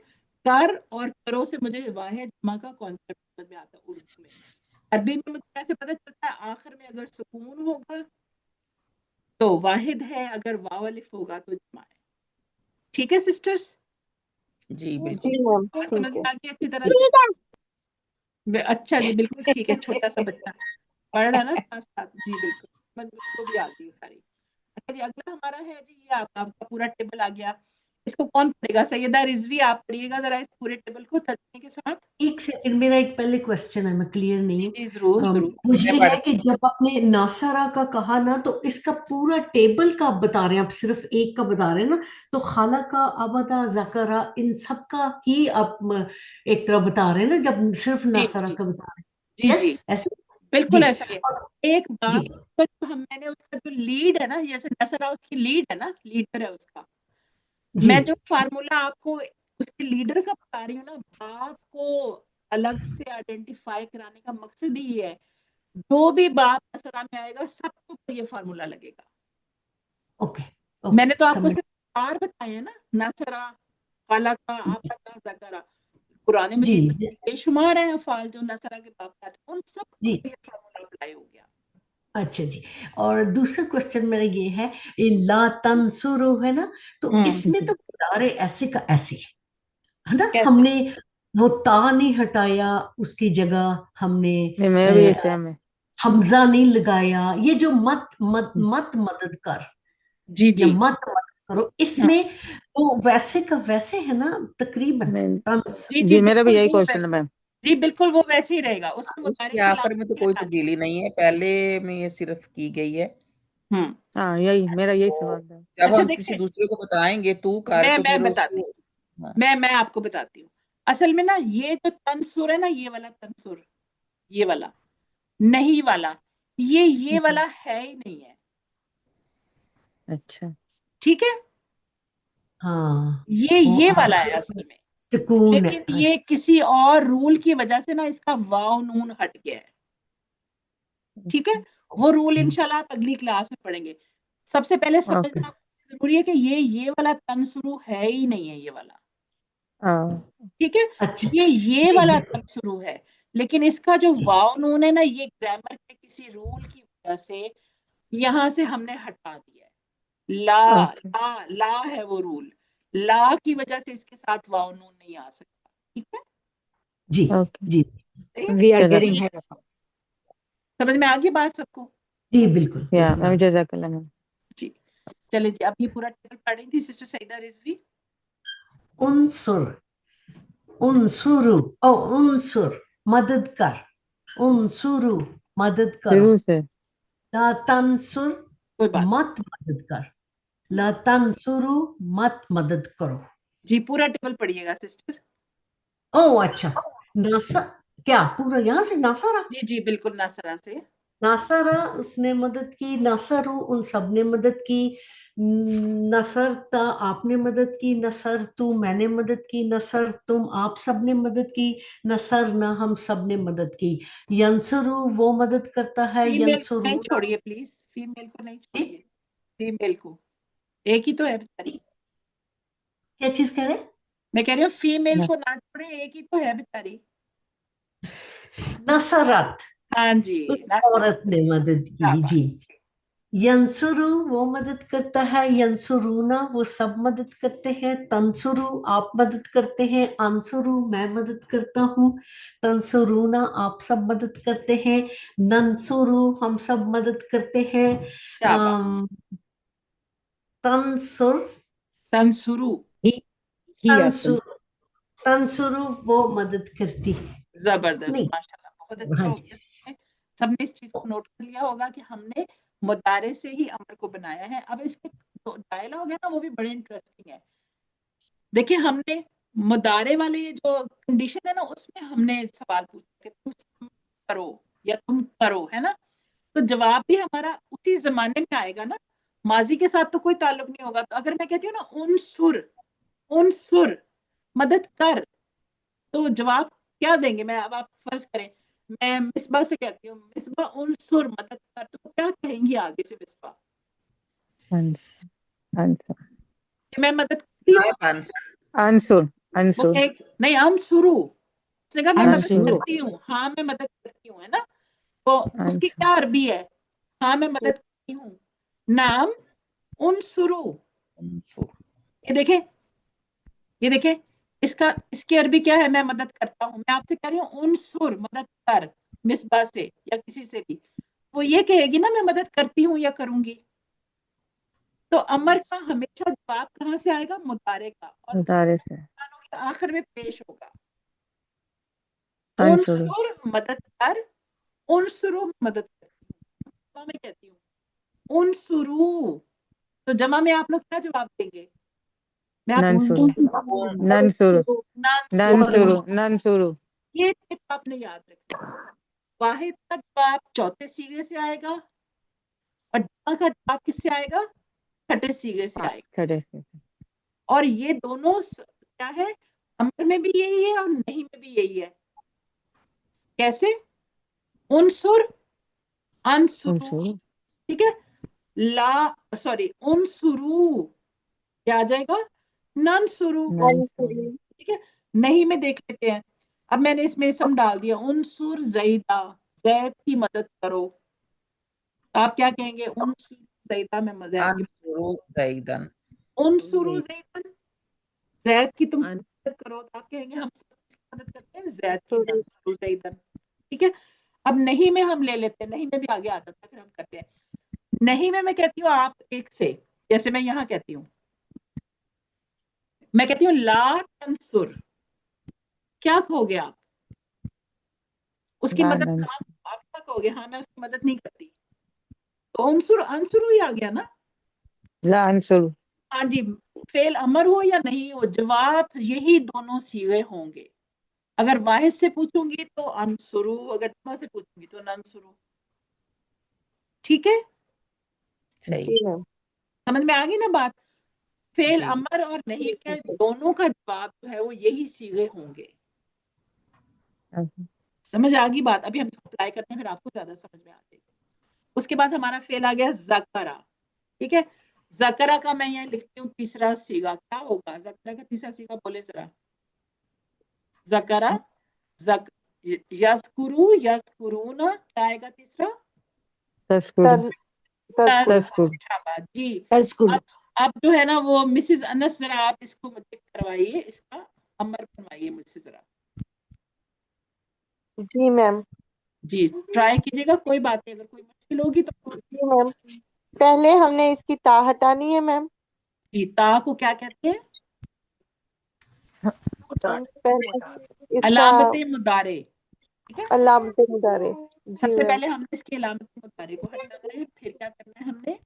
कर और करो से मुझे वाहिद जमा का कॉन्सेप्ट समझ में आता है उर्दू में। अरबी में मुझे कैसे पता चलता है? आखिर में अगर सुकून होगा तो वाहिद है, अगर वाव अलिफ होगा तो जमा है। ठीक है सिस्टर्स, जी बिल्कुल। जी मैम बात ठीक समझ में है। आ गई अच्छी तरह से? अच्छा जी, बिल्कुल ठीक है। छोटा सा बच्चा पढ़ रहा है ना साथ साथ। जी बिल्कुल, समझ में इसको भी आ गई सारी। अच्छा जी, अगला हमारा है जी, ये आपका पूरा टेबल आ गया। इसको कौन पढ़ेगा? सैयदा रिजवी आप पढ़िएगा जरा इस पूरे टेबल को तर्जमे के साथ। एक सेकंड, मेरा एक पहले क्वेश्चन है, मैं क्लियर नहीं जी हूँ। जी जरूर जरूर। वो मैं ये पढ़ है कि जब आपने नासरा का कहा ना, तो इसका पूरा टेबल का आप बता रहे हैं, आप सिर्फ एक का बता रहे हैं ना? तो खाला का, अबदा, जकरा, इन सब का ही आप एक तरह बता रहे हैं ना, जब सिर्फ जी नासरा जी का बता रहे जी हैं? जी यस, ऐसे? बिल्कुल जी। ऐसा ही और है। एक जी बात पर जो मैंने उसका जो लीड है ना, जैसे नसरा उसकी लीड है ना, लीडर है उसका। जी मैं जो फार्मूला आपको उसके लीडर का बता रही हूँ ना, बाप को अलग से आइडेंटिफाई कराने का मकसद ही है। जो भी बाप नसरा में आएगा सबके ऊपर ये फार्मूला लगेगा। ओके मैंने तो आपको समझ सिर्फ 4 बताए हैं ना, नसरा, खलका, आबदा, ज़करा। कुरान मजीद जी में बेशुमार है अफ़ाल जो नसरा के बाप आते हैं, उन सब जी पर ये फार्मूला अप्लाई हो गया। अच्छा जी। और दूसरा क्वेश्चन मेरा ये है, ये ला तंसुरु है ना, तो इसमें तो मुदारे ऐसे का ऐसे है ना, कैसे? हमने वो ता नहीं हटाया, उसकी जगह हमने नहीं मेरा भी ये सेम है। हमजा नहीं लगाया। ये जो मत मत मत मदद कर जी या जी मत मदद करो, इसमें तो वैसे का वैसे है ना तकरीबन नहीं तंस। जी जी मेरा भी बिल्कुल यही वो क्वेश्चन है मैम। जी बिल्कुल वो वैसे ही रहेगा, उसमें मुतारे इसके की आखिर लामत में तो नहीं कोई हटानी। तब्दीली नहीं है, पहले में ये सिर्फ की गई है। हाँ यही मेरा यही सवाल था। जब अच्छा हम किसी देखिए, दूसरे को बताएंगे तू कर तो मैं फिर बताती उसको हाँ, मैं आपको बताती हूँ। असल में ना ये जो तंसुर है ना, ये वाला तंसुर, ये वाला नहीं वाला, ये वाला है ही नहीं है, अच्छा ठीक है? हाँ वो ये वाला है आखिर असल में, सुकून है। लेकिन ये किसी और रूल की वजह से ना इसका वाव नून हट गया है, ठीक है? वो रूल इंशाल्लाह आप अगली क्लास में पढ़ेंगे। सबसे पहले ओके समझना जरूरी है कि ये वाला तंसुरु है ही नहीं है, ये वाला, हाँ ठीक है? अच्छा ये जी वाला बिल्कुल तंसुरु है, लेकिन इसका जो जी वाव नून है ना, ये ग्रामर के किसी रूल की वजह से यहाँ से हमने हटा दिया है। ओके ला है वो रूल, ला की वजह से इसके साथ वाव नून नहीं आ सकता, ठीक है? जी ओके जी सही है? We are जजाक getting ahead of us. समझ में आ गई बात सबको? जी बिल्कुल या बिल्कुल मैम आप जजाकल्ला मैम। जी चलिए जी, अब ये पूरा टेबल पढ़ रही थी सिस्टर सईदा रिजवी। उनसुर उनसुरु ओ उनसुर मदद कर, उनसुरु मदद करो। शुरू से ला तंसुर कोई बात मत मदद कर, ला तंसुरु मत मदद करो। जी, पूरा टेबल पढ़िएगा सिस्टर। ओ अच्छा, नासा क्या पूरा यहाँ से नासारा जी जी बिल्कुल, नासरा से। नासारा उसने मदद की, नासरू उन सब ने मदद की, नसरता आपने मदद की, नसर तू मैंने मदद की, नसर तुम आप सब ने मदद की, नसर ना हम सब ने मदद की। यंसुरु वो मदद करता है, फीमेल को नहीं यंसुरू छोड़िए प्लीज, फीमेल को नहीं छोड़िए, फीमेल को, एक ही तो है बेचारी। क्या चीज कह रहे? मैं कह रही हूँ फीमेल को ना छोड़े, एक ही तो है बेचारी। नसरत हाँ जी, उस औरत ने मदद की जी। यंसुरु वो मदद करता है, यंसुरूना वो सब मदद करते हैं, तंसुरु आप मदद करते हैं, अंसुरु मैं मदद करता हूँ, तंसुरूना आप सब मदद करते हैं, नंसुरु हम सब मदद करते हैं, शाबाश। तंसुर तंसुरु, He also. तंसुर तंसुरु वो मदद करती है। जबरदस्त, नहीं माशाल्लाह, बहुत अच्छा हाँ हो जी गया। सबने इस चीज को नोट कर लिया होगा कि हमने मुदारे से ही अमर को बनाया है। अब इसके डायलॉग है ना, वो भी बड़े इंटरेस्टिंग है। देखिए, हमने मुदारे वाले जो कंडीशन है ना, उसमें हमने सवाल पूछा कि तुम करो या तुम करो, है ना? तो जवाब भी हमारा उसी जमाने में आएगा ना, माजी के साथ तो कोई ताल्लुक नहीं होगा। तो अगर मैं कहती हूँ ना उन सुर मदद कर, तो जवाब क्या देंगे? मैं अब आप फर्ज करें मैं मिसबा से कहती हूँ मिसबा उन सुर मदद कर, तो क्या कहेंगी आगे से मिसबा आंसर कि मैं मदद करती हूँ? आंसर वो आंसर कहे नहीं, अनसुरु, उसने कहा मैं मदद आंसर करती हूँ, हाँ मैं मदद करती हूँ, है ना? तो उसकी आंसर क्या अरबी है? हाँ मैं मदद करती हूँ, नाम उनसुरु। ये देखें, ये देखें, इसकी अरबी क्या है? मैं मदद करता हूँ। मैं आपसे कह रही हूँ उनसुर मदद कर, मिसबा से या किसी से भी, वो ये कहेगी ना मैं मदद करती हूँ या करूंगी। तो अमर का हमेशा जवाब कहाँ से आएगा? मुदारे का, और मुदारे से आखिर में पेश होगा आंसर उनसुर मदद कर, उनसुरु मदद करती हूँ। जमा में कहती हूँ उनसुरु, तो जमा में आप लोग क्या जवाब देंगे? मैं आपसे नंसुरु उनसुरु, नंसुरु नानसुरु, नंसुरु नंसुरु ये टिप आपने याद रखना। वाहिद का जवाब चौथे सीगे से आएगा और जमा का जवाब किससे आएगा? छठे सीगे से आएगा। खड़े से और ये दोनों क्या है? अमर में भी यही है और नहीं में भी यही है। कैसे? उनसुर अंसुरू, ठीक है, उनसुरू क्या आ जाएगा, ननसुरू, ठीक है। नहीं में देख लेते हैं, अब मैंने इसमें इसम डाल दिया, उनसुर ज़ैदा, ज़ैद की मदद करो, आप क्या कहेंगे, उनसुर ज़ैदा में मदद, अंसुरु ज़ैदन, उनसुरु ज़ैदन, ज़ैद की तुम मदद करो, तो आप कहेंगे हम मदद करते हैं ज़ैद की, ननसुरु ज़ैदन, ठीक है। अब नहीं में हम ले लेते हैं, नहीं में भी आगे आता था, फिर हम करते हैं। नहीं में मैं कहती हूँ आप एक से, जैसे मैं यहाँ कहती हूँ, मैं कहती हूँ ला तंसुर, क्या कहोगे आप, उसकी मदद आप क्या कहोगे, हाँ मैं उसकी मदद नहीं करती, तो अंसुर ही आ गया ना, ला अंसुर, हाँ जी। फेल अमर हो या नहीं हो, जवाब यही दोनों सीगे होंगे। अगर वाहिद से पूछूंगी तो अंसुरु, अगर तुम से पूछूंगी तो नंसुरु, ठीक है, सही, समझ में आ गई ना बात। फेल अमर और नहीं के दोनों का जवाब जो है वो यही सीगे होंगे, समझ आ गई बात। अभी हम इसको अप्लाई करते हैं, फिर आपको ज्यादा समझ में आ जाएगी। उसके बाद हमारा फेल आ गया ज़करा, ठीक है। ज़करा का मैं यहाँ लिखती हूँ तीसरा सीगा, क्या होगा ज़करा का तीसरा सीगा, बोले जरा, ज़करा, यस्कुरु, यस्कुरूना, क्या आएगा तीसरा, शाबाश जी। अब जो है ना वो मिसेस अनस, जरा आप इसको मुझे करवाइए, इसका अमर बनवाइए मुझसे जरा। जी मैम, जी ट्राई कीजिएगा, कोई बात नहीं, अगर कोई मुश्किल होगी तो। जी मैम, पहले हमने इसकी ता हटानी है मैम। जी ता को क्या कहते हैं, पहले अलामत मुदारे, ठीक है। अलामत मुदारे, जी सबसे मैम। पहले हमने इसके अलामत मुदारे को हटाना है, फिर क्या करना है हमने,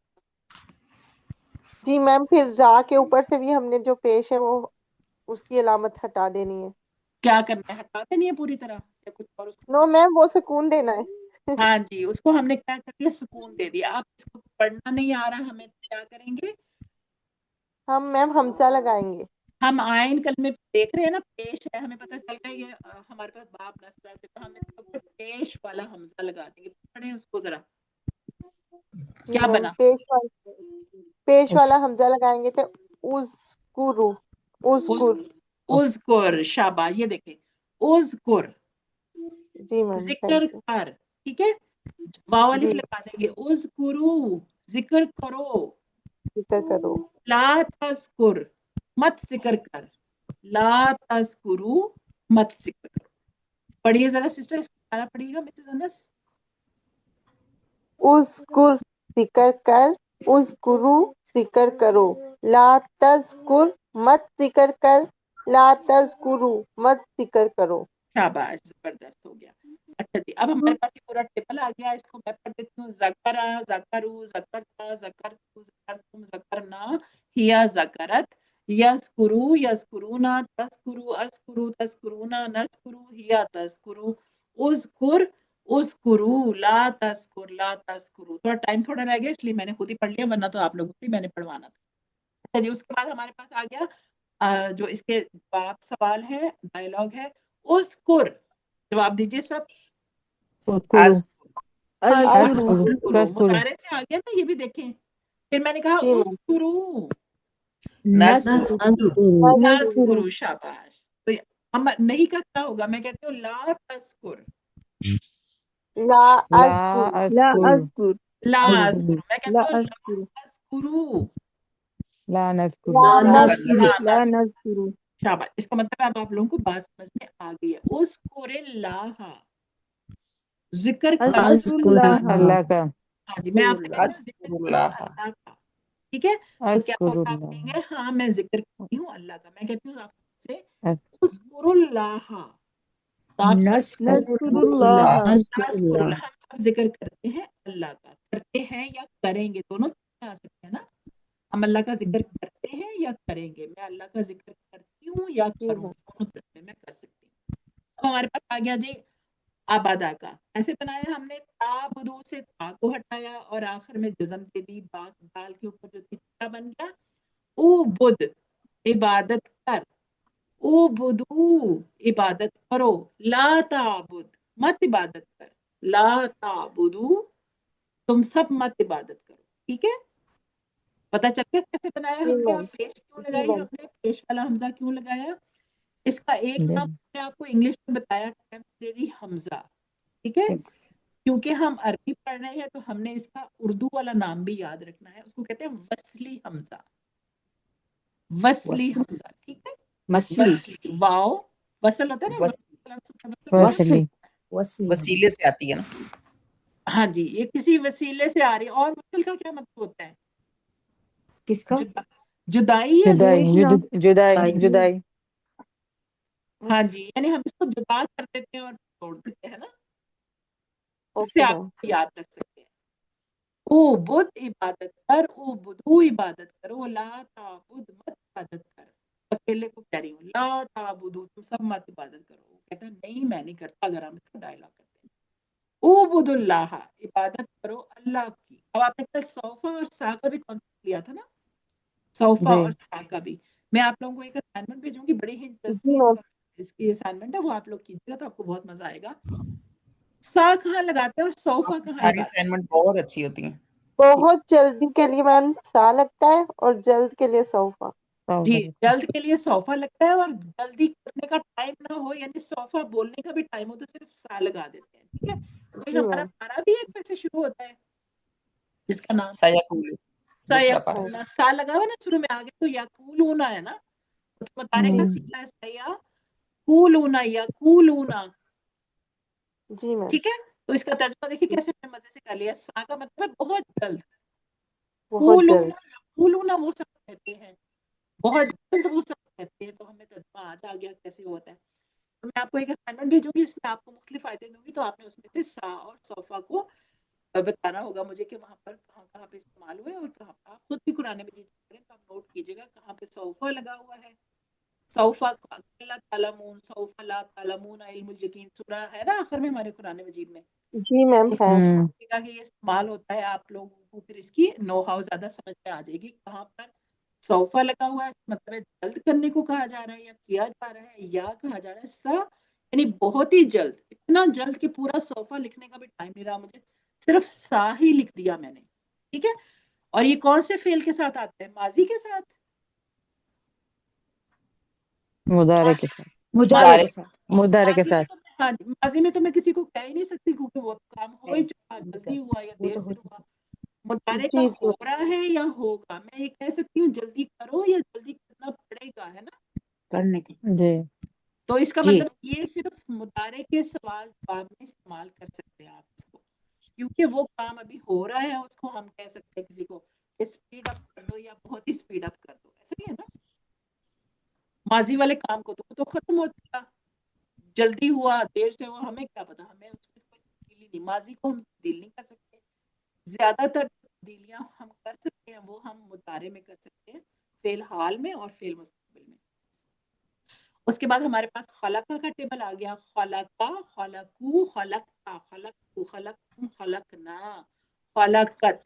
जी मैम, फिर रा के ऊपर से भी हमने जो पेश है वो उसकी अलामत हटा देनी है। क्या करना है, हटा देनी है पूरी तरह या कुछ और उसको, नो मैम, वो सुकून देना है। हाँ जी, उसको हमने क्या कर दिया, सुकून दे दिया। आप इसको पढ़ना नहीं आ रहा हमें, तो क्या करेंगे, हम मैम हमजा लगाएंगे। हम आयन कलमे देख रहे हैं ना, पेश है, हमें पता चल गया ये हमारे पास बाप नस्ल से, तो हम इसके ऊपर पेश वाला हमजा लगा देंगे। पढ़े उसको जरा, जी क्या मैम, बना, पेश वाला हमजा लगाएंगे तो उज़कुरु, उज़कुर, उज़कुर, शाबाश, ये देखें, उज़कुर, जी मैम, जिक्र कर, ठीक है, वाव अलिफ जी, लगा देंगे, उज़कुरु, जिक्र करो, जिक्र करो, ला तज़कुर, मत जिक्र कर, ला तज़कुरु, मत जिक्र करो। पढ़िए जरा सिस्टर, इसको सारा पढ़िएगा मिसेस अनस। उज़कुर जिक्र कर, उज़कुरु जिक्र करो, ला तज़कुर मत जिक्र कर, ला तज़कुरु मत जिक्र करो। शाबाश, जबरदस्त हो गया। अच्छा जी, अब हमारे पास ये पूरा टेबल आ गया, इसको मैं पढ़ देती हूँ। ज़करा, ज़करू, ज़करता, ज़करतु, ज़करतुम, ज़करना, हिया ज़करत, यज़कुरु, यज़कुरूना, तज़कुरु, अज़कुरु, तज़कुरूना, नज़कुरु, हिया तज़कुरु, उज़कुर, उज़कुरु, ला तज़कुर, ला तज़कुरु। थोड़ा टाइम थोड़ा रह गया, इसलिए मैंने खुद ही पढ़ लिया, वरना तो आप लोगों को मैंने पढ़वाना था। अच्छा जी, उसके बाद हमारे पास आ गया जो इसके जवाब सवाल है, डायलॉग है, उज़कुर, जवाब दीजिए सब। मुतारे से आ गया ना, ये भी देखें। फिर मैंने कहा उज़कुरू, नज़कुरू, शाबाश। तो नहीं का क्या होगा, मैं कहती हूँ ला तज़कुर, ला अज़कुर, ला अज़कुर, मैं कहती हूँ ला अज़कुरू, ला नज़कुरु। शाबाश। इसका मतलब अब आप लोगों को बात समझ में आ गई है। उज़कुरिल्लाह, जिक्र अल्लाह का, हाँ जी, मैं आपसे कहती हूँ जिक्र करो अल्लाह का, ठीक है। तो क्या होगा, आप कहेंगे हाँ मैं जिक्र करती हूँ अल्लाह का। मैं कहती हूँ आपसे उज़कुरुल्लाह, तो आप नज़कुरुल्लाह, हम सब जिक्र करते हैं अल्लाह का, करते हैं या करेंगे, दोनों आ सकते हैं ना। हम अल्लाह का जिक्र करते हैं या करेंगे, मैं अल्लाह का जिक्र करती हूँ या करूँ, दोनों तरह में मैं कर सकती हूँ। अब हमारे पास आ गया जी आबादा का, ऐसे बनाया हमने, ताबुदू से ता को हटाया और आखिर में जज़म दे दी, बात दाल के ऊपर जो थी क्या बन गया, ओ बुद, इबादत कर, ओ बुदू, इबादत करो, ला ताबुद, मत इबादत कर, ला ताबुदू, तुम सब मत इबादत करो। ठीक है, पता चल गया कैसे बनाया जी हमने, मैम। और पेश क्यों जी लगाई मैम। हमने, पेश वाला हमजा क्यों लगाया। इसका एक नाम मैंने आपको इंग्लिश में बताया, टेम्परेरी हमजा। ठीक है, क्योंकि हम अरबी पढ़ रहे हैं तो हमने इसका उर्दू वाला नाम भी याद रखना है, उसको कहते हैं वसली हमजा, वसली हमजा। ठीक है, मसली, वसली, वाओ वसल होता है ना, वसली, वसली वसीले से आती है ना। हाँ जी, ये किसी वसीले से आ रही है। और वसल का क्या मतलब होता है, किसका? जुदाई या जुदाई, जुदाई, जुदाई। जुदाई। हाँ जी, यानी हम इसको जुदा कर देते हैं और छोड़ देते हैं ना, उससे ओके आप मैम। याद रख सकते हैं। ओ बुद इबादत कर, ओ बुदू इबादत करो, ला ताबुद मत इबादत कर। अकेले को कह रही हूँ, ला ताबुदू तुम सब मत इबादत करो। वो कहता है नहीं मैं नहीं करता, अगर हम इसका डायलॉग करते हैं। ओ बुदुल्लाह इबादत करो अल्लाह की। अब आपने कल सौफा और सा का भी कॉन्सेप्ट लिया था ना, सौफा जी। और सा का भी। मैं आप लोगों को एक असाइनमेंट भेजूंगी, बड़ी ही जी इंटरेस्टिंग मैम। इसकी असाइनमेंट है, वो आप लोग कीजिएगा तो आपको बहुत मजा आएगा। सा कहाँ लगाते हैं और सौफा आपकी कहाँ सारी लगाते असाइनमेंट बहुत अच्छी होती हैं। बहुत जल्दी के लिए मैम सा लगता है और जल्द के लिए सौफा। हैं। जी, जल्द के लिए सौफा लगता है, और जल्दी करने का टाइम ना हो, यानी सौफा बोलने का भी टाइम हो, तो सिर्फ सा लगा देते हैं। ठीक है, कोई जी हमारा मैम। पारा भी एक वैसे शुरू होता है जिसका नाम सयाकूल सा दूसरा या पारा। कूलना, सा लगा हुआ ना शुरू में, आगे तो या कूलूना है ना, तो बताने का सीखा है सया कूलूना या कूलूना। जी मैम। ठीक है, तो इसका तर्जुमा देखिए कैसे मैं मजे से कर लिया। सा का मतलब है बहुत जल्द, बहुत जल्द। कूलूना वो सब कहते हैं, बहुत जल्द वो सब कहते हैं, तो हमें तर्जुमा आज आ गया कैसे होता है। तो मैं आपको एक असाइनमेंट भेजूंगी, इसमें आपको मुख्तलिफ फायदे दूंगी, तो आपने उसमें से सा और सौफा को बताना होगा मुझे कि वहां पर कहाँ कहाँ पे इस्तेमाल हुए और कहाँ पर। आप खुद भी कुरान मजीद पढ़ें तो आप नोट कीजिएगा कहाँ पे सौफा लगा हुआ है। सौफा ला तालमून, सौफा ला तालमून इल्मुल यकीन सूरह है ना आखिर में हमारे कुरान मजीद में, जी मैम है। देखिएगा कि ये इस्तेमाल होता है, आप लोगों को फिर इसकी नो हाउ ज्यादा समझ में आ जाएगी। कहाँ पर सौफा लगा हुआ है मतलब है जल्द करने को कहा जा रहा है या किया जा रहा है, या कहा जा रहा है सा यानी बहुत ही जल्द, इतना जल्द कि पूरा सौफा लिखने का भी टाइम नहीं रहा मुझे, सिर्फ सा ही लिख दिया मैंने। ठीक है, और ये कौन से फेल के साथ आते हैं, माजी के साथ, मुदारे के साथ, मुजारे के साथ। मुदारे के माजी में साथ। तो हाँ माजी में तो मैं किसी को कह ही नहीं सकती क्योंकि वो काम हो ही चुका, जल्दी हुआ या वो देर तो से होती हुआ। मुदारे का जी हो रहा है या होगा, मैं ये कह सकती हूँ जल्दी करो या जल्दी करना पड़ेगा, है ना। करने की। जी। तो इसका जी। मतलब ये सिर्फ मुदारे के सवाल जवाब में इस्तेमाल कर सकते हैं आप इसको, क्योंकि वो काम अभी हो रहा है, उसको हम कह सकते हैं किसी को स्पीड अप कर दो या बहुत ही स्पीड अप कर दो, ऐसा ही है ना। माजी वाले काम को तो खत्म हो चुका, जल्दी हुआ देर से हुआ हमें क्या पता, हमें उसमें कोई तब्दीली नहीं, माजी को हम तब्दील नहीं कर सकते। ज्यादातर तब्दीलियां हम कर सकते हैं वो हम मुदारे में कर सकते हैं, फेल हाल में और फेल मुस्तकबिल में। उसके बाद हमारे पास खलका का टेबल आ गया, खलका, खलकू, खलकता, खलकू, खलकतुम, खलकना, खलकत,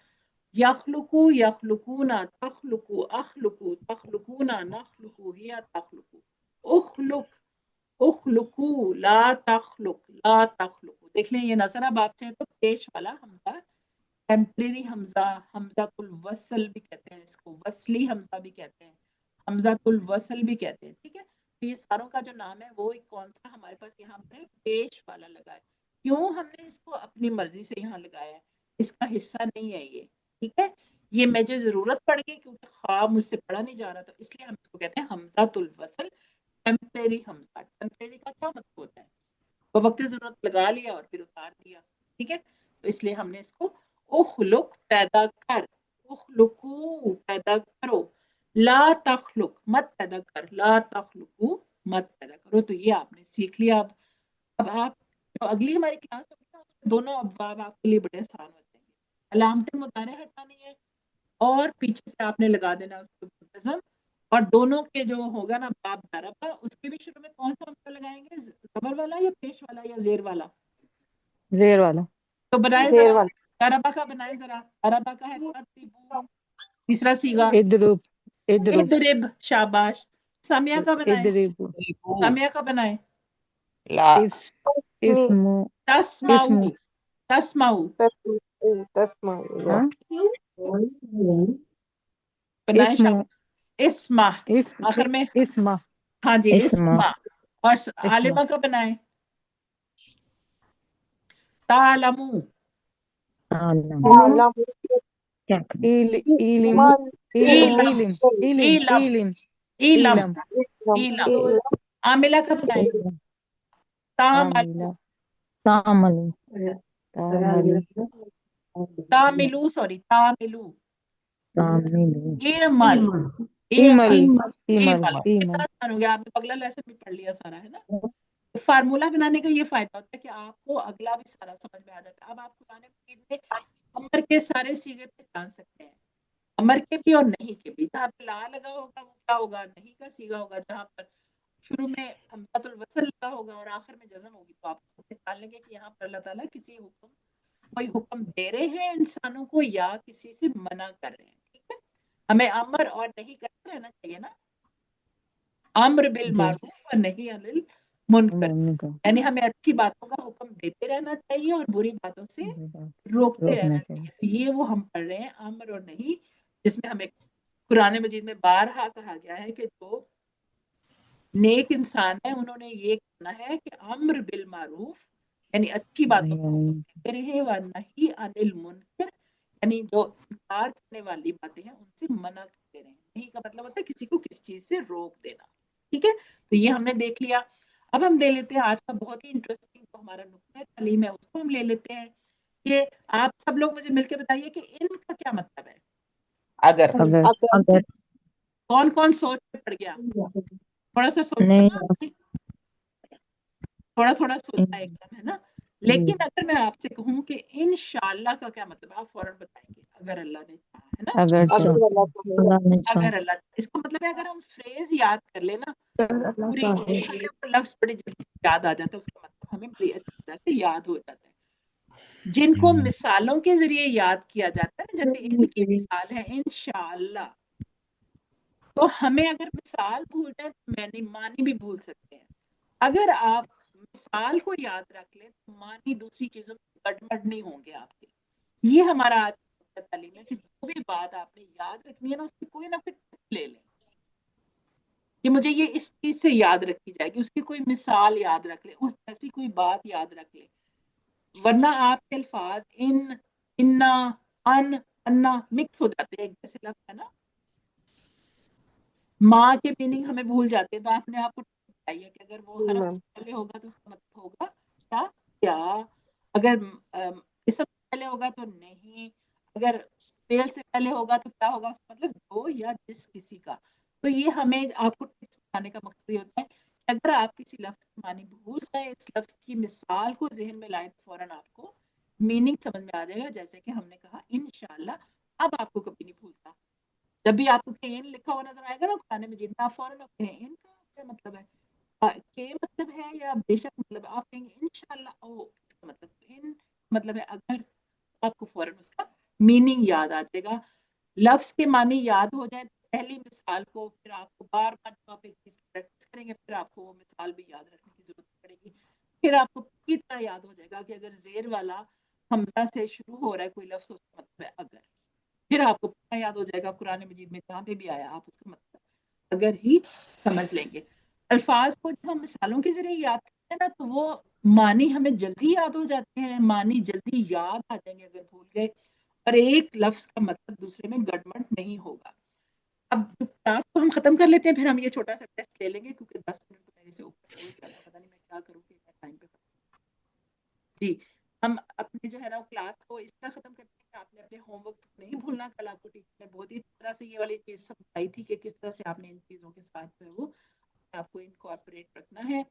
यखलुकु, यखलुकूना, तखलुकु, अखलुकु, तखलुकूना, नखलुकु, हिया तखलुकु, उखलुक, उखलुकु, ला तखलुक, ला तखलुकु। देख लें ये नजर अब आपसे तो पेश वाला हमजा, टेम्परेरी हमजा, हमजातुल वसल भी कहते हैं इसको, वसली हमजा भी कहते हैं, हमजातुल वसल भी कहते हैं। ठीक है, तो ये सारों का जो नाम है वो कौन सा हमारे पास यहाँ पे पेश वाला लगा है। क्यों हमने इसको अपनी मर्जी से यहाँ लगाया है, इसका हिस्सा नहीं है ये। ठीक है, ये मुझे जरूरत पड़ गई क्योंकि ख्वाब मुझसे पढ़ा नहीं जा रहा था, इसलिए हम इसको कहते हैं हमजातुल वसल, टेम्परेरी हमजा। टेम्परेरी का क्या मतलब होता है, वो वक्त जरूरत लगा लिया और फिर उतार दिया। ठीक है, तो इसलिए हमने इसको उखलुक पैदा कर, उखलुकू पैदा करो, ला तखलुक मत पैदा कर, ला तखलुकू मत पैदा करो। तो ये आपने सीख लिया। अब आप जो अगली हमारी क्लास होगी ना उसमें दोनों अब्वाब आपके लिए बड़े आसान हो जाएंगे। अलामतें मुतारे हटानी है और पीछे से आपने लगा देना उसको मुंतज़म, और दोनों के जो होगा ना बाब दारबा, उसके भी शुरू में कौन सा हमजा लगाएंगे, ज़बर वाला या पेश वाला या जेर वाला। जेर वाला। तो बनाए जेर जरा, वाला। दारबा का बनाए जरा, दारबा का है तीसरा सीगा, इद्रुब, इद्रुब, इदरिब, शाबाश। सामिया का बनाए, इद्रिब, सामिया का बनाए, ला इस, इस्मु, तस्माऊ, इस्मु, तस्माऊ, تسمعون. हाँ बनाए اسم शाबाश. इस्मा आखिर में, اسم हाँ जी इस्मा. इस्मा. और इस्मा आलिमा का बनाए तालमू. आलम. تعلم क्या करें? इलिम من इलिम इलम इलिम इलम इलिम इलम इलम इलम. आमिला का बनाए तामलू. आमिला तामल. तामलु तामिलू सॉरी तामिलू. तामिल. इमल इमल इमल इमल इमल. इमल कितना आसान हो गया, आपने अगला लेसन भी पढ़ लिया सारा, है ना. फार्मूला बनाने का ये फायदा होता है कि आपको अगला भी सारा समझ में आ जाता है. अब आप कुरान मजीद में अमर के सारे सीगे पहचान सकते हैं, अमर के भी और नहीं के भी. जहाँ पे ला लगा होगा वो क्या होगा, नहीं का सीगा होगा. जहाँ पर शुरू में हमज़तुल वसल लगा होगा और आखिर में जज़म होगी, तो आप पहचान लेंगे कि यहाँ पर अल्लाह ताला किसी हुक्म कोई हुक्म दे रहे हैं इंसानों को या किसी से मना कर रहे हैं. ठीक है, हमें अमर और नहीं करते रहना चाहिए ना. अम्र बिल जी मारूफ और नहीं अनिल मुनकर, उनका यानी हमें अच्छी बातों का हुक्म देते रहना चाहिए और बुरी बातों से रोकते रोकना रहना चाहिए. चाहिए. तो ये वो हम पढ़ रहे हैं अम्र और नहीं, जिसमें हमें कुरान मजीद में बारहा कहा गया है कि जो नेक इंसान है उन्होंने ये करना है कि अम्र बिल मारूफ यानी अच्छी बातों का हुक्म देते रहे, व नहीं अनिल मुनकर यानी जो इनकार करने वाली बातें हैं उनसे मना करते रहे. नहीं का मतलब होता है किसी को किसी चीज से रोक देना. ठीक है, तो ये हमने देख लिया. अब हम ले लेते हैं आज का बहुत ही इंटरेस्टिंग जो हमारा नुक्ता तालीम है, उसको हम ले लेते हैं कि आप सब लोग मुझे मिलकर बताइए कि इनका क्या मतलब है. अगर अगर अगर कौन कौन सोच में पड़ गया, थोड़ा सा सोचना नहीं ना आपने, थोड़ा थोड़ा सोचना एकदम, है ना. लेकिन अगर मैं आपसे कहूँ कि इंशाअल्लाह का क्या मतलब है, आप फौरन बताएंगे अगर अल्लाह ने चाहा, है ना. अगर अच्छा अगर अल्लाह चाहे. अल्लाह ने चाहा. अगर अल्लाह, इसका मतलब है अगर हम फ्रेज याद कर लेना अल्लाह पूरी, चाहे. हमें वो लफ्ज बड़े जल्दी याद आ जाता है, उसका मतलब हमें बड़ी अच्छी तरह से याद हो जाता है. जिनको मिसालों के जरिए याद किया जाता है, जैसे इनकी मिसाल है इंशाअल्लाह, तो हमें अगर मिसाल भूल जाए तो मैंने मानी भी भूल सकते हैं. अगर आप मिसाल को याद रख लें तो मानी दूसरी चीजों में गड़बड़ नहीं होंगे आपके. ये हमारा आज का तालीम है कि जो भी बात आपने याद रखनी है ना, उसकी कोई ना कोई टिप ले लें कि मुझे ये इस चीज से याद रखी जाएगी, उसकी कोई मिसाल याद रख ले, उस ऐसी कोई बात याद रख ले. वरना आपके अल्फाज इन, इन्ना, अन, अन्ना मिक्स हो जाते हैं एक जैसे लफ्ज, है ना. माँ के मीनिंग हमें भूल जाते हैं, तो आपने आपको बताइए कि अगर वो हरफ से पहले होगा तो उसका मतलब होगा क्या क्या, अगर इसम से पहले होगा तो नहीं, अगर फेल से पहले होगा तो क्या होगा, उसका मतलब जो या जिस किसी का. तो ये हमें आपको टिप्स बताने का मकसद ये होता है कि अगर आप किसी लफ्ज की मानी भूल जाए, इस लफ्ज की मिसाल को जहन में लाए, तो फौरन आपको मीनिंग समझ में आ जाएगा. जैसे कि हमने कहा इंशाअल्लाह, अब आपको कभी नहीं भूलता. जब भी आपको के इन लिखा हुआ नजर आएगा ना कुरान में, जितना फौरन आप कहें इन का क्या मतलब है, के मतलब है या बेशक मतलब है, आप कहेंगे इंशाअल्लाह, ओ इसका मतलब इन मतलब है अगर, आपको फौरन उसका मीनिंग याद आ जाएगा. लफ्ज के मानी याद हो जाए तो पहली मिसाल को फिर आपको बार बार जब आप एक चीज प्रैक्टिस करेंगे फिर आपको वो मिसाल भी याद रखने की जरूरत पड़ेगी. फिर आपको पूरी तरह याद हो जाएगा कि अगर जेर वाला हमजा से शुरू हो रहा है कोई लफ्ज, उसका मतलब है अगर. फिर आपको पता याद हो जाएगा कुरान मजीद में जहाँ पे भी आया आप उसका मतलब अगर ही समझ लेंगे. अल्फाज को जब हम मिसालों के जरिए याद करते हैं ना, तो वो मानी हमें जल्दी याद हो जाते हैं, मानी जल्दी याद आ जाएंगे अगर भूल गए, और एक लफ्ज का मतलब दूसरे में गड़बड़ नहीं होगा. अब क्लास को हम खत्म कर लेते हैं, फिर हम ये छोटा सा टेस्ट ले लेंगे क्योंकि 10 मिनट तो मेरे से ऊपर हो गया, पता नहीं मैं क्या करूँगी टाइम पे. जी, हम अपने जो है ना क्लास को इस तरह खत्म करते हैं कि आपने अपने होमवर्क नहीं भूलना. कल आपको टीचर ने बहुत ही तरह से ये वाली चीज समझाई थी कि किस तरह से आपने इन चीजों के साथ जो है वो आपको इनकॉर्पोरेट रखना है.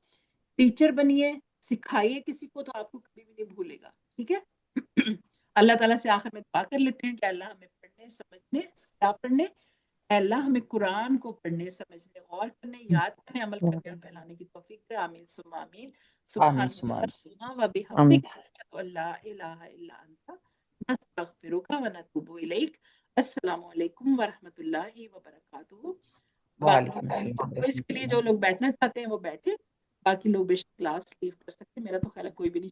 टीचर बनिए, सिखाइए किसी को, तो आपको कभी भी नहीं भूलेगा. ठीक है. अल्लाह ताला से आखिर में दुआ कर लेते हैं कि अल्लाह हमें पढ़ने समझने, क्या पढ़ने, अल्लाह हमें कुरान को पढ़ने समझने और करने, याद करने, अमल करने और फैलाने की तौफीक दे. आमीन सुम्मा आमीन. आमीन सुम्मा आमीन. सुब्हान व बिहम्दिक अशहदु अल्ला इलाहा इल्ला अंता नस्तगफिरुका व नतूबु इलैक. अस्सलामु अलैकुम व रहमतुल्लाहि व बरकातुहू. वालेकुम अस्सलाम. तो इसके लिए जो लोग बैठना चाहते हैं वो बैठे, बाकी लोग बेशक क्लास लीव कर सकते हैं. मेरा तो ख्याल है कोई भी नहीं